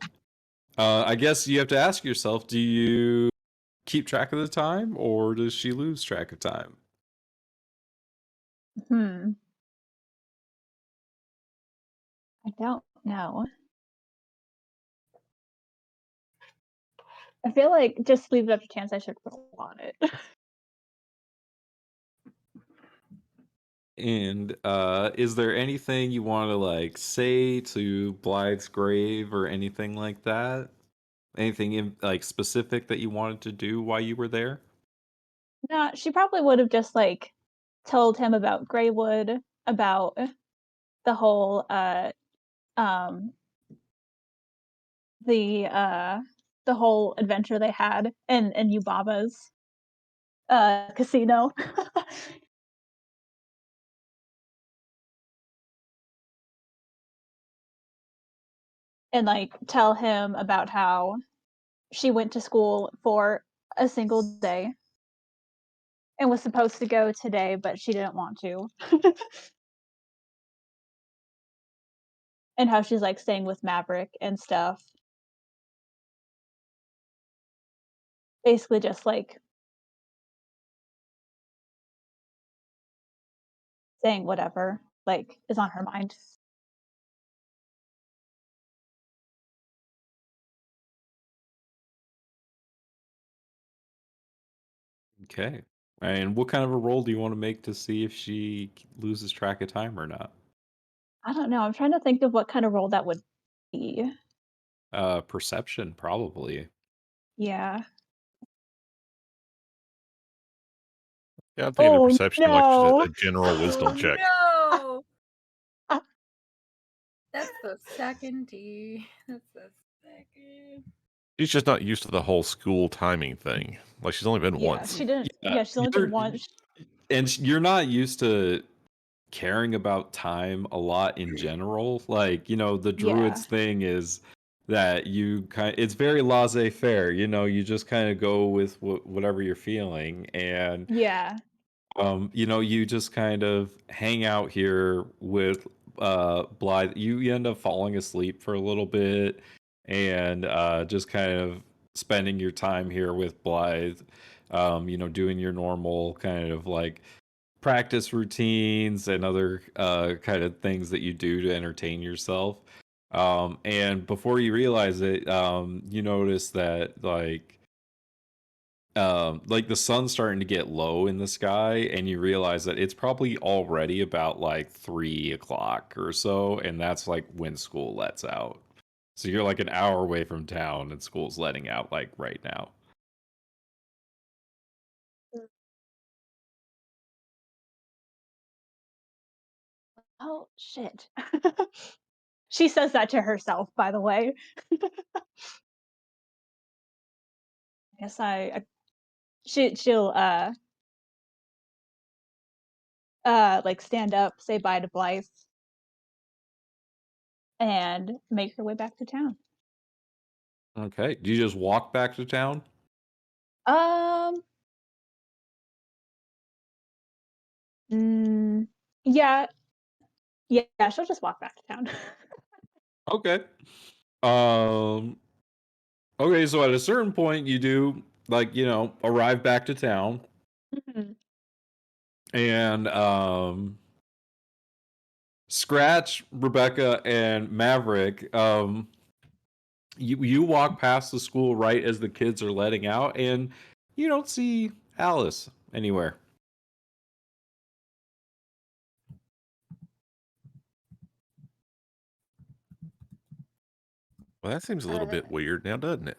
I guess you have to ask yourself, do you keep track of the time or does she lose track of time? I don't know. I feel like just leave it up to chance. I should roll on it. And is there anything you want to like say to Blythe's grave or anything like that? Anything like specific that you wanted to do while you were there? No, she probably would have just like told him about Greywood, about the whole the whole adventure they had in Yubaba's casino. And like tell him about how she went to school for a single day and was supposed to go today, but she didn't want to. And how she's like staying with Maverick and stuff. Basically just like saying whatever like is on her mind. Okay. And what kind of a roll do you want to make to see if she loses track of time or not? I don't know. I'm trying to think of what kind of role that would be. Perception, probably. Yeah. Yeah, I'm thinking of Oh perception, like just a no. general wisdom check. no! Ah, That's the second D. That's the second. She's just not used to the whole school timing thing. Like she's only been yeah, once. she didn't. Yeah, Yeah, she's only been once. you're not used to caring about time a lot in general. Like, the Yeah. druids thing is that it's very laissez-faire, you just kind of go with whatever you're feeling. And Yeah. you just kind of hang out here with Blythe. You end up falling asleep for a little bit and just kind of spending your time here with Blythe, doing your normal kind of like practice routines and other kind of things that you do to entertain yourself. And before you realize it, you notice that like the sun's starting to get low in the sky, and you realize that it's probably already about like 3 o'clock or so, and that's like when school lets out. So you're like an hour away from town, and school's letting out like right now. Oh shit. She says that to herself, by the way. I guess she'll like stand up, say bye to Blythe, and make her way back to town. Okay. Do you just walk back to town? Um. mm, yeah. Yeah. She'll just walk back to town. Okay. Um. Okay. So at a certain point, you do like arrive back to town, Mhm. and Scratch, Rebecca, and Maverick. You walk past the school right as the kids are letting out, and you don't see Alice anywhere. Well, that seems a little bit weird now, doesn't it?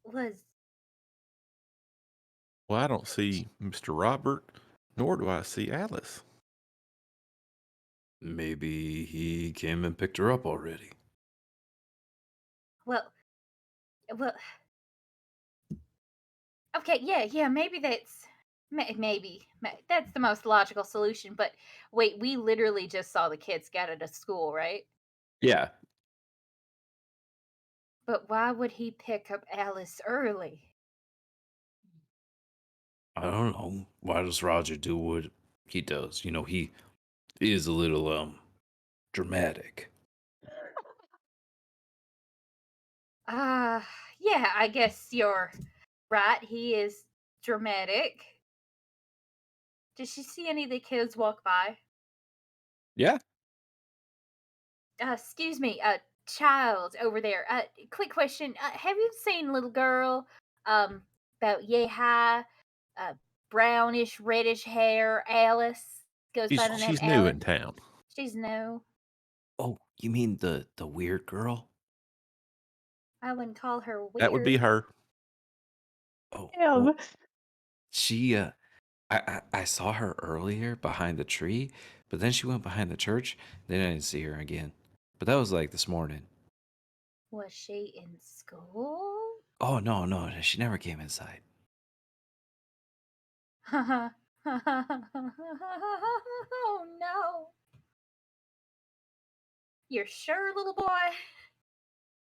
Was Well, I don't see Mr. Robert, nor do I see Alice. Maybe he came and picked her up already. well, well. Okay, yeah. Maybe maybe that's the most logical solution. But wait, we literally just saw the kids get out of school, right? Yeah. But why would he pick up Alice early? I don't know. Why does Roger do what he does? He is a little dramatic. Yeah, I guess you're right. He is dramatic. Did she see any of the kids walk by? Yeah. Excuse me, child over there. Quick question. Have you seen little girl, about yay high, uh, brownish, reddish hair, Alice? Goes by the name She's new Alice. in town. She's new. Oh, you mean the weird girl? I wouldn't call her weird. That would be her. Oh, Damn. well, she I saw her earlier behind the tree, but then she went behind the church. Then I didn't see her again. But that was like this morning. Was she in school? Oh no, she never came inside. Oh no. You're sure, little boy?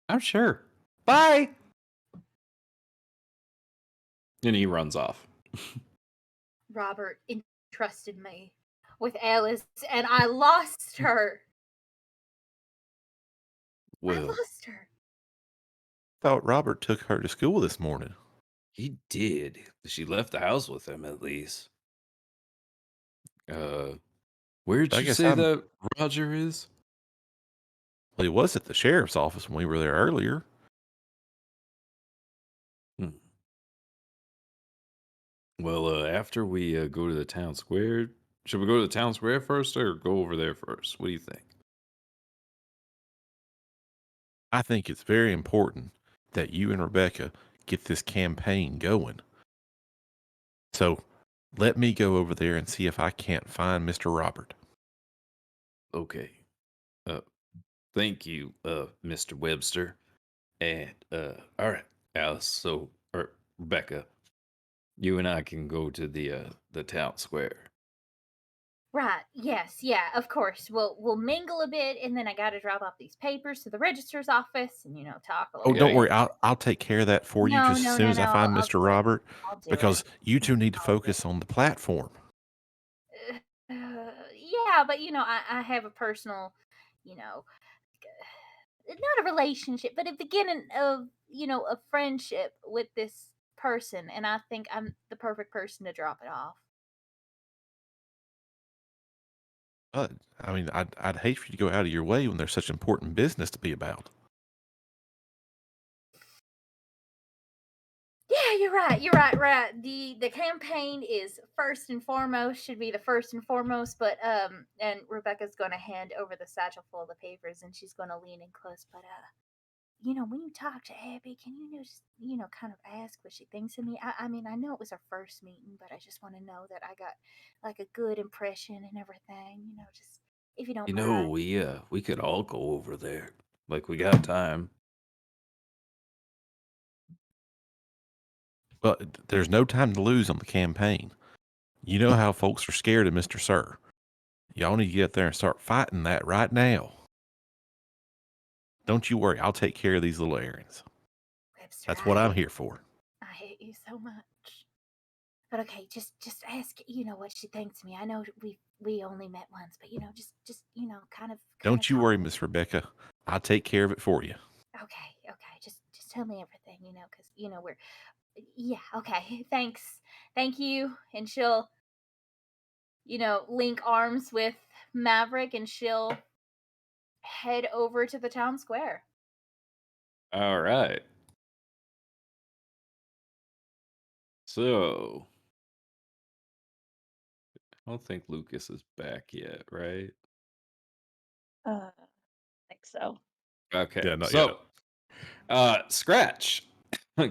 I'm sure. Bye. And he runs off. Robert entrusted me with Alice, and I lost her. I Well, lost her. Thought Robert took her to school this morning. he did. She left the house with him at least. Where'd I you guess say that Roger is? Well, he was at the sheriff's office when we were there earlier. Well, after we go to the town square, should we go to the town square first or go over there first? What do you think? I think it's very important that you and Rebecca get this campaign going. So let me go over there and see if I can't find Mr. Robert. Okay. Uh, thank you, Mr. Webster. And all right, Alice. So, or Rebecca, you and I can go to the town square. Right. Yes. Yeah. Of course. We'll mingle a bit, and then I got to drop off these papers to the registrar's office, and talk a little. Oh, don't Okay. worry. I'll take care of that for you No, just as no, soon no, as I no. find I'll Mr. do it. Robert, I'll do because it. you two need to I'll do focus on the platform. Yeah, but I have a personal, you know, not a relationship, but a beginning of a friendship with this person, and I think I'm the perfect person to drop it off. I mean, I'd hate for you to go out of your way when there's such important business to be about. Yeah, you're right. You're right. Right. The campaign is first and foremost. Should be the first and foremost. But and Rebecca's going to hand over the satchel full of the papers, and she's going to lean in close. But when you talk to Abby, can you just kind of ask what she thinks of me? I mean, I know it was our first meeting, but I just want to know that I got like a good impression and everything. Just if you don't mind. We could all go over there. Like we got time. Well, there's no time to lose on the campaign. You know how folks are scared of Mr. Sir. Y'all need to get up there and start fighting that right now. Don't you worry. I'll take care of these little errands. Webster, That's what I'm here for. I hate you so much. But okay, just ask, what she thinks of me. I know we only met once, but just kind of Don't you talk. worry, Miss Rebecca. I'll take care of it for you. Okay, just tell me everything, because we're yeah, okay. Thank you. And she'll, link arms with Maverick, and she'll head over to the town square. All right. So, I don't think Lucas is back yet, right? I think so. Okay. Yeah, not So, Scratch,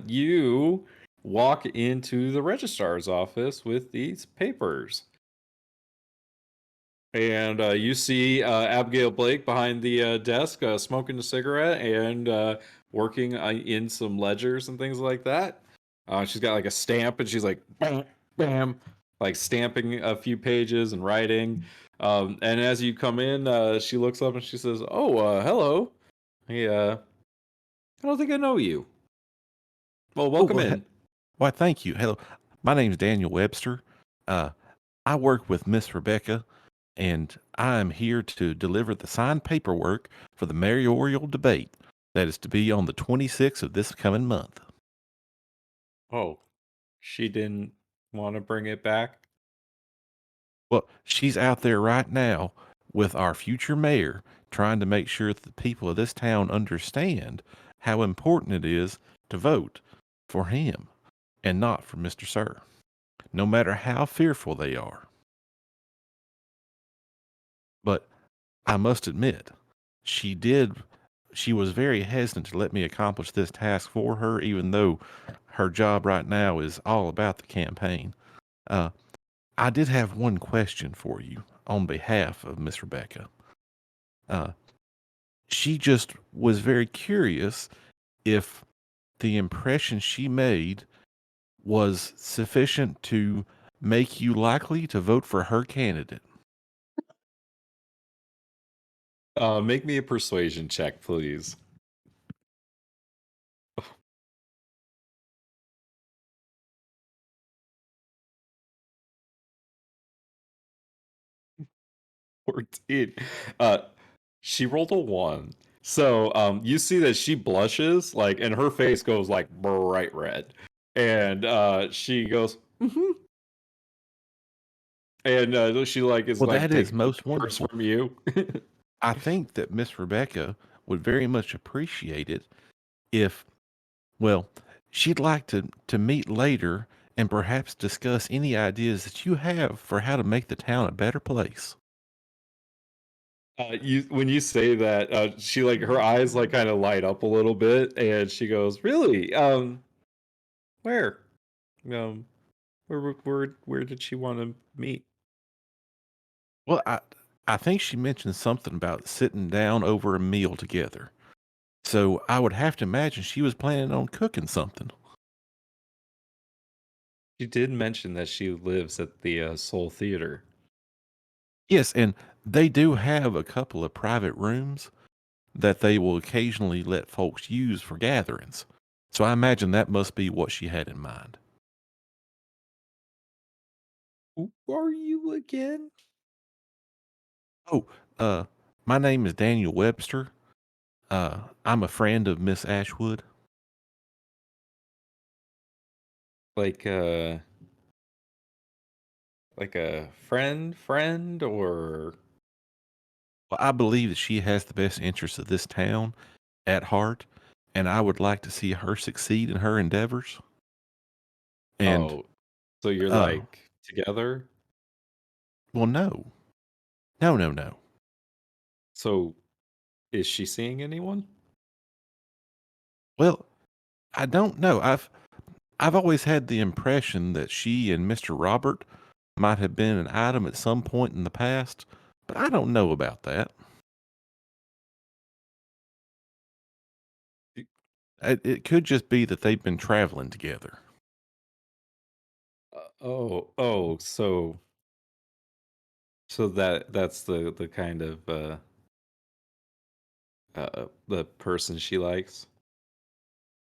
you walk into the registrar's office with these papers. And you see Abigail Blake behind the desk smoking a cigarette and working in some ledgers and things like that. She's got like a stamp and she's like, bam, bam, like stamping a few pages and writing. And as you come in, she looks up and she says, "Oh, hello. Hey, I don't think I know you. Well, welcome in." Why, thank you. Hello. My name's Daniel Webster. I work with Miss Rebecca, and I'm here to deliver the signed paperwork for the mayoral debate that is to be on the 26th of this coming month. Oh, she didn't want to bring it back? Well, she's out there right now with our future mayor trying to make sure that the people of this town understand how important it is to vote for him and not for Mr. Sir, no matter how fearful they are. But I must admit, she was very hesitant to let me accomplish this task for her, even though her job right now is all about the campaign. I did have one question for you on behalf of Miss Rebecca. She just was very curious if the impression she made was sufficient to make you likely to vote for her candidate. Make me a persuasion check, please. She rolled a 1. So you see that she blushes, like, and her face goes like bright red. And she goes, mm-hmm. And she like is Well, like that is taking most papers wonderful. from you. I think that Miss Rebecca would very much appreciate it if, well, she'd like to meet later and perhaps discuss any ideas that you have for how to make the town a better place. When you say that, she like her eyes like kind of light up a little bit, and she goes, "Really? Where? Um, where did she want to meet?" Well, I think she mentioned something about sitting down over a meal together. So I would have to imagine she was planning on cooking something. She did mention that she lives at the Soul Theater. Yes, and they do have a couple of private rooms that they will occasionally let folks use for gatherings. So I imagine that must be what she had in mind. Who are you again? Oh, uh, my name is Daniel Webster. I'm a friend of Miss Ashwood. Like like a friend, or Well, I believe that she has the best interests of this town at heart, and I would like to see her succeed in her endeavors. And, oh, so you're uh, like together? well, no, no, no, no. So is she seeing anyone? Well, I don't know. I've always had the impression that she and Mr. Robert might have been an item at some point in the past, but I don't know about that. It could just be that they've been traveling together. So that's the kind of the person she likes.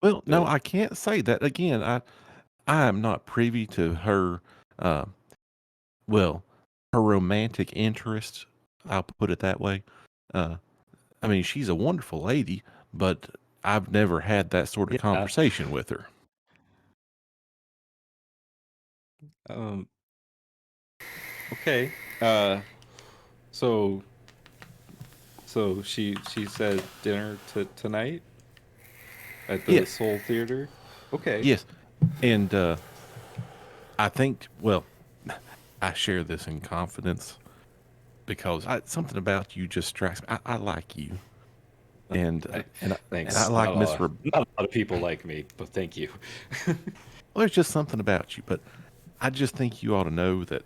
Well, no, The I can't say that. Again, I am not privy to her, uh, well, her romantic interest. I'll put it that way. Uh, I mean, she's a wonderful lady, but I've never had that sort of yeah. conversation with her. Um. Okay. Uh. So she said dinner tonight at the Yes, Soul Theater. Okay. yes. And I think, well, I share this in confidence because something about you just strikes me. I like you, and I, and I thanks. like Miss. Not a lot of people like me, but thank you. Well, there's just something about you, but I just think you ought to know that.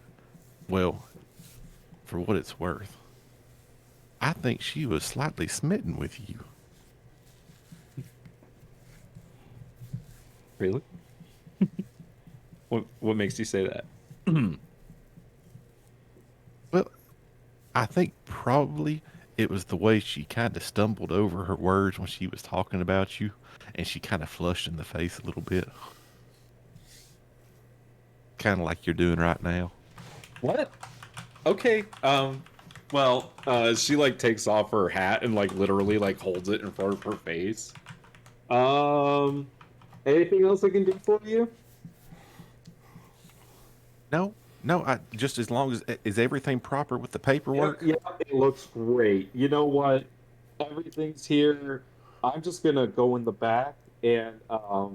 Well, for what it's worth, I think she was slightly smitten with you. Really? What makes you say that? Well, I think probably it was the way she kind of stumbled over her words when she was talking about you, and she kind of flushed in the face a little bit, kind of like you're doing right now. What? Okay. Well, she like takes off her hat and like literally like holds it in front of her face. Um, anything else I can do for you? No, no, I just as long as is everything proper with the Yep, paperwork. yep, it looks great. You know what? Everything's here. I'm just gonna go in the back and I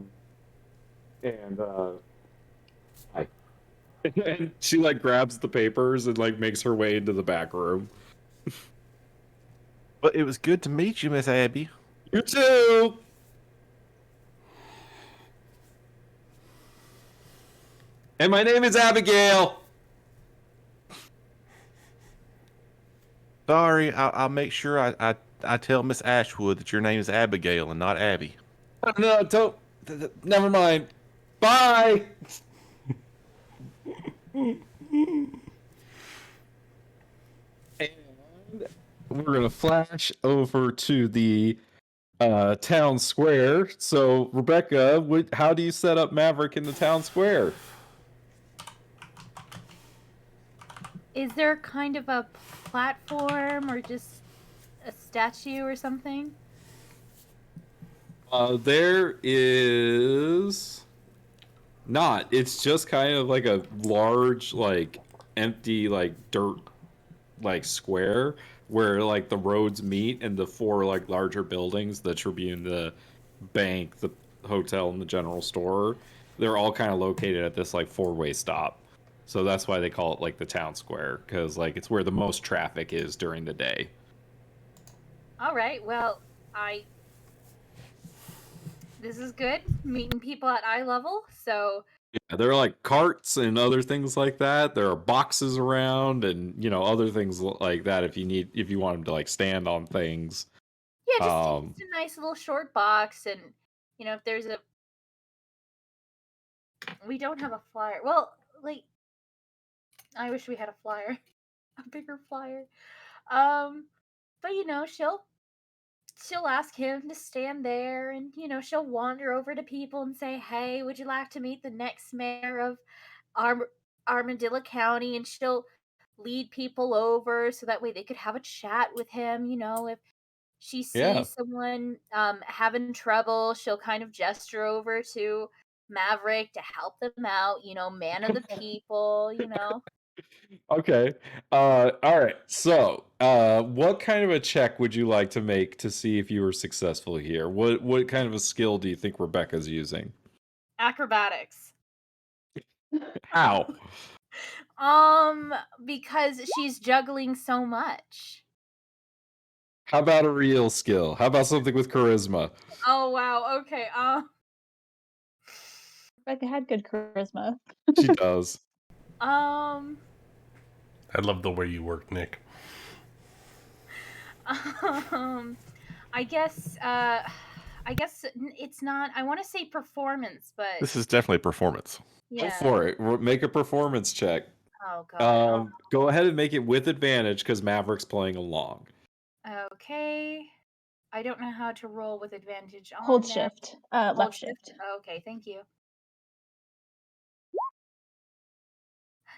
and she like grabs the papers and like makes her way into the back room. But it was good to meet you, Miss Abby. You too. And my name is Abigail. Sorry, I'll make sure I tell Miss Ashwood that your name is Abigail and not Abby. No, don't. Never mind. Bye. And we're gonna flash over to the town square. So, Rebecca, how do you set up Maverick in the town square? Is there kind of a platform or just a statue or something? There is not. It's just kind of like a large, like empty, like dirt, like square where like the roads meet and the four like larger buildings, the Tribune, the bank, the hotel, and the general store. they're all kind of located at this like 4-way stop. So that's why they call it like the town square, because like it's where the most traffic is during the day. All right. Well, this is good. Meeting people at eye level. So Yeah, there are like carts and other things like that. There are boxes around, and other things like that if you want them to like stand on things. yeah, just a nice little short box, and if there's we don't have a flyer. Well, like I wish we had a flyer, a bigger flyer. But she'll ask him to stand there, and she'll wander over to people and say, "Hey, would you like to meet the next mayor of Armadillo County?" And she'll lead people over so that way they could have a chat with him. If she Yeah. sees someone having trouble, she'll kind of gesture over to Maverick to help them out. Man of the people. Okay. All right. So, what kind of a check would you like to make to see if you were successful here? What kind of a skill do you think Rebecca's using? Acrobatics. How? Because she's juggling so much. How about a real skill? How about something with charisma? Oh wow. Okay. Rebecca had good charisma. She does. I love the way you work, Nick. I guess it's not. I want to say performance, but This is definitely performance. yeah. Go for it. Make a performance check. Oh god. Go ahead and make it with advantage because Maverick's playing along. Okay. I don't know how to roll with advantage on Hold that. shift. Hold Left shift. Okay, thank you.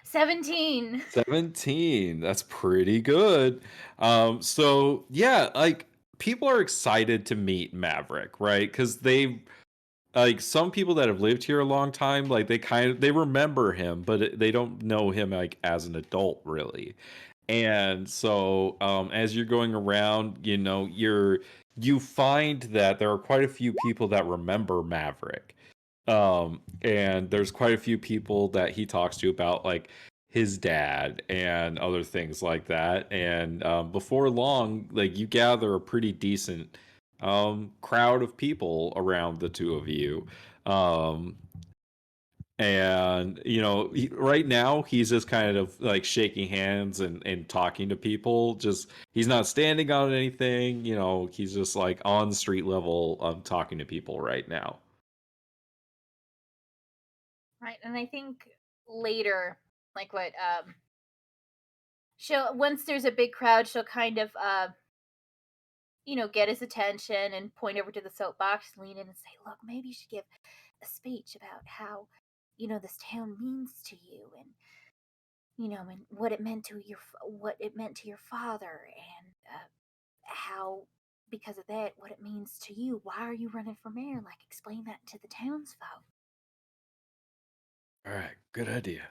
17. 17. That's pretty good. So yeah, like people are excited to meet Maverick, right? Because they like some people that have lived here a long time, like they remember him, but they don't know him like as an adult really. And so as you're going around, you find that there are quite a few people that remember Maverick. And there's quite a few people that he talks to about like his dad and other things like that. And before long, like you gather a pretty decent crowd of people around the two of you. And right now he's just kind of like shaking hands and talking to people. Just he's not standing on anything. He's just like on street level talking to people right now. Right, and I think later, like what she'll once there's a big crowd, she'll kind of get his attention and point over to the soapbox, lean in and say, "Look, maybe you should give a speech about how, this town means to you, and and what it meant to your father, and how because of that, what it means to you. Why are you running for mayor? Like, explain that to the townsfolk." All right, good idea.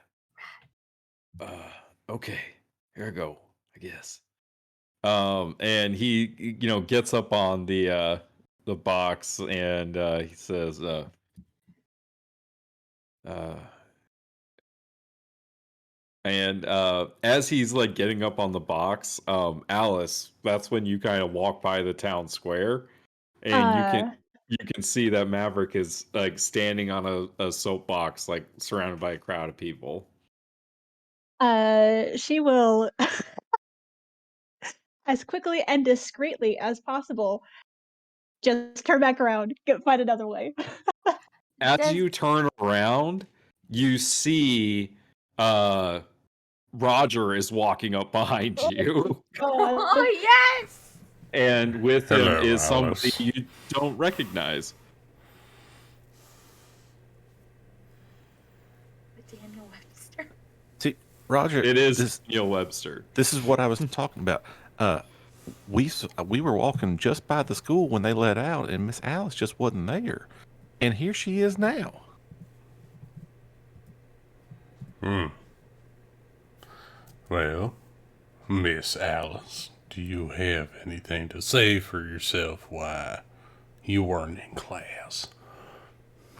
Okay, here I go, I guess. And he, gets up on the box and he says, and as he's like getting up on the box, Alice, that's when you kind of walk by the town square, and you can see that Maverick is like standing on a soapbox, like surrounded by a crowd of people. She will, as quickly and discreetly as possible, just turn back around, find another way. As you turn around, you see Roger is walking up behind you. Oh yes! And with Hello, him is somebody Alice. you don't recognize. Daniel Webster. See, Roger, It is Neil Webster. This is what I was talking about. We were walking just by the school when they let out, and Miss Alice just wasn't there, and here she is now. Well, Miss Alice, do you have anything to say for yourself why you weren't in class?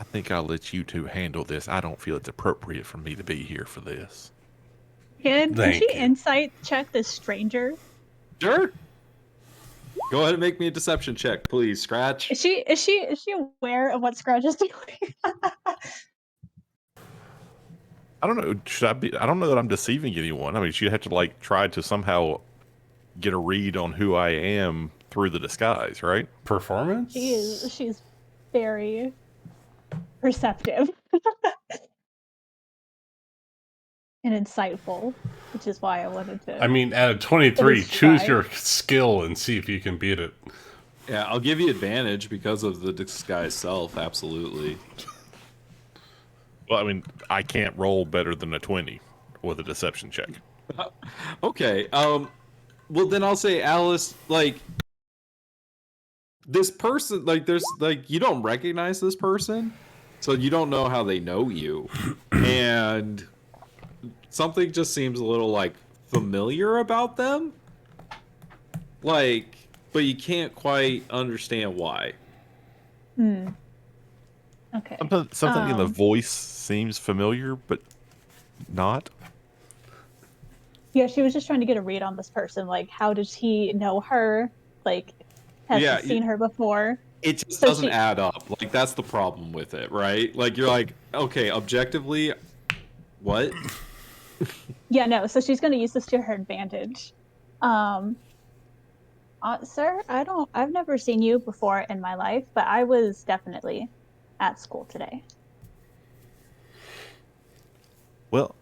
I think I'll let you two handle this. I don't feel it's appropriate for me to be here for this. Can Thank she you. insight check this stranger? Sure. Go ahead and make me a deception check, please, Scratch. Is she aware of what Scratch is doing? I don't know. Should I be? I don't know that I'm deceiving anyone. I mean, she'd have to like try to somehow get a read on who I am through the disguise, right? Performance? She's very perceptive and insightful, which is why I wanted to. I mean, at a 23, It is choose shy. your skill and see if you can beat it. Yeah, I'll give you advantage because of the disguise self. Absolutely. Well, I mean, I can't roll better than a 20 with a deception check. Okay. Well, then I'll say, Alice, like, this person, like, there's, like, you don't recognize this person, so you don't know how they know you. And something just seems a little, like, familiar about them. Like, but you can't quite understand why. Okay. Something in the voice seems familiar, but not. Yeah, she was just trying to get a read on this person. Like, how does he know her? Like, has Yeah, he seen her before? It just So doesn't she- add up. Like, that's the problem with it, right? Like, you're like, okay, objectively, what? Yeah, no. So she's going to use this to her advantage. Sir, I've never seen you before in my life, but I was definitely at school today. Well,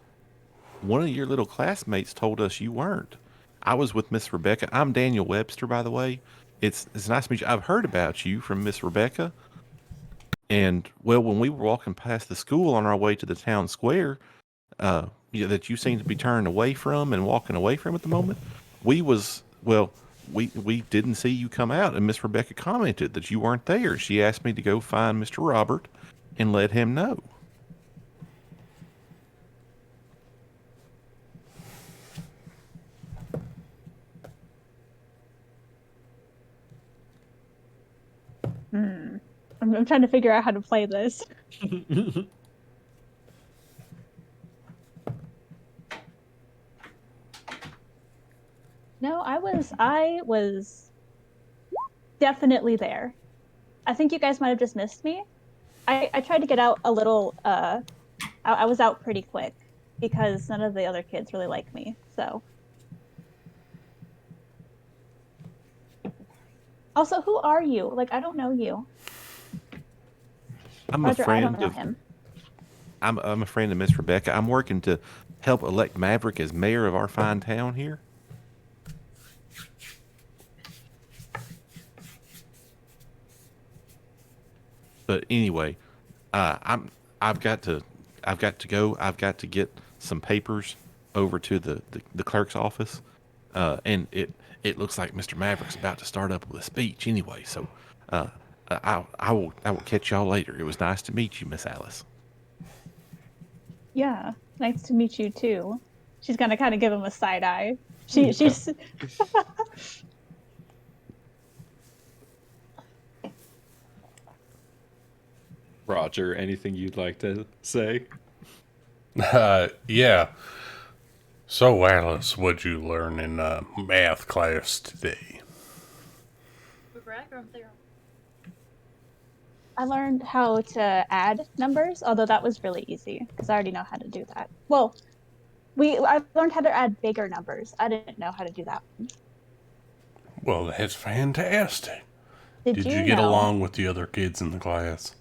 one of your little classmates told us you weren't. I was with Miss Rebecca. I'm Daniel Webster, by the way. It's nice to meet you. I've heard about you from Miss Rebecca. And well, when we were walking past the school on our way to the town square, that you seem to be turning away from and walking away from at the moment, we didn't see you come out, and Miss Rebecca commented that you weren't there. She asked me to go find Mr. Robert and let him know. I'm trying to figure out how to play this. No, I was definitely there. I think you guys might have just missed me. I tried to get out a little. I was out pretty quick because none of the other kids really like me. So. Also, who are you? Like, I don't know you. I'm Roger, a friend I don't know of him. I'm a friend of Miss Rebecca. I'm working to help elect Maverick as mayor of our fine town here. But anyway, I've got to go. I've got to get some papers over to the clerk's office, and it looks like Mr. Maverick's about to start up with a speech anyway. So, I will catch y'all later. It was nice to meet you, Miss Alice. Yeah, nice to meet you too. She's gonna kind of give him a side eye. She's Roger, anything you'd like to say? Yeah. So, Alice, what'd you learn in math class today? I learned how to add numbers, although that was really easy because I already know how to do that. Well, I learned how to add bigger numbers. I didn't know how to do that one. Well, that's fantastic. Did you you get know? along with the other kids in the class?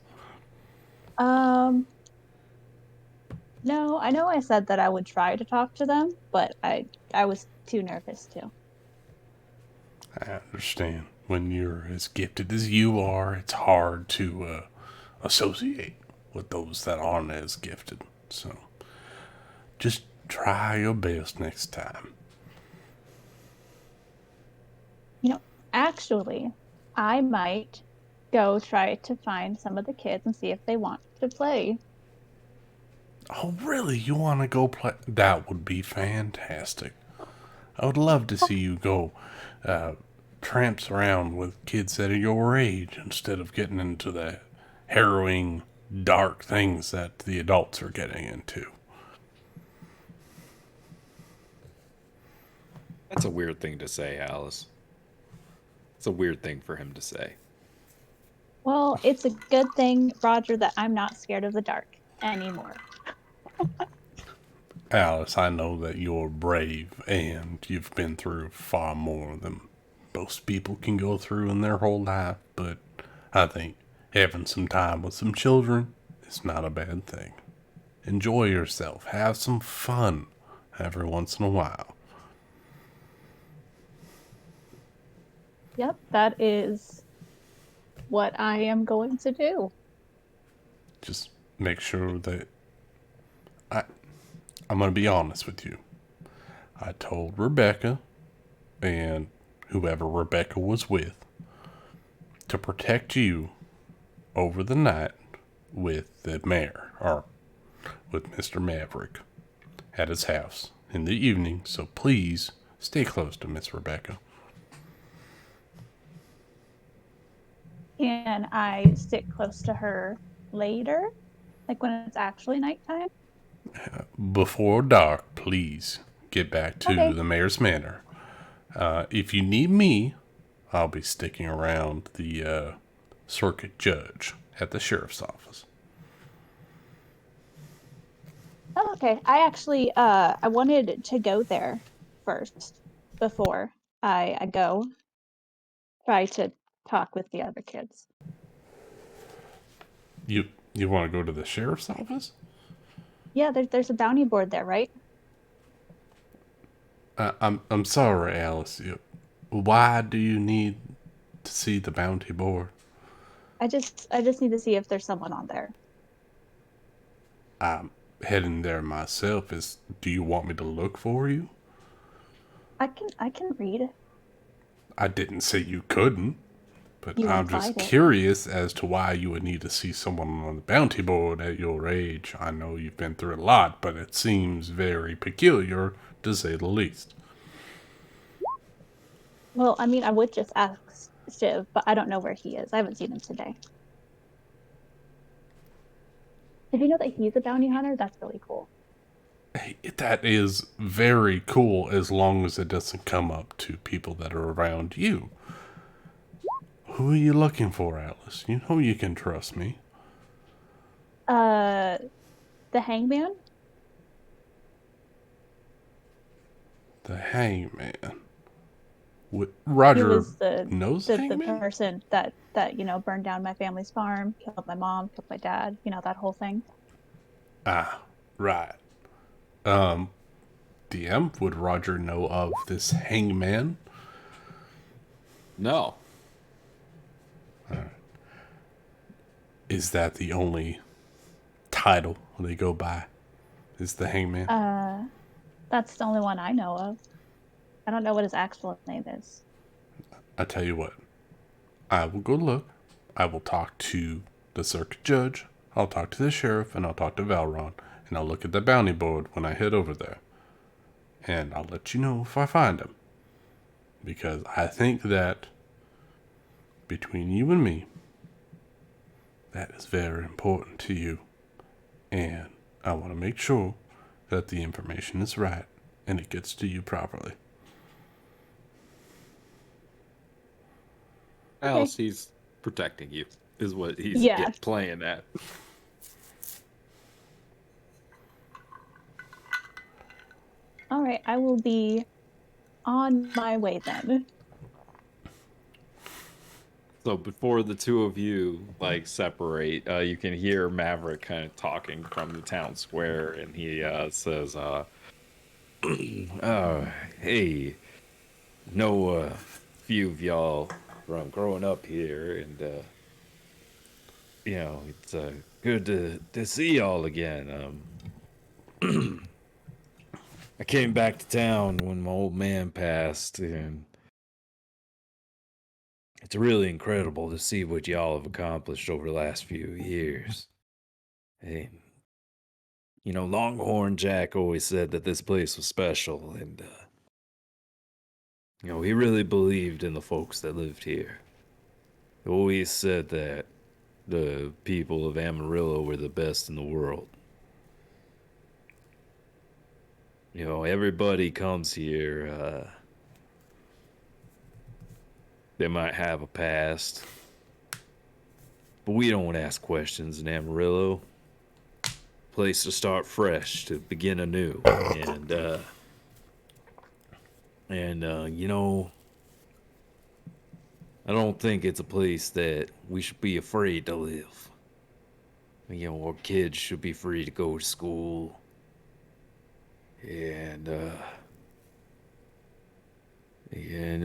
No, I know I said that I would try to talk to them, but I was too nervous to. I understand. When you're as gifted as you are, it's hard to associate with those that aren't as gifted. So, just try your best next time. You know, actually, I might go try to find some of the kids and see if they want to play. Oh, really? You want to go play? That would be fantastic. I would love to see you go tramps around with kids that are your age instead of getting into the harrowing dark things that the adults are getting into. That's a weird thing to say, Alice. It's a weird thing for him to say. Well, it's a good thing, Roger, that I'm not scared of the dark anymore. Alice, I know that you're brave and you've been through far more than most people can go through in their whole life, but I think having some time with some children is not a bad thing. Enjoy yourself. Have some fun every once in a while. Yep, that is what I am going to do. Just make sure that I'm going to be honest with you. I told Rebecca and whoever Rebecca was with to protect you over the night with the mayor, or with Mr. Maverick at his house in the evening, so please stay close to Miss Rebecca. Can I sit close to her later? Like when it's actually nighttime? Before dark, please get back to Okay. the mayor's manor. If you need me, I'll be sticking around the circuit judge at the sheriff's office. Oh, okay. I actually I wanted to go there first before I go try to talk with the other kids. You want to go to the sheriff's office? Yeah, there's a bounty board there, right? I'm sorry, Alice. Why do you need to see the bounty board? I just need to see if there's someone on there. I'm heading there myself. Do you want me to look for you? I can read. I didn't say you couldn't, but You I'm just implied it. curious as to why you would need to see someone on the bounty board at your age. I know you've been through a lot, but it seems very peculiar, to say the least. Well, I mean, I would just ask Shiv, but I don't know where he is. I haven't seen him today. Did you know that he's a bounty hunter? That's really cool. Hey, that is very cool as long as it doesn't come up to people that are around you. Who are you looking for, Alice? You know you can trust me. The hangman? The hangman. He Roger was knows the hangman? person that burned down my family's farm, killed my mom, killed my dad, that whole thing. Ah, right. DM, would Roger know of this hangman? No. Is that the only title they go by? Is the hangman? That's the only one I know of. I don't know what his actual name is. I tell you what. I will go look. I will talk to the circuit judge. I'll talk to the sheriff, and I'll talk to Valron, and I'll look at the bounty board when I head over there. And I'll let you know if I find him. Because I think that between you and me, that is very important to you. And I want to make sure that the information is right and it gets to you properly. Alice, he's protecting you, is what he's playing at. All right, I will be on my way then. So before the two of you separate, you can hear Maverick kind of talking from the town square, and he says, "Hey, know few of y'all from growing up here, and it's good to see y'all again. I came back to town when my old man passed, and it's really incredible to see what y'all have accomplished over the last few years. And, Longhorn Jack always said that this place was special, and, he really believed in the folks that lived here. He always said that the people of Amarillo were the best in the world. You know, everybody comes here, they might have a past, but we don't ask questions in Amarillo. Place to start fresh, to begin anew. And you know, I don't think it's a place that we should be afraid to live. You know, our kids should be free to go to school. And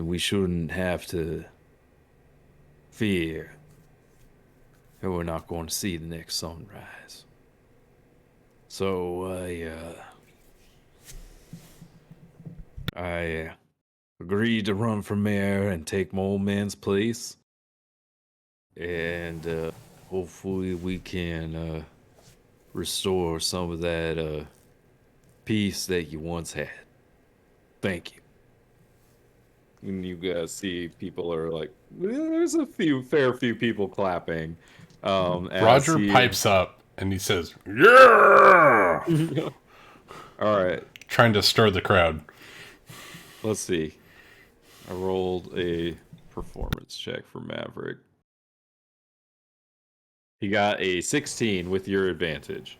we shouldn't have to fear that we're not going to see the next sunrise. So I agreed to run for mayor and take my old man's place. And hopefully we can restore some of that peace that you once had. Thank you. And you guys see people are like, there's a fair few people clapping. Roger pipes up and he says, "Yeah!" All right. Trying to stir the crowd. Let's see. I rolled a performance check for Maverick. He got a 16 with your advantage.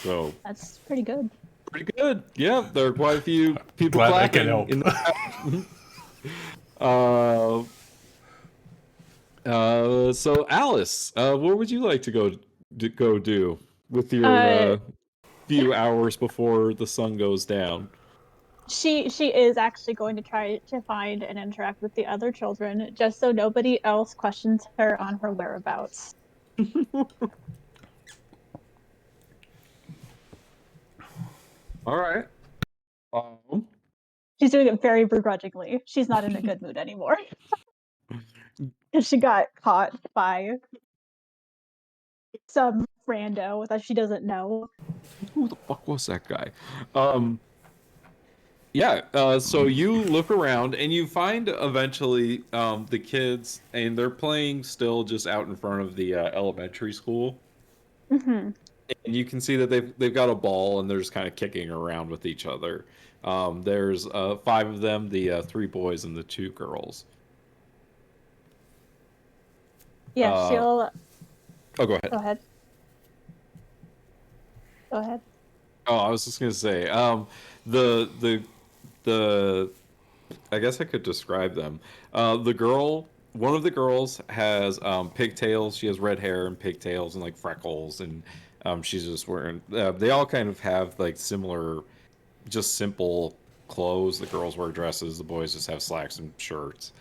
So That's pretty good. pretty good. Yeah, there are quite a few people Glad I clapping. can help. In the so Alice, what would you like to go do with your few hours before the sun goes down? She is actually going to try to find and interact with the other children, just so nobody else questions her on her whereabouts. All right. She's doing it very begrudgingly. She's not in a good mood anymore. She got caught by some rando that she doesn't know. Who the fuck was that guy? So you look around and you find eventually the kids, and they're playing still just out in front of the elementary school. Mm-hmm. And you can see that they've got a ball and they're just kind of kicking around with each other. There's 5 of them, the 3 boys and the 2 girls. Yeah, she'll. Oh, go ahead. Go ahead. Go ahead. Oh, I was just gonna say, the I guess I could describe them. One of the girls has pigtails. She has red hair and pigtails and like freckles, and she's just wearing. They all kind of have like similar, just simple clothes. The girls wear dresses. The boys just have slacks and shirts.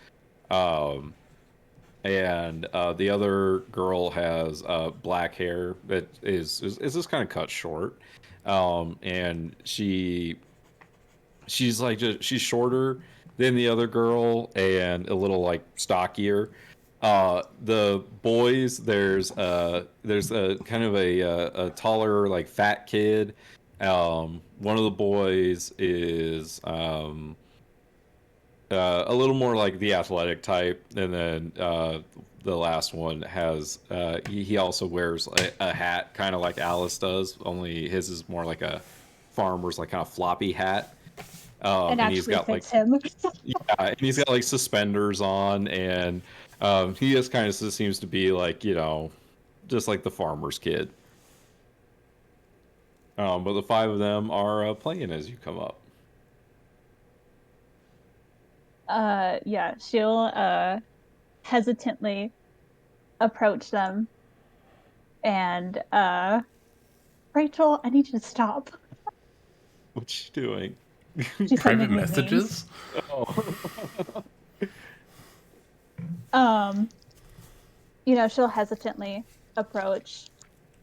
And the other girl has black hair that is just kind of cut short, and she's shorter than the other girl and a little like stockier. The boys, there's a kind of a taller like fat kid. One of the boys is a little more like the athletic type, and then the last one has he also wears a hat, kind of like Alice does, only his is more like a farmer's, like kind of floppy hat. And he's got fits like him. and he's got like suspenders on, and he just kind of seems to be like, you know, just like the farmer's kid. But the 5 of them are playing as you come up. Yeah, she'll hesitantly approach them and Rachel, I need you to stop. What's she doing? She's Private sending me messages? memes. You know, she'll hesitantly approach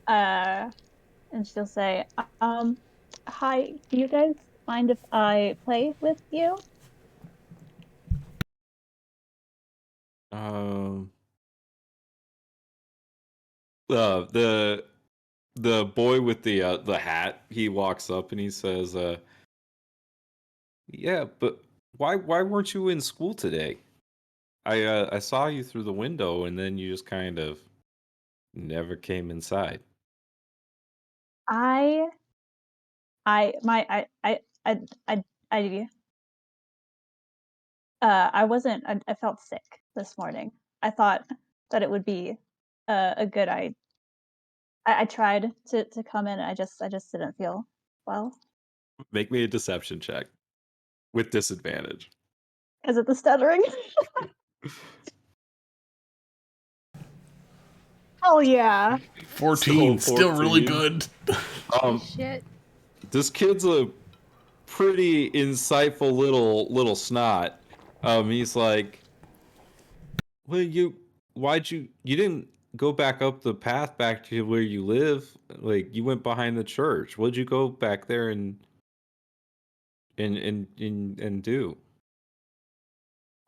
and she'll say, hi, do you guys mind if I play with you? The boy with the hat, he walks up and he says, yeah, but why weren't you in school today? I saw you through the window, and then you just kind of never came inside. I I my I wasn't. I felt sick this morning. I thought that it would be a good I tried to come in. I just didn't feel well. Make me a deception check with disadvantage. Is it the stuttering? Oh yeah. 14, So still really 14. good. Shit. This kid's a pretty insightful little snot. He's like, well, you didn't go back up the path back to where you live? Like, you went behind the church. What'd you go back there and do?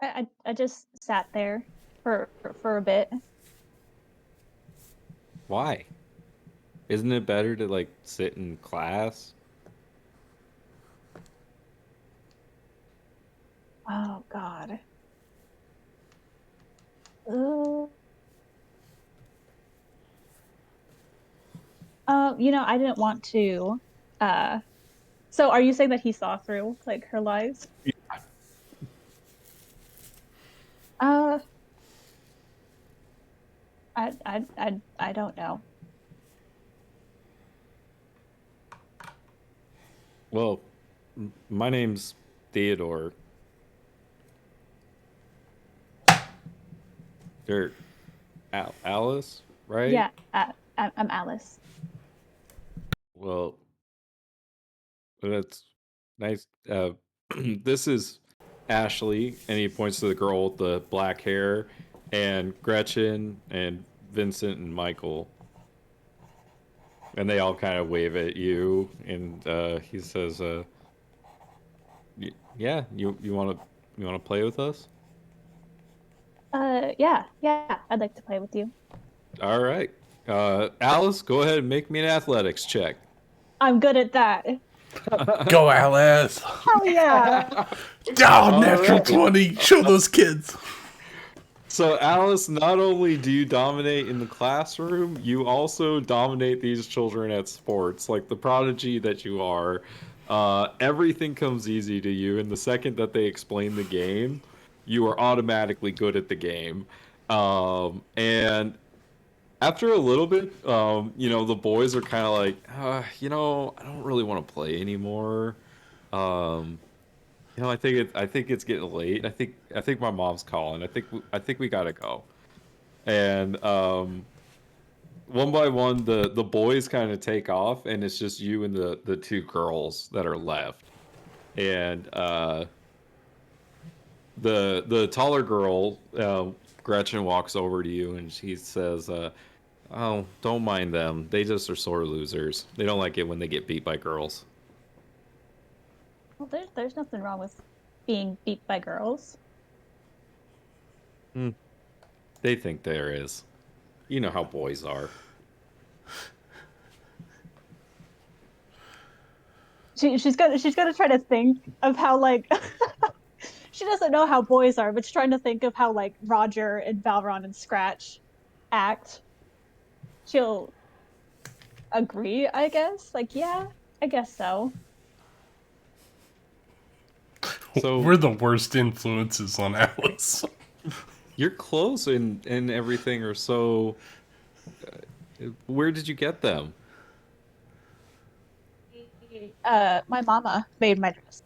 I just sat there for a bit. Why? Isn't it better to like sit in class? Oh God. I didn't want to. So are you saying that he saw through like her lies? Uh, I don't know. Well, my name's Theodore. Or Alice, right? Yeah, I'm Alice. Well, that's nice. This is Ashley, and he points to the girl with the black hair, and Gretchen, and Vincent, and Michael. And they all kind of wave at you, and he says, "Yeah, you want to play with us? Yeah, I'd like to play with you. All right, Alice, go ahead and make me an athletics check." I'm good at that. Go, Alice. Hell yeah. Oh, natural right. 20. Show those kids. So, Alice, not only do you dominate in the classroom, you also dominate these children at sports. Like the prodigy that you are, everything comes easy to you. And the second that they explain the game, you are automatically good at the game. And after a little bit, the boys are kind of like, I don't really want to play anymore. Um, I think it's getting late. I think my mom's calling. I think we gotta go. And one by one, the boys kind of take off, and it's just you and the two girls that are left. And the taller girl, Gretchen, walks over to you, and she says, "Oh, don't mind them. They just are sore losers. They don't like it when they get beat by girls." Well, there's nothing wrong with being beat by girls. Hmm. They think there is. You know how boys are. She's gonna try to think of how like she doesn't know how boys are, but she's trying to think of how like Roger and Valron and Scratch act. She'll agree, I guess. Like, yeah, I guess so. So We're the worst influences on Alice. your clothes and everything are so. Where did you get them? My mama made my dress.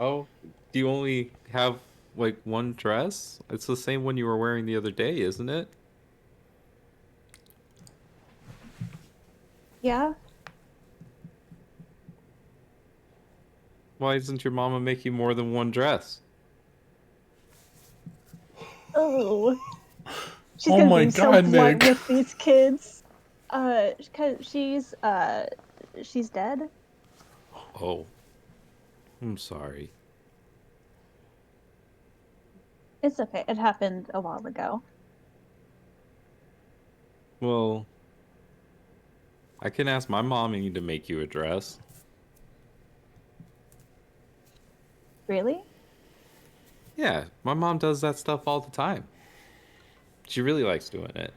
Oh, do you only have like one dress? It's the same one you were wearing the other day, isn't it? Yeah. Why doesn't your mama make you more than one dress? Oh, she's Oh gonna my be so God, blunt Nick. with these kids. Cause she's dead. Oh, I'm sorry. It's okay. It happened a while ago. Well, I can ask my mommy to make you a dress. Really? Yeah, my mom does that stuff all the time. She really likes doing it.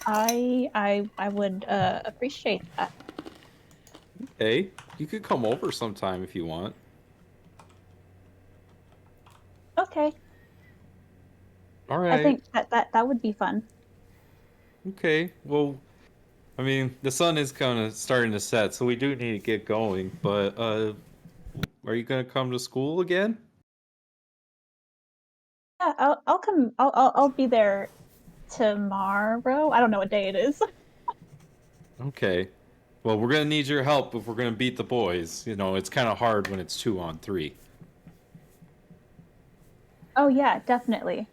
I would appreciate that. Hey, you could come over sometime if you want. Okay. All I right. think that would be fun. Okay. Well, I mean, the sun is kind of starting to set, so we do need to get going. But are you gonna come to school again? Yeah, I'll come. I'll be there tomorrow. I don't know what day it is. Okay. Well, we're gonna need your help if we're gonna beat the boys. You know, it's kind of hard when it's 2-on-3. Oh yeah, definitely.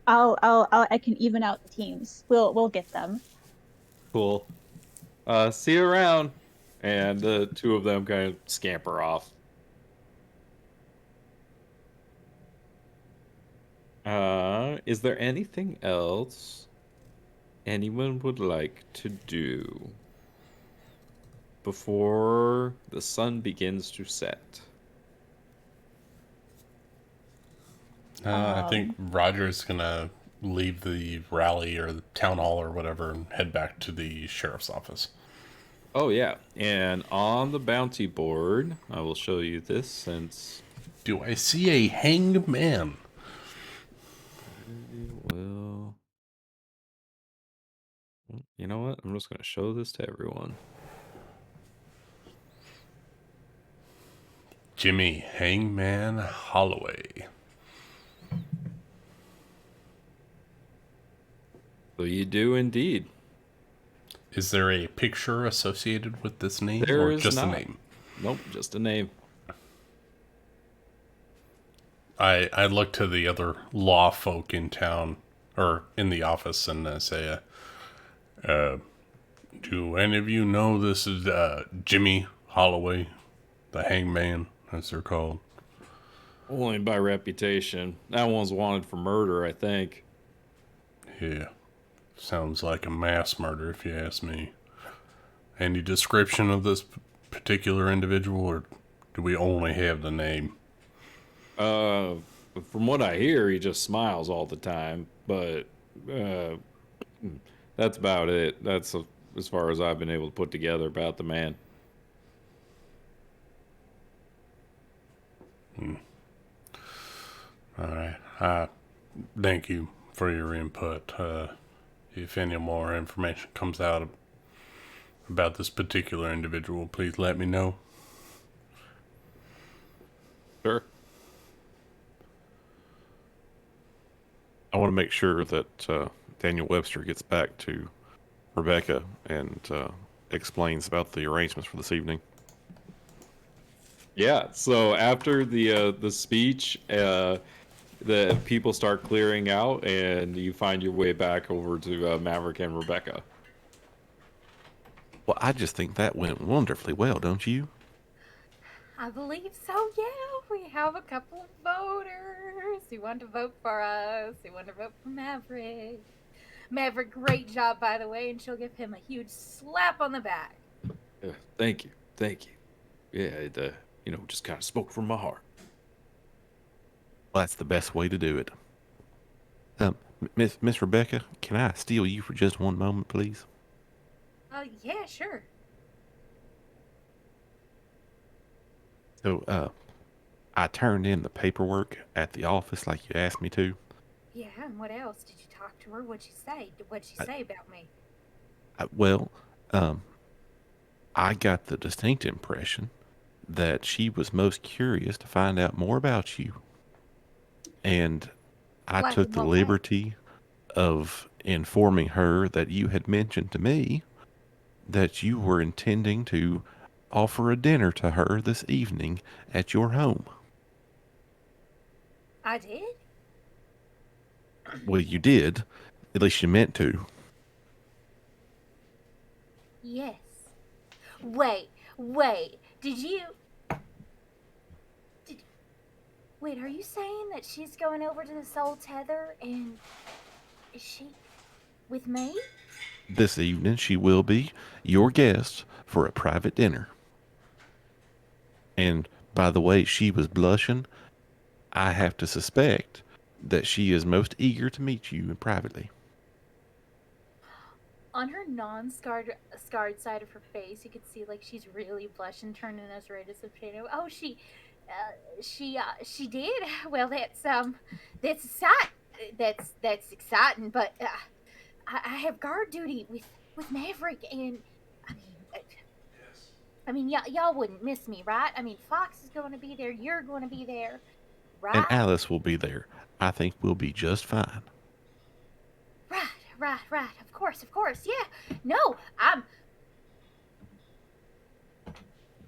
I can even out the teams. We'll get them. Cool. See you around. And the two of them kind of scamper off. Is there anything else anyone would like to do before the sun begins to set? I think Roger's gonna leave the rally or the town hall or whatever and head back to the sheriff's office. Oh, yeah. And on the bounty board, I will show you this since... Do I see a hanged man? Well... You know what? I'm just going to show this to everyone. Jimmy Hangman Holloway. So you do indeed. Is there a picture associated with this name There or is just not. a name? Nope, just a name. I look to the other law folk in town or in the office and say, do any of you know this is Jimmy Holloway, the hangman, as they're called? Only by reputation. That one's wanted for murder, I think. Yeah, sounds like a mass murder if you ask me. Any description of this particular individual, or do we only have the name? From what I hear, he just smiles all the time, but that's about it. That's as far as I've been able to put together about the man. All right. Thank you for your input. If any more information comes out about this particular individual, please let me know. Sure. I want to make sure that Daniel Webster gets back to Rebecca and explains about the arrangements for this evening. Yeah. So after the speech, the people start clearing out, and you find your way back over to Maverick and Rebecca. Well, I just think that went wonderfully well, don't you? I believe so, yeah. We have a couple of voters who want to vote for us, who want to vote for Maverick. Maverick, great job, by the way, and she'll give him a huge slap on the back. Thank you. Thank you. Yeah, it, just kind of spoke from my heart. Well, that's the best way to do it. Miss Rebecca, can I steal you for just one moment, please? Yeah, sure. So, I turned in the paperwork at the office like you asked me to. Yeah, and what else? Did you talk to her? What'd she say? What'd she say about me? I got the distinct impression that she was most curious to find out more about you. And I Like, took the what way? liberty of informing her that you had mentioned to me that you were intending to offer a dinner to her this evening at your home. I did? Well, you did. At least you meant to. Yes. Wait. Did you... Wait, are you saying that she's going over to the Soul Tether and... Is she... with me? This evening she will be your guest for a private dinner. And by the way she was blushing, I have to suspect that she is most eager to meet you privately. On her non-scarred side of her face, you could see like she's really blushing, turning as red as a potato. Oh, she did. Well, that's that's exciting. But I have guard duty with Maverick, and I mean, y'all wouldn't miss me, right? I mean, Fox is going to be there. You're going to be there, And right? Alice will be there. I think we'll be just fine. Right. Of course. Yeah. No, I'm.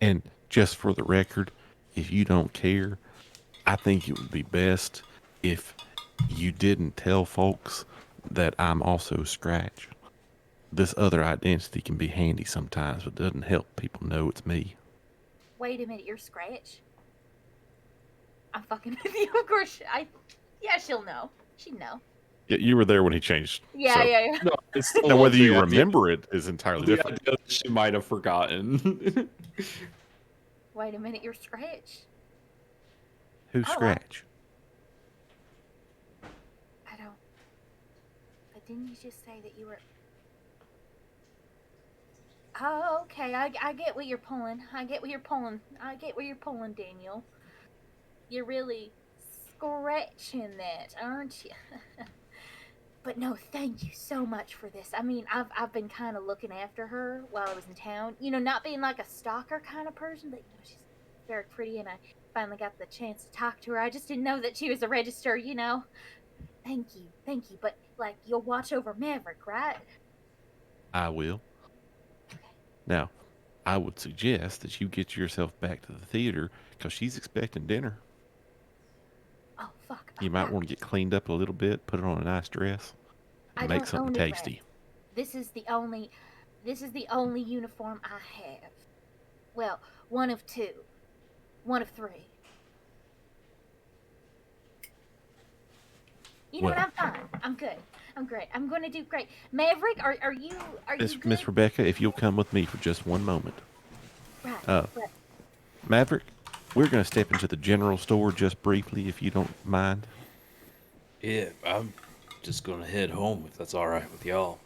And just for the record, if you don't care, I think it would be best if you didn't tell folks that I'm also Scratch. This other identity can be handy sometimes, but doesn't help people know it's me. Wait a minute, you're Scratch? I'm fucking with you, of course. Yeah, she'll know. She'd know. Yeah, you were there when he changed. Yeah. No, it's still Now, whether the you idea- remember it is entirely the different. idea that she might have forgotten. Wait a minute, you're Scratch? Who's Scratch? I don't. But didn't you just say that you were? Oh, okay. I get what you're pulling. I get what you're pulling, Daniel. You're really scratching that, aren't you? But no, thank you so much for this. I mean, I've been kind of looking after her while I was in town. You know, not being like a stalker kind of person, but she's very pretty, and I finally got the chance to talk to her. I just didn't know that she was a register, you know. Thank you. But like, you'll watch over Maverick, right? I will. Now, I would suggest that you get yourself back to the theater because she's expecting dinner. Oh, fuck. You might want to get cleaned up a little bit, put on a nice dress, and make something tasty. This is the only uniform I have. Well, one of two. One of three. You know what? I'm fine. I'm good. I'm great. I'm going to do great. Maverick, are you good? Miss Rebecca, if you'll come with me for just one moment. Right. Maverick, we're going to step into the general store just briefly, if you don't mind. Yeah, I'm just gonna head home if that's all right with y'all.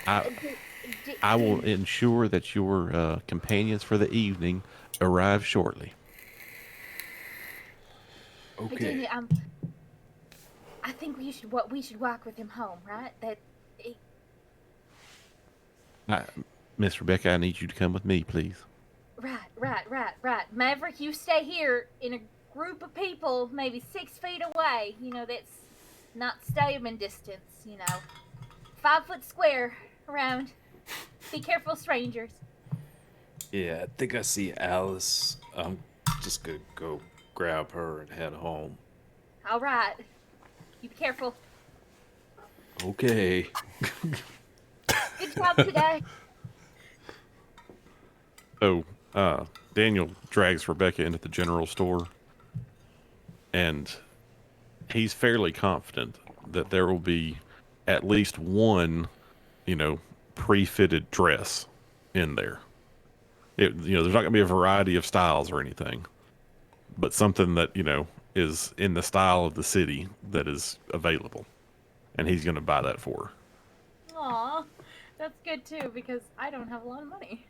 I will ensure that your companions for the evening arrive shortly. Okay. I think we should walk with him home, right? Miss Rebecca, I need you to come with me, please. Right. Maverick, you stay here in a group of people, maybe 6 feet away. You know, that's not statement distance, you know. 5 foot square around. Be careful, strangers. Yeah, I think I see Alice. I'm just gonna go grab her and head home. All right. You be careful. Okay. Good job today. So, Daniel drags Rebecca into the general store, and he's fairly confident that there will be at least one, pre-fitted dress in there. There's not going to be a variety of styles or anything, but something that, is in the style of the city that is available. And he's going to buy that for her. Aw, that's good too, because I don't have a lot of money.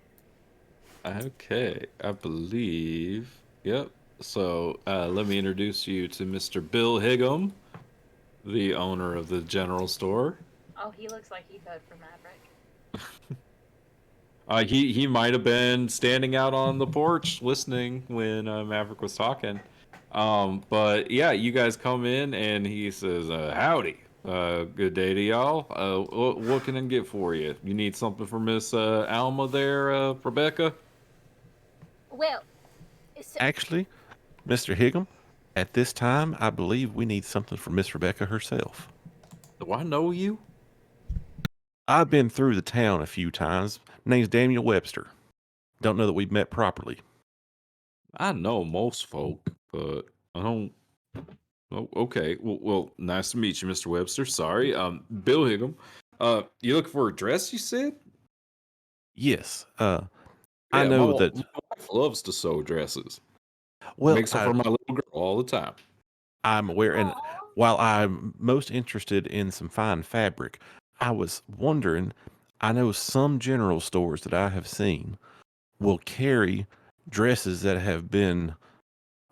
Okay, I believe. Yep. So let me introduce you to Mr. Bill Higgum, the owner of the general store. Oh, he looks like he voted for Maverick. He might have been standing out on the porch listening when Maverick was talking. But yeah, you guys come in and he says, "Howdy, good day to y'all. What can I get for you? You need something for Miss Alma there, Rebecca?" Well, Actually, Mr. Higgum, at this time, I believe we need something for Miss Rebecca herself. Do I know you? I've been through the town a few times. Name's Daniel Webster. Don't know that we've met properly. I know most folk, but I don't. Oh, okay. Well, nice to meet you, Mr. Webster. Sorry, Bill Higgum. You looking for a dress? You said. Yes. Yeah, I know that. my wife loves to sew dresses. Well, Makes them for my little girl all the time. I'm aware, and while I'm most interested in some fine fabric, I was wondering, I know some general stores that I have seen will carry dresses that have been,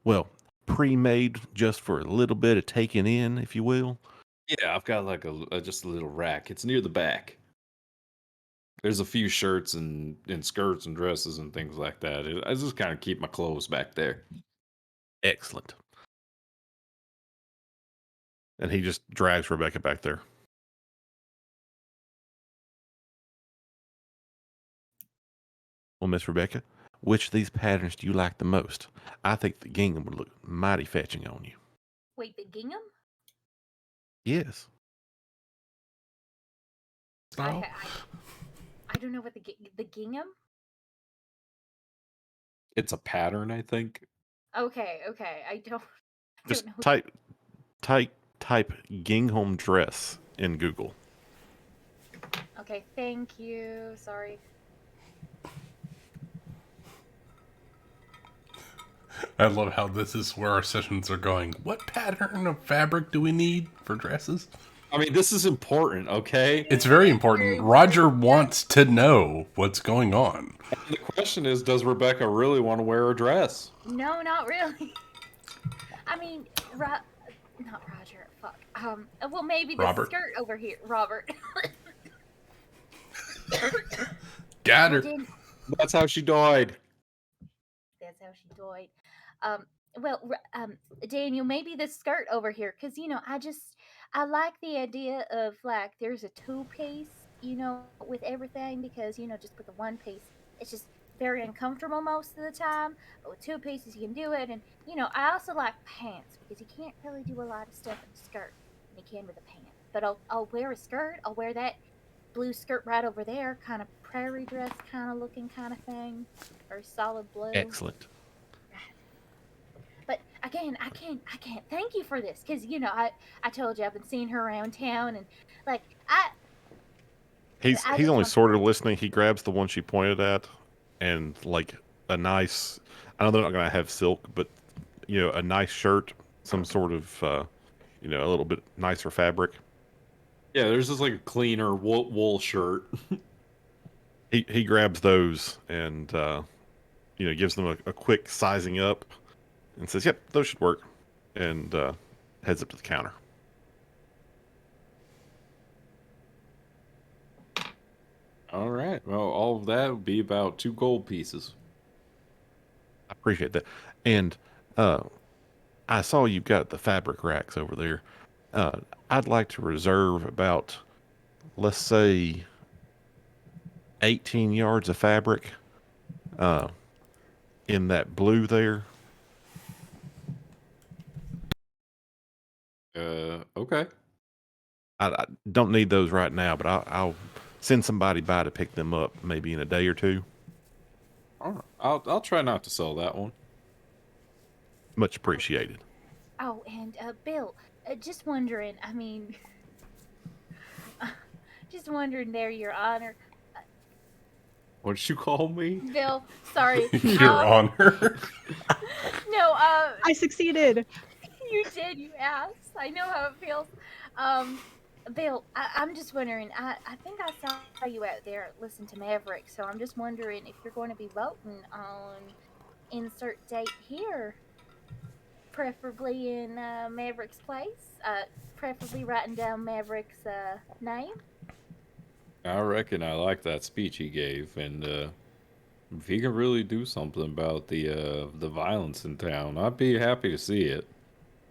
well, pre-made just for a little bit of taking in, if you will. Yeah, I've got like just a little rack. It's near the back. There's a few shirts and skirts and dresses and things like that. I just kind of keep my clothes back there. Excellent. And he just drags Rebecca back there. Well, Miss Rebecca, which of these patterns do you like the most? I think the gingham would look mighty fetching on you. Wait, the gingham? Yes. Style? I don't know what the gingham. It's a pattern, I think. Okay. I don't Just know. type gingham dress in Google. Okay, thank you. Sorry. I love how this is where our sessions are going. What pattern of fabric do we need for dresses? I mean, this is important, okay? It's very important. Roger wants to know what's going on. And the question is, does Rebecca really want to wear a dress? No, not really. I mean, not Roger. Fuck. Well, maybe the Robert. skirt over here, Robert. Got her. That's how she died. That's how she died. Daniel, maybe the skirt over here, because I like the idea of like there's a two-piece, with everything, because just with the one piece, it's just very uncomfortable most of the time. But with two pieces, you can do it, and I also like pants because you can't really do a lot of stuff in a skirt than you can with a pant. But I'll wear a skirt. I'll wear that blue skirt right over there, kind of prairie dress kind of looking kind of thing, or solid blue. Excellent. But again, I can't thank you for this, because I told you I've been seeing her around town, and like He's only sort of listening. He grabs the one she pointed at, and like a nice, I know they're not gonna have silk, but a nice shirt, some sort of a little bit nicer fabric. Yeah, there's just like a cleaner wool shirt. He grabs those and gives them a quick sizing up and says, "Yep, those should work," and heads up to the counter. All right. Well, all of that would be about 2 gold pieces. I appreciate that. And I saw you've got the fabric racks over there. I'd like to reserve about, let's say, 18 yards of fabric in that blue there. Okay. I don't need those right now, but I'll send somebody by to pick them up maybe in a day or two. All right. I'll try not to sell that one. Much appreciated. Oh, and Bill, just wondering. I mean, just wondering there, Your Honor. What did you call me? Bill, sorry. Your Honor. No, I succeeded. you did. You asked. I know how it feels. Bill, I'm just wondering. I think I saw you out there listen to Maverick, so I'm just wondering if you're going to be voting on insert date here, preferably in Maverick's place. Preferably writing down Maverick's name. I reckon I like that speech he gave, and if he can really do something about the violence in town, I'd be happy to see it.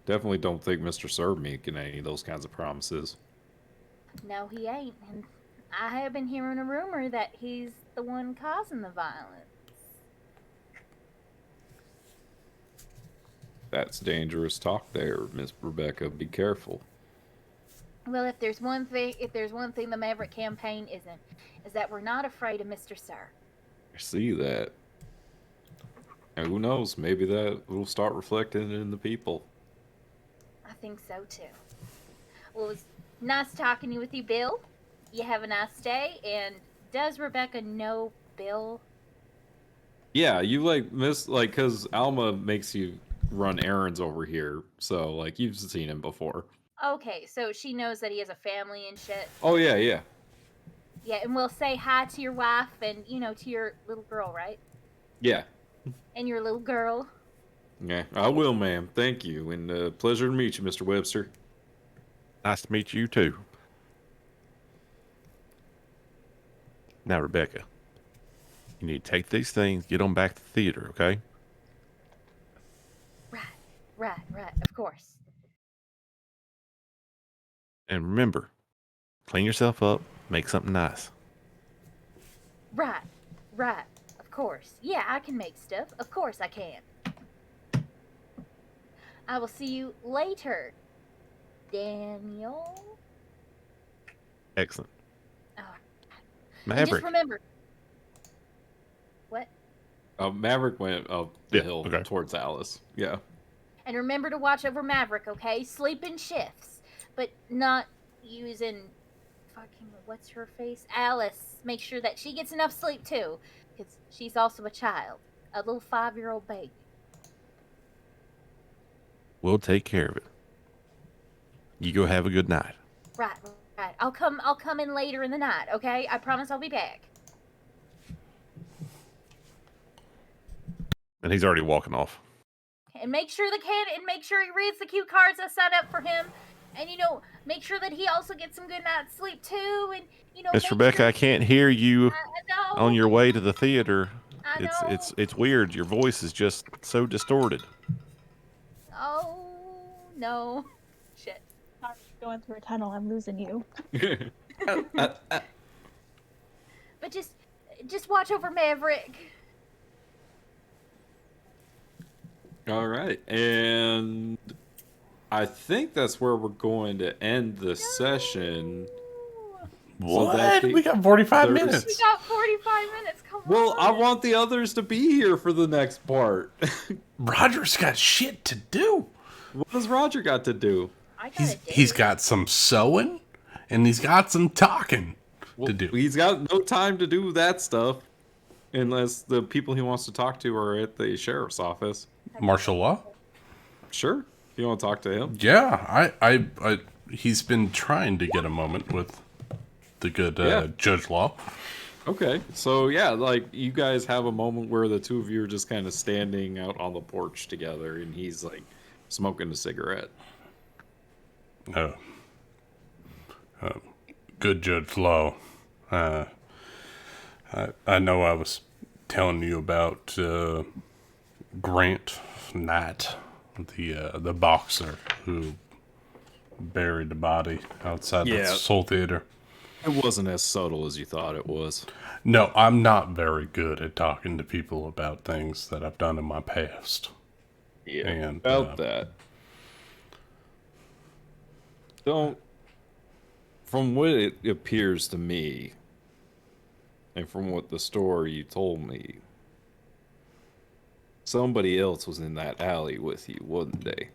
Definitely don't think Mr. Sir making any of those kinds of promises. No, he ain't. And I have been hearing a rumor that he's the one causing the violence. That's dangerous talk there, Miss Rebecca. Be careful. Well, if there's one thing the Maverick campaign isn't, is that we're not afraid of Mr. Sir. I see that. And who knows? Maybe that will start reflecting in the people. I think so too. Well, it was nice talking with you, Bill. You have a nice day. And does Rebecca know Bill? Yeah, you cause Alma makes you run errands over here, so like you've seen him before. Okay, so she knows that he has a family and shit. Oh yeah, yeah. Yeah, and we'll say hi to your wife and, to your little girl, right? Yeah. And your little girl. Yeah, I will, ma'am. Thank you, and pleasure to meet you, Mr. Webster. Nice to meet you too. Now, Rebecca, you need to take these things, get them back to the theater, okay? Right, of course. And remember, clean yourself up, make something nice. Right, of course. Yeah, I can make stuff. Of course I can. I will see you later, Daniel. Excellent. Oh. And Maverick. just remember. What? Maverick went up the hill okay. towards Alice. Yeah. And remember to watch over Maverick, okay? Sleep in shifts, but not using fucking what's her face? Alice. Make sure that she gets enough sleep too, because she's also a child, a little 5-year-old baby. We'll take care of it. You go have a good night. Right. I'll come in later in the night, okay? I promise I'll be back. And he's already walking off. And make sure he reads the cue cards I set up for him. And make sure that he also gets some good night's sleep too. And Miss Rebecca, I can't hear you I know. on your way to the theater. I know. It's weird. Your voice is just so distorted. Oh no. Shit. I'm going through a tunnel. I'm losing you. But just watch over Maverick. All right, and I think that's where we're going to end the session. What? We got 45 minutes. We got 45 minutes. Come on. Well, I want the others to be here for the next part. Roger's got shit to do. What does Roger got to do? He's got some sewing, and he's got some talking to do. He's got no time to do that stuff unless the people he wants to talk to are at the sheriff's office. Martial law? Sure. If you want to talk to him. Yeah, I he's been trying to get a moment with the good Judge Law. Okay, so yeah, like you guys have a moment where the two of you are just kind of standing out on the porch together, and he's like smoking a cigarette. Good Judge Law. I know I was telling you about Grant Knight, the boxer who buried the body outside the Soul Theater. It wasn't as subtle as you thought it was. No, I'm not very good at talking to people about things that I've done in my past. Yeah, and, about that. From what it appears to me, and from what the story you told me, somebody else was in that alley with you, wasn't they?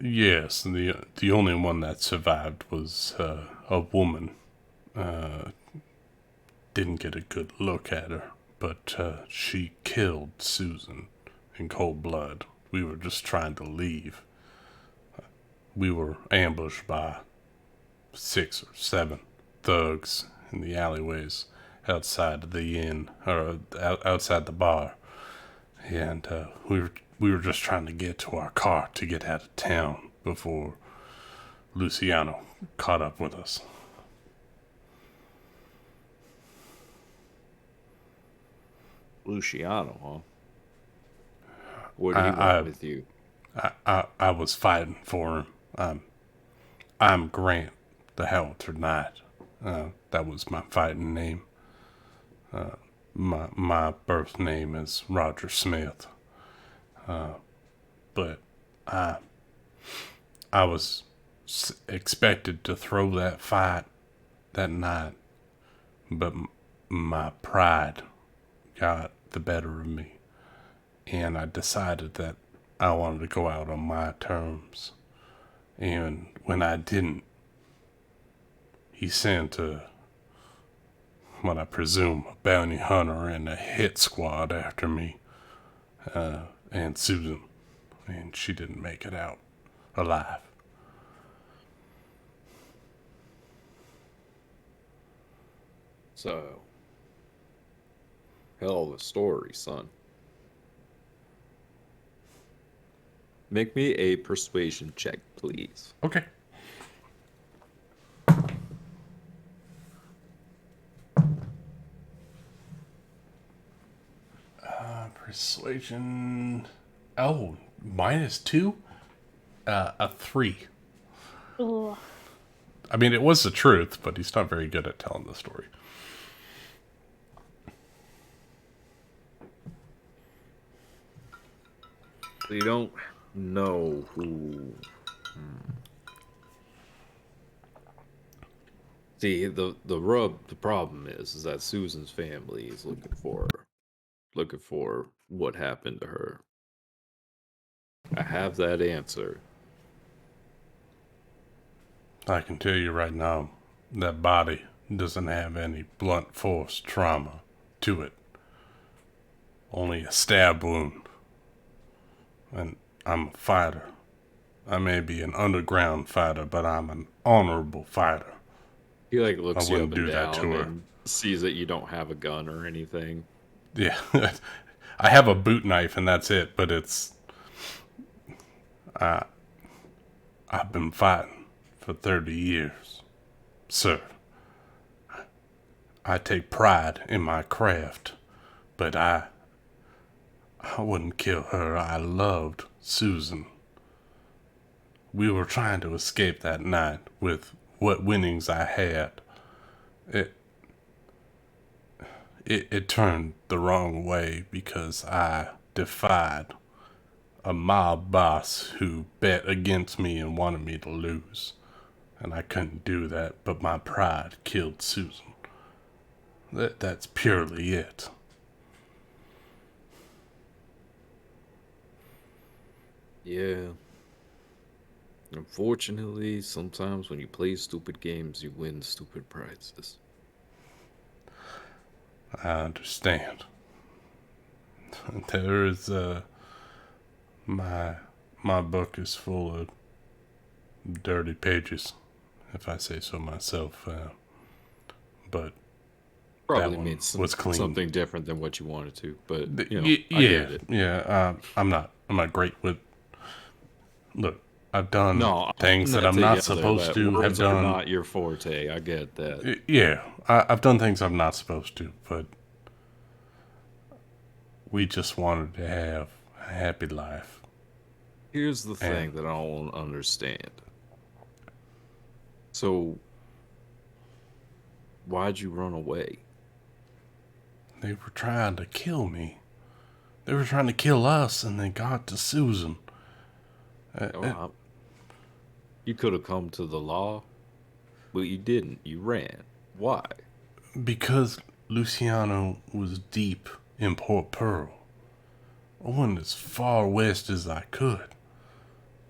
Yes, the only one that survived was a woman. Didn't get a good look at her, but she killed Susan in cold blood. We were just trying to leave. We were ambushed by 6 or 7 thugs in the alleyways outside the inn, or outside the bar, and we were just trying to get to our car to get out of town before Luciano caught up with us. Luciano, huh? What did he want with you? I was fighting for him. I'm Grant, the Howitzer Knight. That was my fighting name. My birth name is Roger Smith. But I was expected to throw that fight that night, but my pride got the better of me, and I decided that I wanted to go out on my terms. And when I didn't, he sent what I presume a bounty hunter and a hit squad after me. and Susan, and she didn't make it out alive. So, hell of a story, son. Make me a persuasion check, please. Okay. Persuasion. Oh, -2? A 3. Ugh. I mean, it was the truth, but he's not very good at telling the story. So you don't know who. See, the problem is that Susan's family is looking for what happened to her. I have that answer. I can tell you right now, that body doesn't have any blunt force trauma to it. Only a stab wound. And I'm a fighter. I may be an underground fighter, but I'm an honorable fighter. He like looks you up wouldn't and do that down to her. and sees that you don't have a gun or anything. Yeah, I have a boot knife and that's it, but it's... I've been fighting for 30 years, sir. I take pride in my craft, but I wouldn't kill her. I loved Susan. We were trying to escape that night with what winnings I had. It turned the wrong way because I defied a mob boss who bet against me and wanted me to lose. And I couldn't do that, but my pride killed Susan. That's purely it. Yeah. Unfortunately, sometimes when you play stupid games, you win stupid prizes. I understand. There is my book is full of dirty pages, if I say so myself. But Probably one means was clean. something different than what you wanted to, but you know, yeah, I get it. yeah. I'm not great with. Look, I've done No, things that I'm not supposed to have words are done. not your forte. I get that. Yeah, I've done things I'm not supposed to, but we just wanted to have a happy life. Here's the thing that I don't understand. So, why'd you run away? They were trying to kill me. They were trying to kill us, and they got to Susan. You could have come to the law, but you didn't. You ran. Why? Because Luciano was deep in Port Pearl. I went as far west as I could.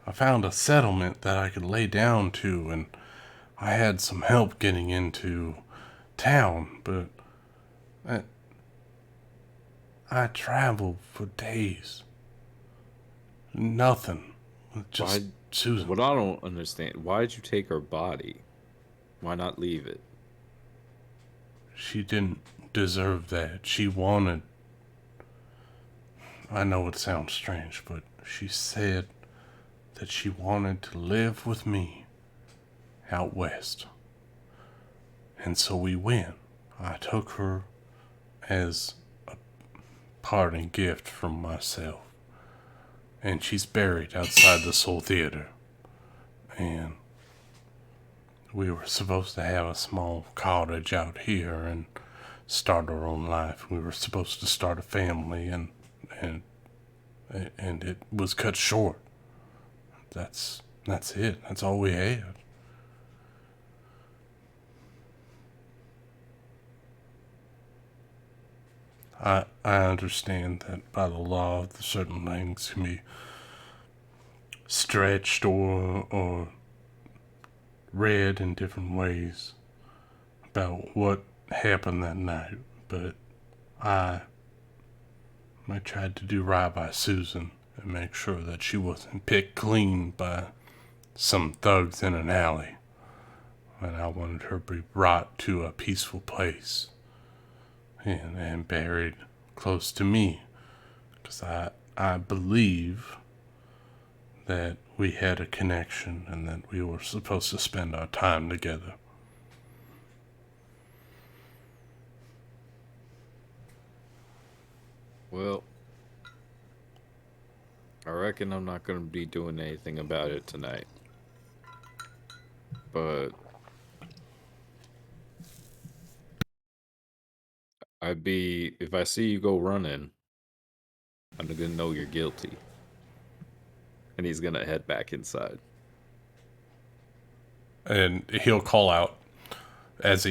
I found a settlement that I could lay down to, and I had some help getting into town, but I traveled for days. Nothing. Just Susan. What I don't understand, why'd you take her body? Why not leave it? She didn't deserve that. She wanted... I know it sounds strange, but she said that she wanted to live with me out west. And so we went. I took her as a parting gift from myself. And she's buried outside the Soul Theater. And we were supposed to have a small cottage out here and start our own life. We were supposed to start a family, and it was cut short. That's it. That's all we had. I understand that by the law, certain things can be stretched or read in different ways about what happened that night, but I tried to do right by Susan and make sure that she wasn't picked clean by some thugs in an alley. And I wanted her to be brought to a peaceful place and buried close to me. Because I believe that we had a connection and that we were supposed to spend our time together. Well, I reckon I'm not going to be doing anything about it tonight. But if I see you go running, I'm going to know you're guilty. And he's going to head back inside. And he'll call out as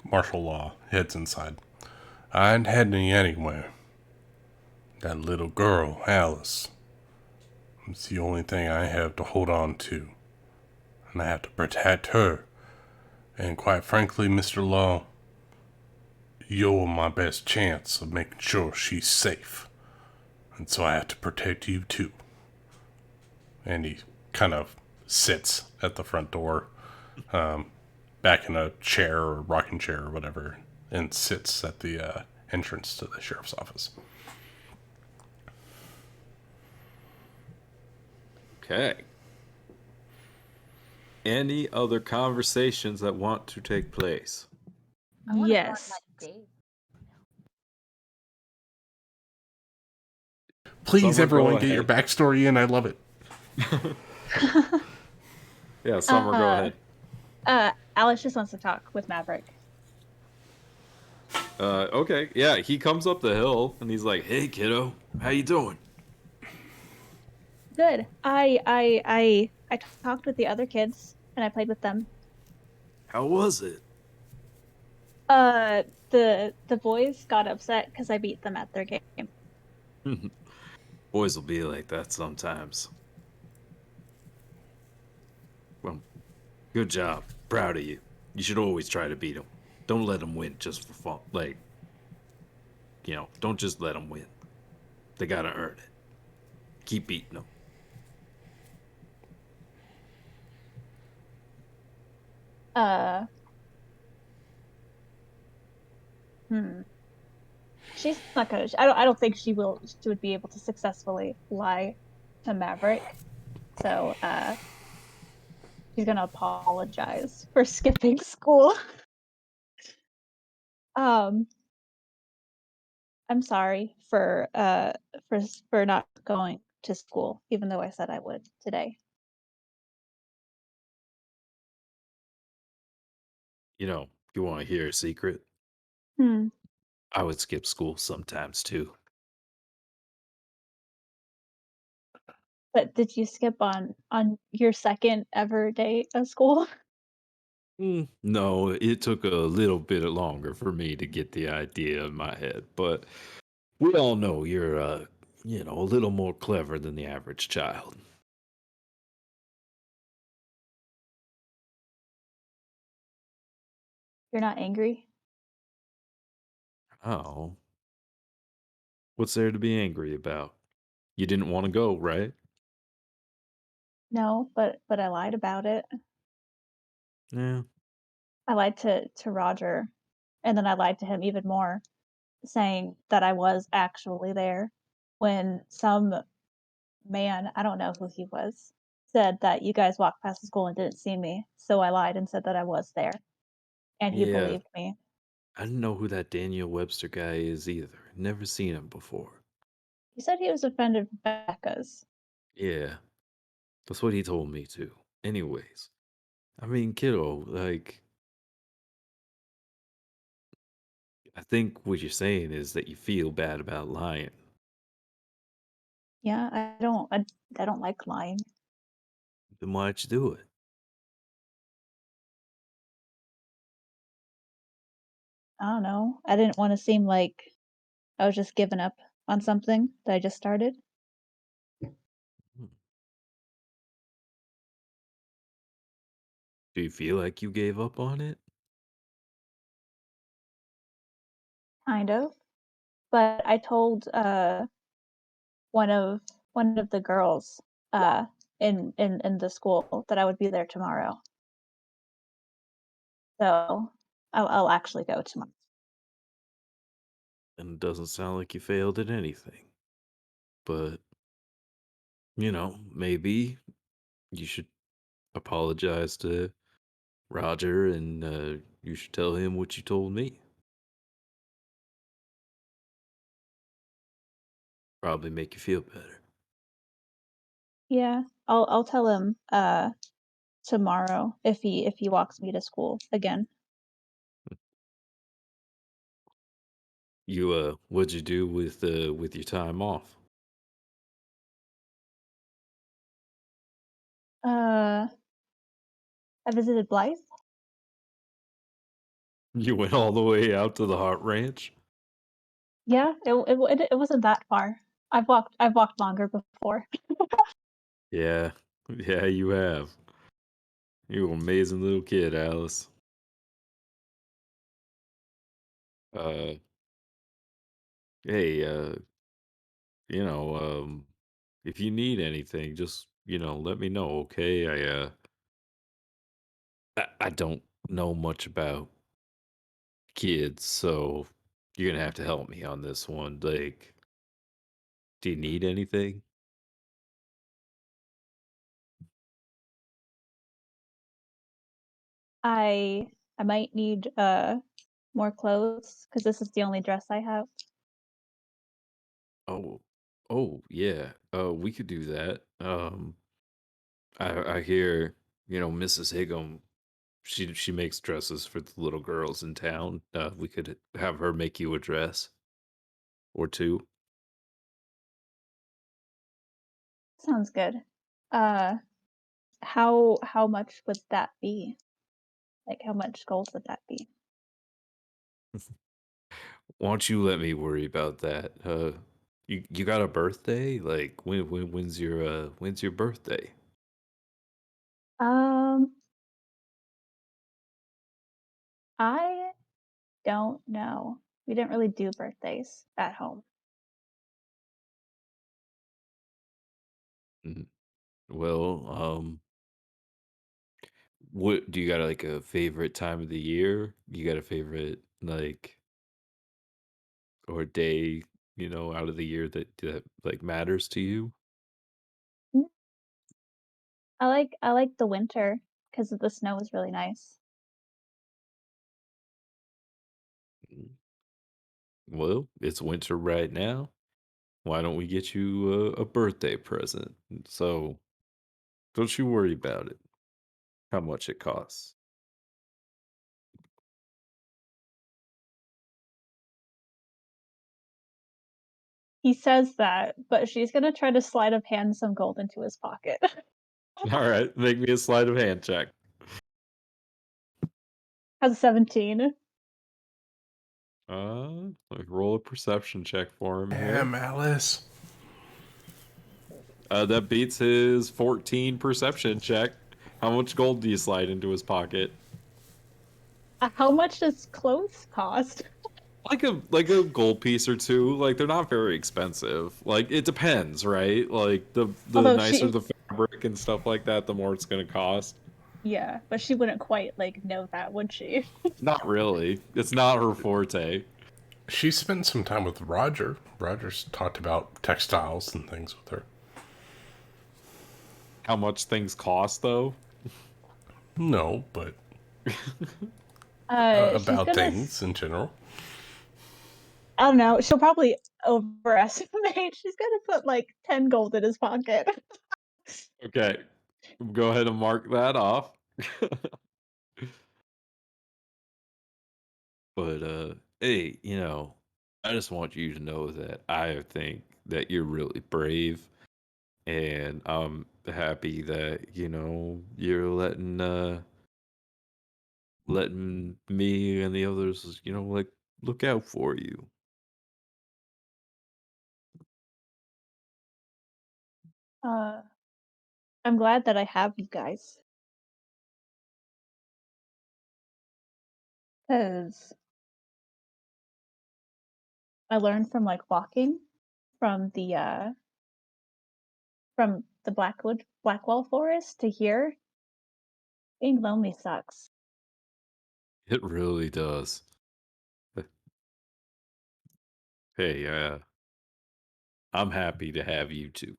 martial law heads inside. I ain't heading anywhere. That little girl, Alice. It's the only thing I have to hold on to. And I have to protect her. And quite frankly, Mr. Law, you're my best chance of making sure she's safe. And so I have to protect you too. And he kind of sits at the front door, back in a chair or rocking chair or whatever, and sits at the entrance to the sheriff's office. Okay. Any other conversations that want to take place? I wanna go on Yes. my date. Please, Summer, everyone, go get your ahead. backstory in. I love it. Yeah, Summer, go ahead. Alice just wants to talk with Maverick. Okay, yeah, he comes up the hill and he's like, "Hey, kiddo, how you doing?" Good. I talked with the other kids and I played with them. How was it? The boys got upset because I beat them at their game. Boys will be like that sometimes. Well, good job. Proud of you. You should always try to beat them. Don't let them win just for fun. Like, don't just let them win. They gotta earn it. Keep beating them. She's not gonna. I don't think she will. She would be able to successfully lie to Maverick. So she's gonna apologize for skipping school. I'm sorry for not going to school, even though I said I would today. You want to hear a secret? Hmm. I would skip school sometimes too. But did you skip on your second ever day of school? No, it took a little bit longer for me to get the idea in my head, but we all know you're, a little more clever than the average child. You're not angry? Oh, what's there to be angry about? You didn't want to go, right? No, but I lied about it. Yeah. I lied to Roger, and then I lied to him even more, saying that I was actually there when some man, I don't know who he was, said that you guys walked past the school and didn't see me. So I lied and said that I was there, and he Yeah, believed me. I didn't know who that Daniel Webster guy is either. Never seen him before. He said he was a friend of Becca's. Yeah, that's what he told me too. Anyways, I mean, kiddo, like, I think what you're saying is that you feel bad about lying. Yeah, I don't like lying. Then why'd you do it? I don't know. I didn't want to seem like I was just giving up on something that I just started. Hmm. Do you feel like you gave up on it? Kind of. but I told one of the girls in the school that I would be there tomorrow. So I'll actually go tomorrow. And it doesn't sound like you failed at anything. But, you know, maybe you should apologize to Roger and you should tell him what you told me. Probably make you feel better. Yeah, I'll tell him tomorrow if he walks me to school again. You what'd you do with your time off? I visited Blythe. You went all the way out to the Heart Ranch? Yeah, it wasn't that far. I've walked longer before. Yeah. Yeah, you have. You're an amazing little kid, Alice. Uh hey, you know, if you need anything, just, let me know, okay? I don't know much about kids, so you're gonna have to help me on this one. Like, do you need anything? I might need more clothes because this is the only dress I have. Oh, oh yeah. We could do that. I hear, Mrs. Higgum. She makes dresses for the little girls in town. We could have her make you a dress or two. Sounds good. Uh, how much would that be? Like, how much gold would that be? Why don't you let me worry about that? You got a birthday? Like when's your birthday? Um, I don't know. We didn't really do birthdays at home. Mhm. Well, what do you got like a favorite time of the year? You got a favorite like or day, out of the year that like matters to you? Mm, I like the winter because the snow is really nice. Mm, Well, it's winter right now. Why don't we get you a birthday present? So don't you worry about it. How much it costs? He says that, but she's gonna try to sleight of hand some gold into his pocket. All right, make me a sleight of hand check. Has a 17. Like roll a perception check for him here. Damn, Alice. That beats his 14 perception check. How much gold do you slide into his pocket? How much does clothes cost? Like a gold piece or two. Like they're not very expensive. Like it depends, right? Like the Although nicer she, the fabric and stuff like that, the more it's gonna cost. yeah, but she wouldn't quite like know that, would she? Not really. It's not her forte. She spent some time with Roger. Roger's talked about textiles and things with her. How much things cost though? No, but She's about gonna, things in general. I don't know, she'll probably overestimate. She's gonna put like 10 gold in his pocket. Okay. Go ahead and mark that off. But hey, I just want you to know that I think that you're really brave and I'm happy that, you're letting me and the others, like look out for you. Uh, I'm glad that I have you guys. Because I learned from like walking from the Blackwell forest to here. Being lonely sucks. It really does. Hey, I'm happy to have you two.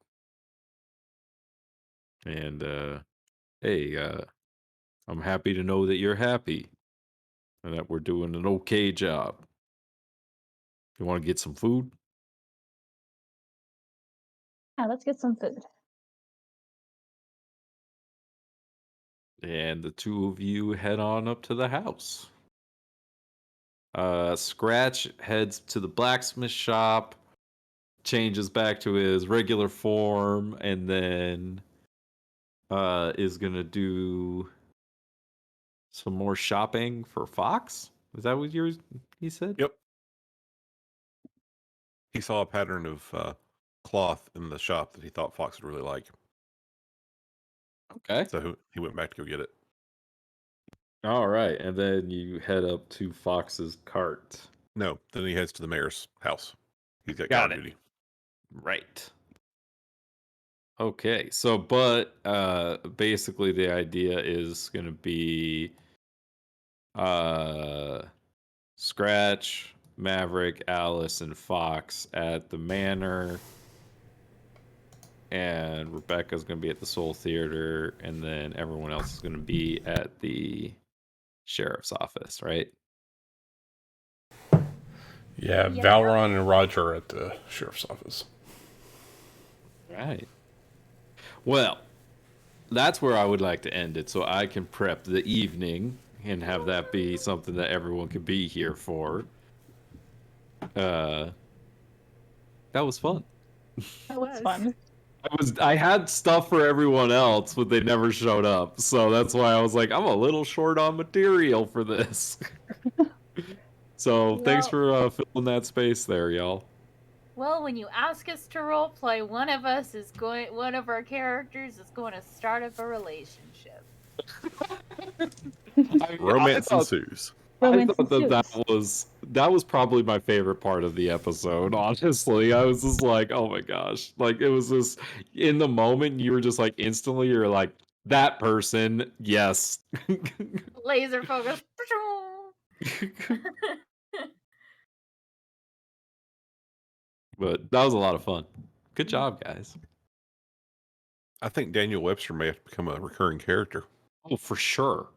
And hey, I'm happy to know that you're happy and that we're doing an okay job. You want to get some food? Yeah, let's get some food. And the two of you head on up to the house. Scratch heads to the blacksmith shop, changes back to his regular form, and then is gonna do some more shopping for Fox. Is that what he said? Yep. He saw a pattern of cloth in the shop that he thought Fox would really like. Okay. So he went back to go get it. All right, and then you head up to Fox's cart. No, then he heads to the mayor's house. He's got Got guard it. duty. Right. Okay, so but basically the idea is gonna be Scratch, Maverick, Alice, and Fox at the manor. And Rebecca's going to be at the Soul Theater. And then everyone else is going to be at the sheriff's office, right? Yeah, Yep. Valron and Roger at the sheriff's office. Right. Well, that's where I would like to end it so I can prep the evening and have that be something that everyone can be here for. That was fun. That was fun. I had stuff for everyone else, but they never showed up. So that's why I was like, I'm a little short on material for this. So thanks for filling that space there, y'all. Well, when you ask us to roleplay, one of our characters is going to start up a relationship. Romance ensues. Romance I thought ensues. that was probably my favorite part of the episode. Honestly, I was just like, oh my gosh, like it was just in the moment. You were just like instantly, you're like that person, yes. Laser focus. But that was a lot of fun. Good job, guys. I think Daniel Webster may have to become a recurring character. Oh, for sure.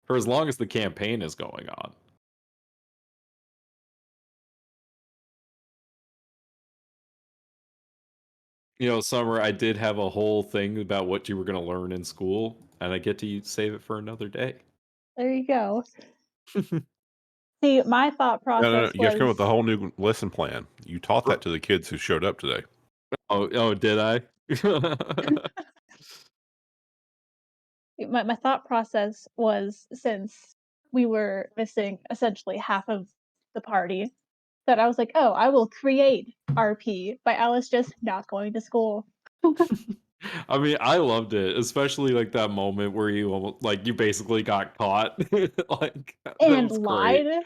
For as long as the campaign is going on. You know, Summer, I did have a whole thing about what you were going to learn in school, and I get to save it for another day. There you go. See, my thought process No. You have to come up was with a whole new lesson plan. You taught that to the kids who showed up today. Oh, did I? my thought process was, since we were missing essentially half of the party, that I was like, oh, I will create RP by Alice just not going to school. I mean, I loved it, especially like that moment where you basically got caught. Like that And was lied. great.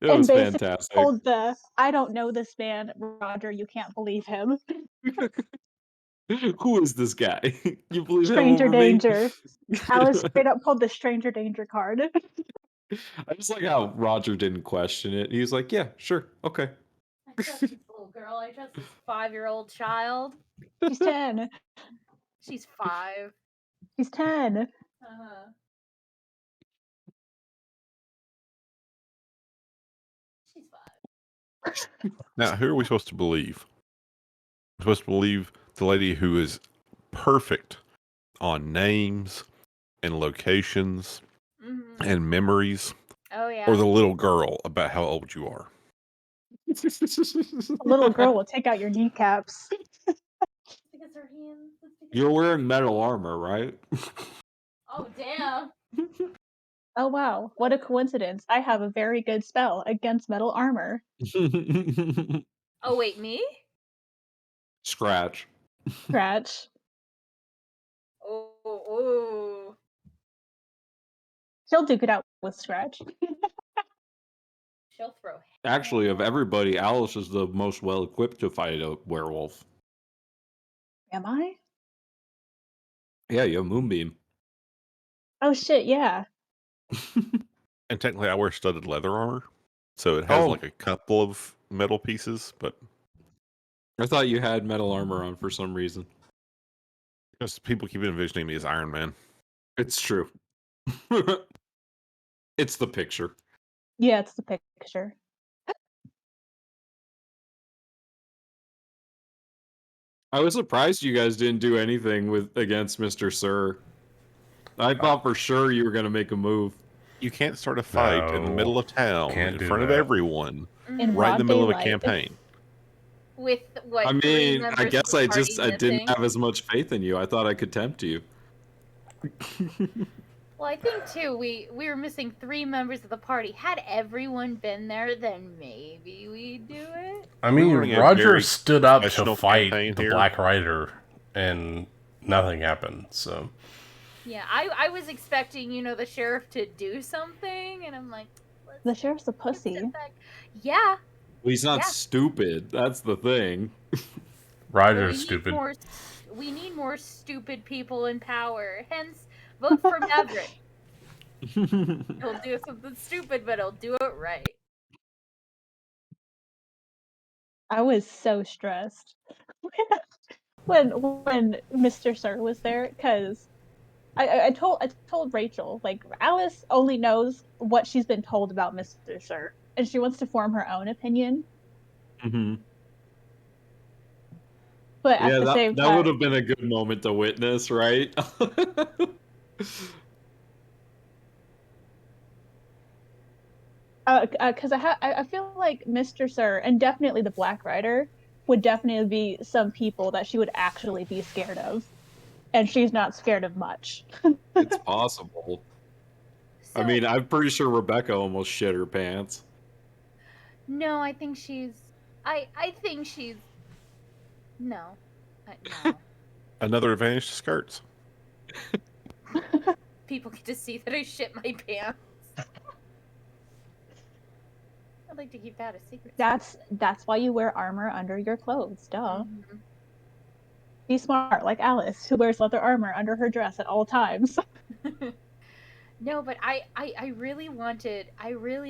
It And was basically fantastic. told I don't know this man, Roger, you can't believe him. Who is this guy? You believe him Stranger over me? danger. Alice straight up pulled the stranger danger card. I just like how Roger didn't question it. He was like, "Yeah, sure, okay." I trust this little girl. I trust this 5-year-old child. She's 10. She's 5. She's 10. She's 5. Now, who are we supposed to believe? We're supposed to believe the lady who is perfect on names and locations and memories, Oh yeah. or the little girl about how old you are. A little girl will take out your kneecaps. Because her hands. You're wearing metal armor, right? Oh damn. Oh wow, what a coincidence. I have a very good spell against metal armor. Oh wait, me? Scratch. Scratch. Oh. She'll duke it out with Scratch. She'll throw. Actually, of everybody, Alice is the most well equipped to fight a werewolf. Am I? Yeah, you have Moonbeam. Oh shit, yeah. And technically, I wear studded leather armor, so it has Oh. like a couple of metal pieces, but I thought you had metal armor on for some reason. just people keep envisioning me as Iron Man. It's true. It's the picture. Yeah, it's the picture. I was surprised you guys didn't do anything against Mr. Sir. I thought for sure you were going to make a move. You can't start a fight in the No, middle of town can't in do front of that. everyone, In right in the broad middle of a daylight. campaign. With what? I 3 mean, members I of guess the I party didn't missing? have as much faith in you. I thought I could tempt you. Well, I think too. We were missing 3 members of the party. Had everyone been there, then maybe we'd do it. I We're mean, running a Roger very stood up to professional fight campaign the here. Black Rider, and nothing happened. So Yeah, I was expecting, the sheriff to do something, and I'm like, The sheriff's a let's pussy. step back. Yeah. Well, he's not Yeah. stupid. That's the thing. Roger's stupid. We need more stupid people in power. Hence, vote for Maverick. He'll do something stupid, but he'll do it right. I was so stressed when Mr. Sir was there, because I told Rachel, like, Alice only knows what she's been told about Mr. Sir, and she wants to form her own opinion. Mm-hmm. But at Yeah, the same that would time, have been a good moment to witness, right? because I feel like Mr. Sir and definitely the Black Rider would definitely be some people that she would actually be scared of, and she's not scared of much. It's possible. I So, mean, I'm pretty sure Rebecca almost shit her pants. no, I think she's. I think she's. No. No. Another advantage to skirts. People get to see that I shit my pants. I'd like to keep that a secret. That's why you wear armor under your clothes, duh. Mhm. Be smart, like Alice, who wears leather armor under her dress at all times. No, but I really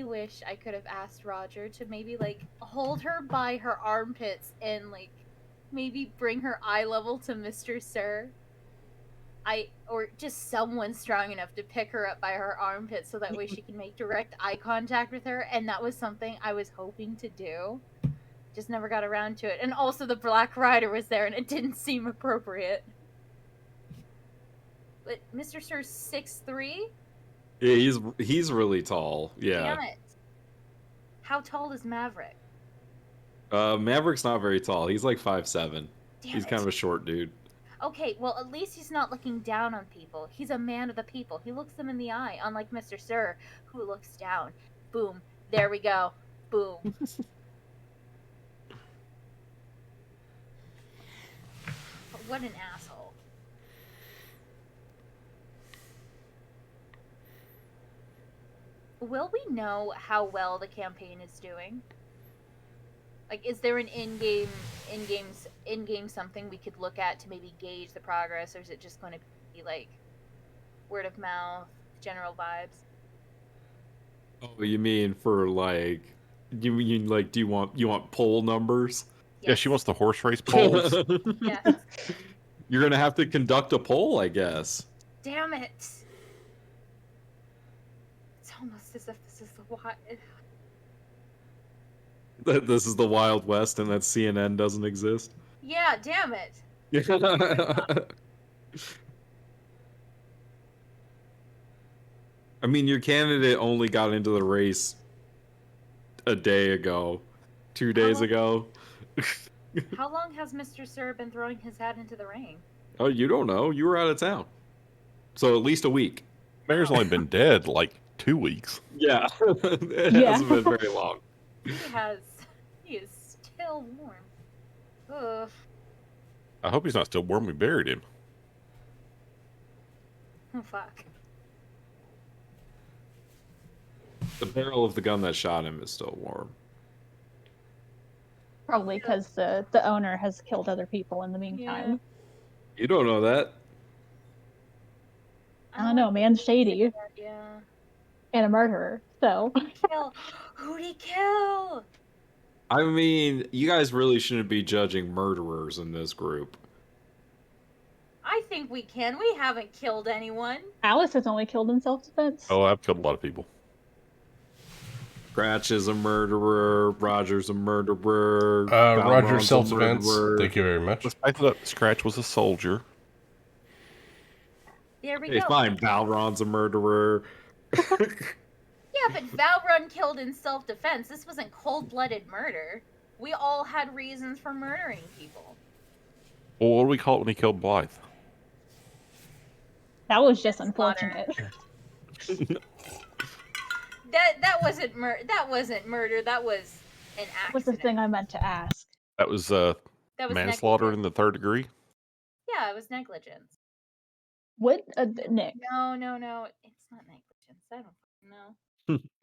wish I could have asked Roger to maybe, like, hold her by her armpits and, like, maybe bring her eye level to Mr. Sir. Or just someone strong enough to pick her up by her armpits so that way she can make direct eye contact with her, and that was something I was hoping to do. Just never got around to it. And also the Black Rider was there and it didn't seem appropriate. But Mr. Sir's 6'3"? Yeah, he's really tall. Yeah. Damn it. How tall is Maverick? Maverick's not very tall. He's like 5'7". Damn He's it. kind of a short dude. Okay, well, at least he's not looking down on people. He's a man of the people. He looks them in the eye, unlike Mr. Sir, who looks down. Boom. There we go. Boom. What an asshole. Will we know how well the campaign is doing? Like, is there an in-game something we could look at to maybe gauge the progress, or is it just going to be like word of mouth, general vibes? Oh, you mean for like, do you want poll numbers? Yes. Yeah, she wants the horse race polls. Yes. You're gonna have to conduct a poll, I guess. Damn it. It's almost as if this is the That this is the Wild West and that CNN doesn't exist. Yeah, damn it. I mean, your candidate only got into the race a day ago, 2 days ago. How long has Mr. Sir been throwing his hat into the ring? Oh, you don't know. You were out of town. So at least a week. Mayor's only been dead like 2 weeks. Yeah. It Yeah. hasn't been very long. He is still warm. Ugh. I hope he's not still warm. We buried him. Oh, fuck. The barrel of the gun that shot him is still warm. Probably because the owner has killed other people in the meantime. You don't know that. I don't know, man's shady. Yeah. And a murderer, so. Who'd he kill? I mean, you guys really shouldn't be judging murderers in this group. I think we can. We haven't killed anyone. Alice has only killed in self-defense. Oh, I've killed a lot of people. Scratch is a murderer. Roger's a murderer. Roger Balron's a self-defense. murderer. Thank you very much. Let's spice it up. Scratch was a soldier. There we Hey, go. fine. Balron's a murderer. Yeah, but Valrun killed in self-defense. This wasn't cold-blooded murder. We all had reasons for murdering people. Well, what do we call it when he killed Blythe? That was just unfortunate. That wasn't That wasn't murder. That was an accident. What's the thing I meant to ask? That was That was manslaughter in negligence. the third degree. Yeah, it was negligence. What, Nick? No, it's not negligence. I don't know.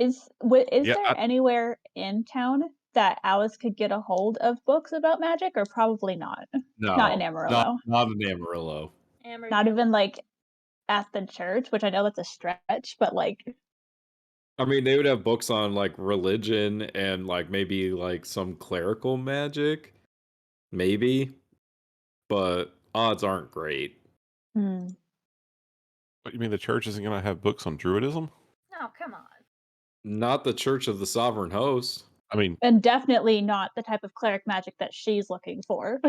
Is Yeah, there anywhere in town that Alice could get a hold of books about magic, or probably not? No, Not in Amarillo. Not in Amarillo. Not even like at the church, which I know that's a stretch, but like. I mean, they would have books on like religion and like maybe like some clerical magic, maybe, but odds aren't great. What, you mean the church isn't going to have books on druidism? No, come on. Not the Church of the Sovereign Host. I mean, And definitely not the type of cleric magic that she's looking for.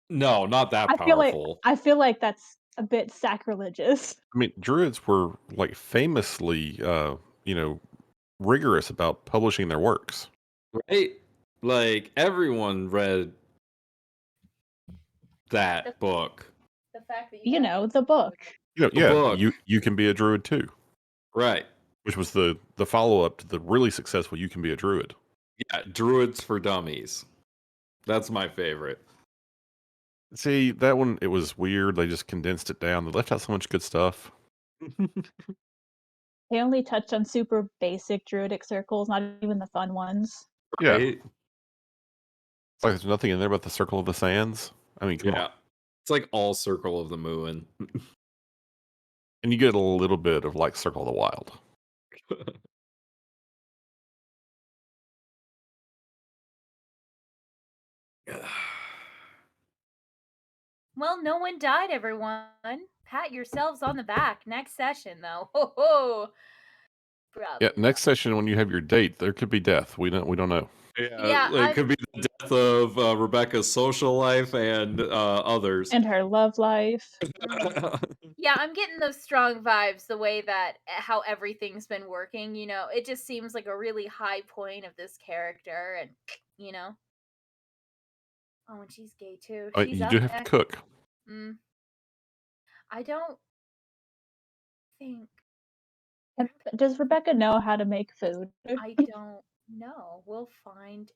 No, not that powerful. I feel like that's a bit sacrilegious. I mean, druids were like famously, rigorous about publishing their works. Right? Like everyone read that book. The fact that The book. book. You can be a druid too. Right. Which was the follow-up to the really successful You Can Be a Druid. Yeah, Druids for Dummies. That's my favorite. See, that one, it was weird. They just condensed it down. They left out so much good stuff. They only touched on super basic druidic circles, not even the fun ones. Yeah. Right? It's like there's nothing in there but the Circle of the Sands. I mean, come on. It's like all Circle of the Moon. And you get a little bit of like Circle of the Wild. Well, no one died, everyone. Pat yourselves on the back. Next session, though. Ho ho. Yeah, next session when you have your date, there could be death. We don't know. Yeah, it could be the death of Rebecca's social life and others. And her love life. Yeah, I'm getting those strong vibes, the way that how everything's been working, it just seems like a really high point of this character, and oh, and she's gay too. She's You up do have to cook. I don't think. Does Rebecca know how to make food? I don't know. We'll find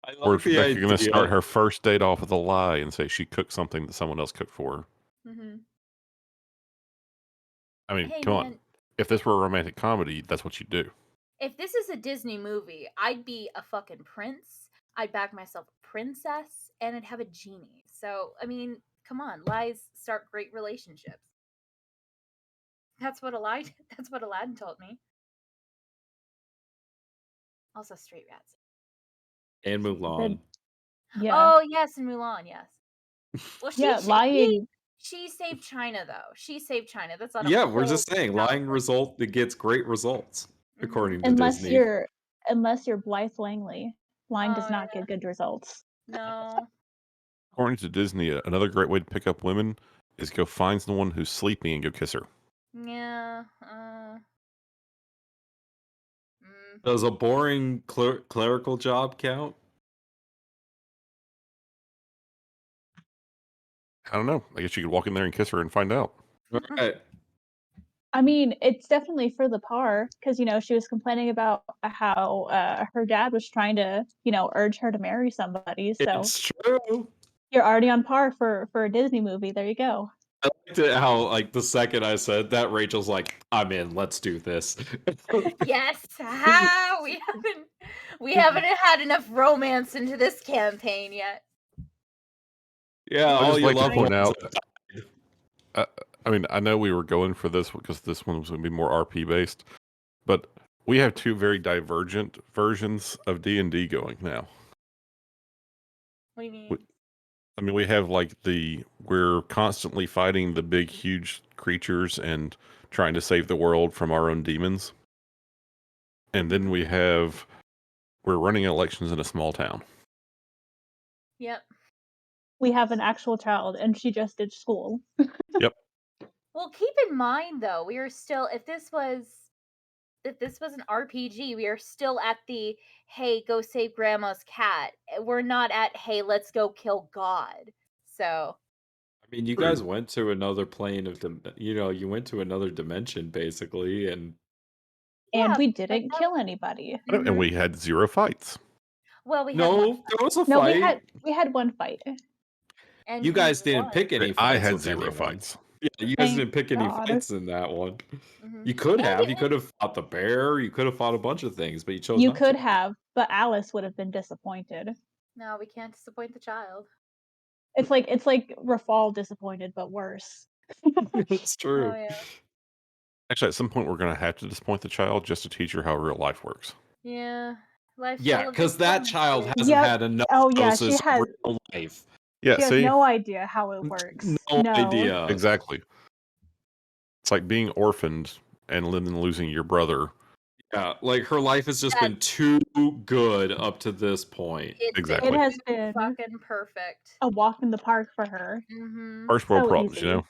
out. Or is Rebecca going to start her first date off with a lie and say she cooked something that someone else cooked for her? Mm-hmm. I mean, come on. If this were a romantic comedy, that's what you do. If this is a Disney movie, I'd be a fucking prince. I'd back myself a princess, and I'd have a genie. So, I mean, come on, lies start great relationships. That's what Aladdin told me. Also, straight rats. And Mulan. Yeah. Oh yes, and Mulan, yes. Well, lying. She saved China, though. She saved China. That's not. Yeah, we're just saying, lying result that gets great results, according to Disney. Unless you're Blythe Langley, lying does not get good results. No. According to Disney, another great way to pick up women is go find someone who's sleeping and go kiss her. Yeah. Does a boring clerical job count? I don't know. I guess you could walk in there and kiss her and find out. Right. I mean, it's definitely for the par, because, she was complaining about how her dad was trying to, urge her to marry somebody. So it's true. You're already on par for a Disney movie. There you go. I liked it how, like, the second I said that, Rachel's like, "I'm in. Let's do this." Yes, we haven't had enough romance into this campaign yet. Yeah, I'd all just your like to loved point ones out. I mean, I know we were going for this because this one was going to be more RP based, but we have two very divergent versions of D&D going now. What do you mean? I mean, we have like we're constantly fighting the big, huge creatures and trying to save the world from our own demons. And then we're running elections in a small town. Yep. We have an actual child, and she just did school. Yep. Well, keep in mind though, we are still if this was an RPG, we are still at the hey, go save grandma's cat. We're not at hey, let's go kill God. So I mean, you guys went to another plane of, you went to another dimension basically, and And yeah, we but didn't kill anybody. And we had 0 fights. well, we had one no, fight, there was a No, fight. we had one fight. and You we guys didn't won. pick any fights. I had with 0 anyone. fights. Yeah, you guys Thank didn't pick any God. fights in that one. Mhm. You could And- have. You could have fought the bear. You could have fought a bunch of things, but you chose You not could to. have, but Alice would have been disappointed. No, we can't disappoint the child. It's like Rafal disappointed, but worse. It's true. Oh yeah. Actually, at some point, we're going to have to disappoint the child just to teach her how real life works. Yeah. Life's Yeah, full of because that child disappointments. hasn't Yep. had enough Oh, yeah, doses she has- of real life. Yeah, She has see? no idea how it works. No idea. Exactly. It's like being orphaned and then losing your brother. Yeah, like her life has just been too good up to this point. It's Exactly. It has been fucking perfect. a walk in the park for her. Mm-hmm. First world So problems, easy. you know?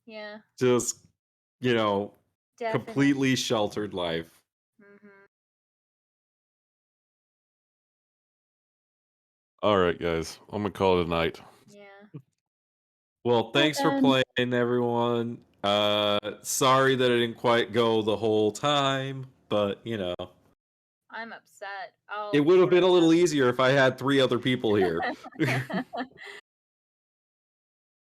Yeah. Just, Definitely. completely sheltered life. Mm-hmm. All right, guys. I'm going to call it a night. Yeah. Well, thanks for then. playing, everyone. Sorry that I didn't quite go the whole time, but I'm upset. it would have been a little easier if I had 3 other people here.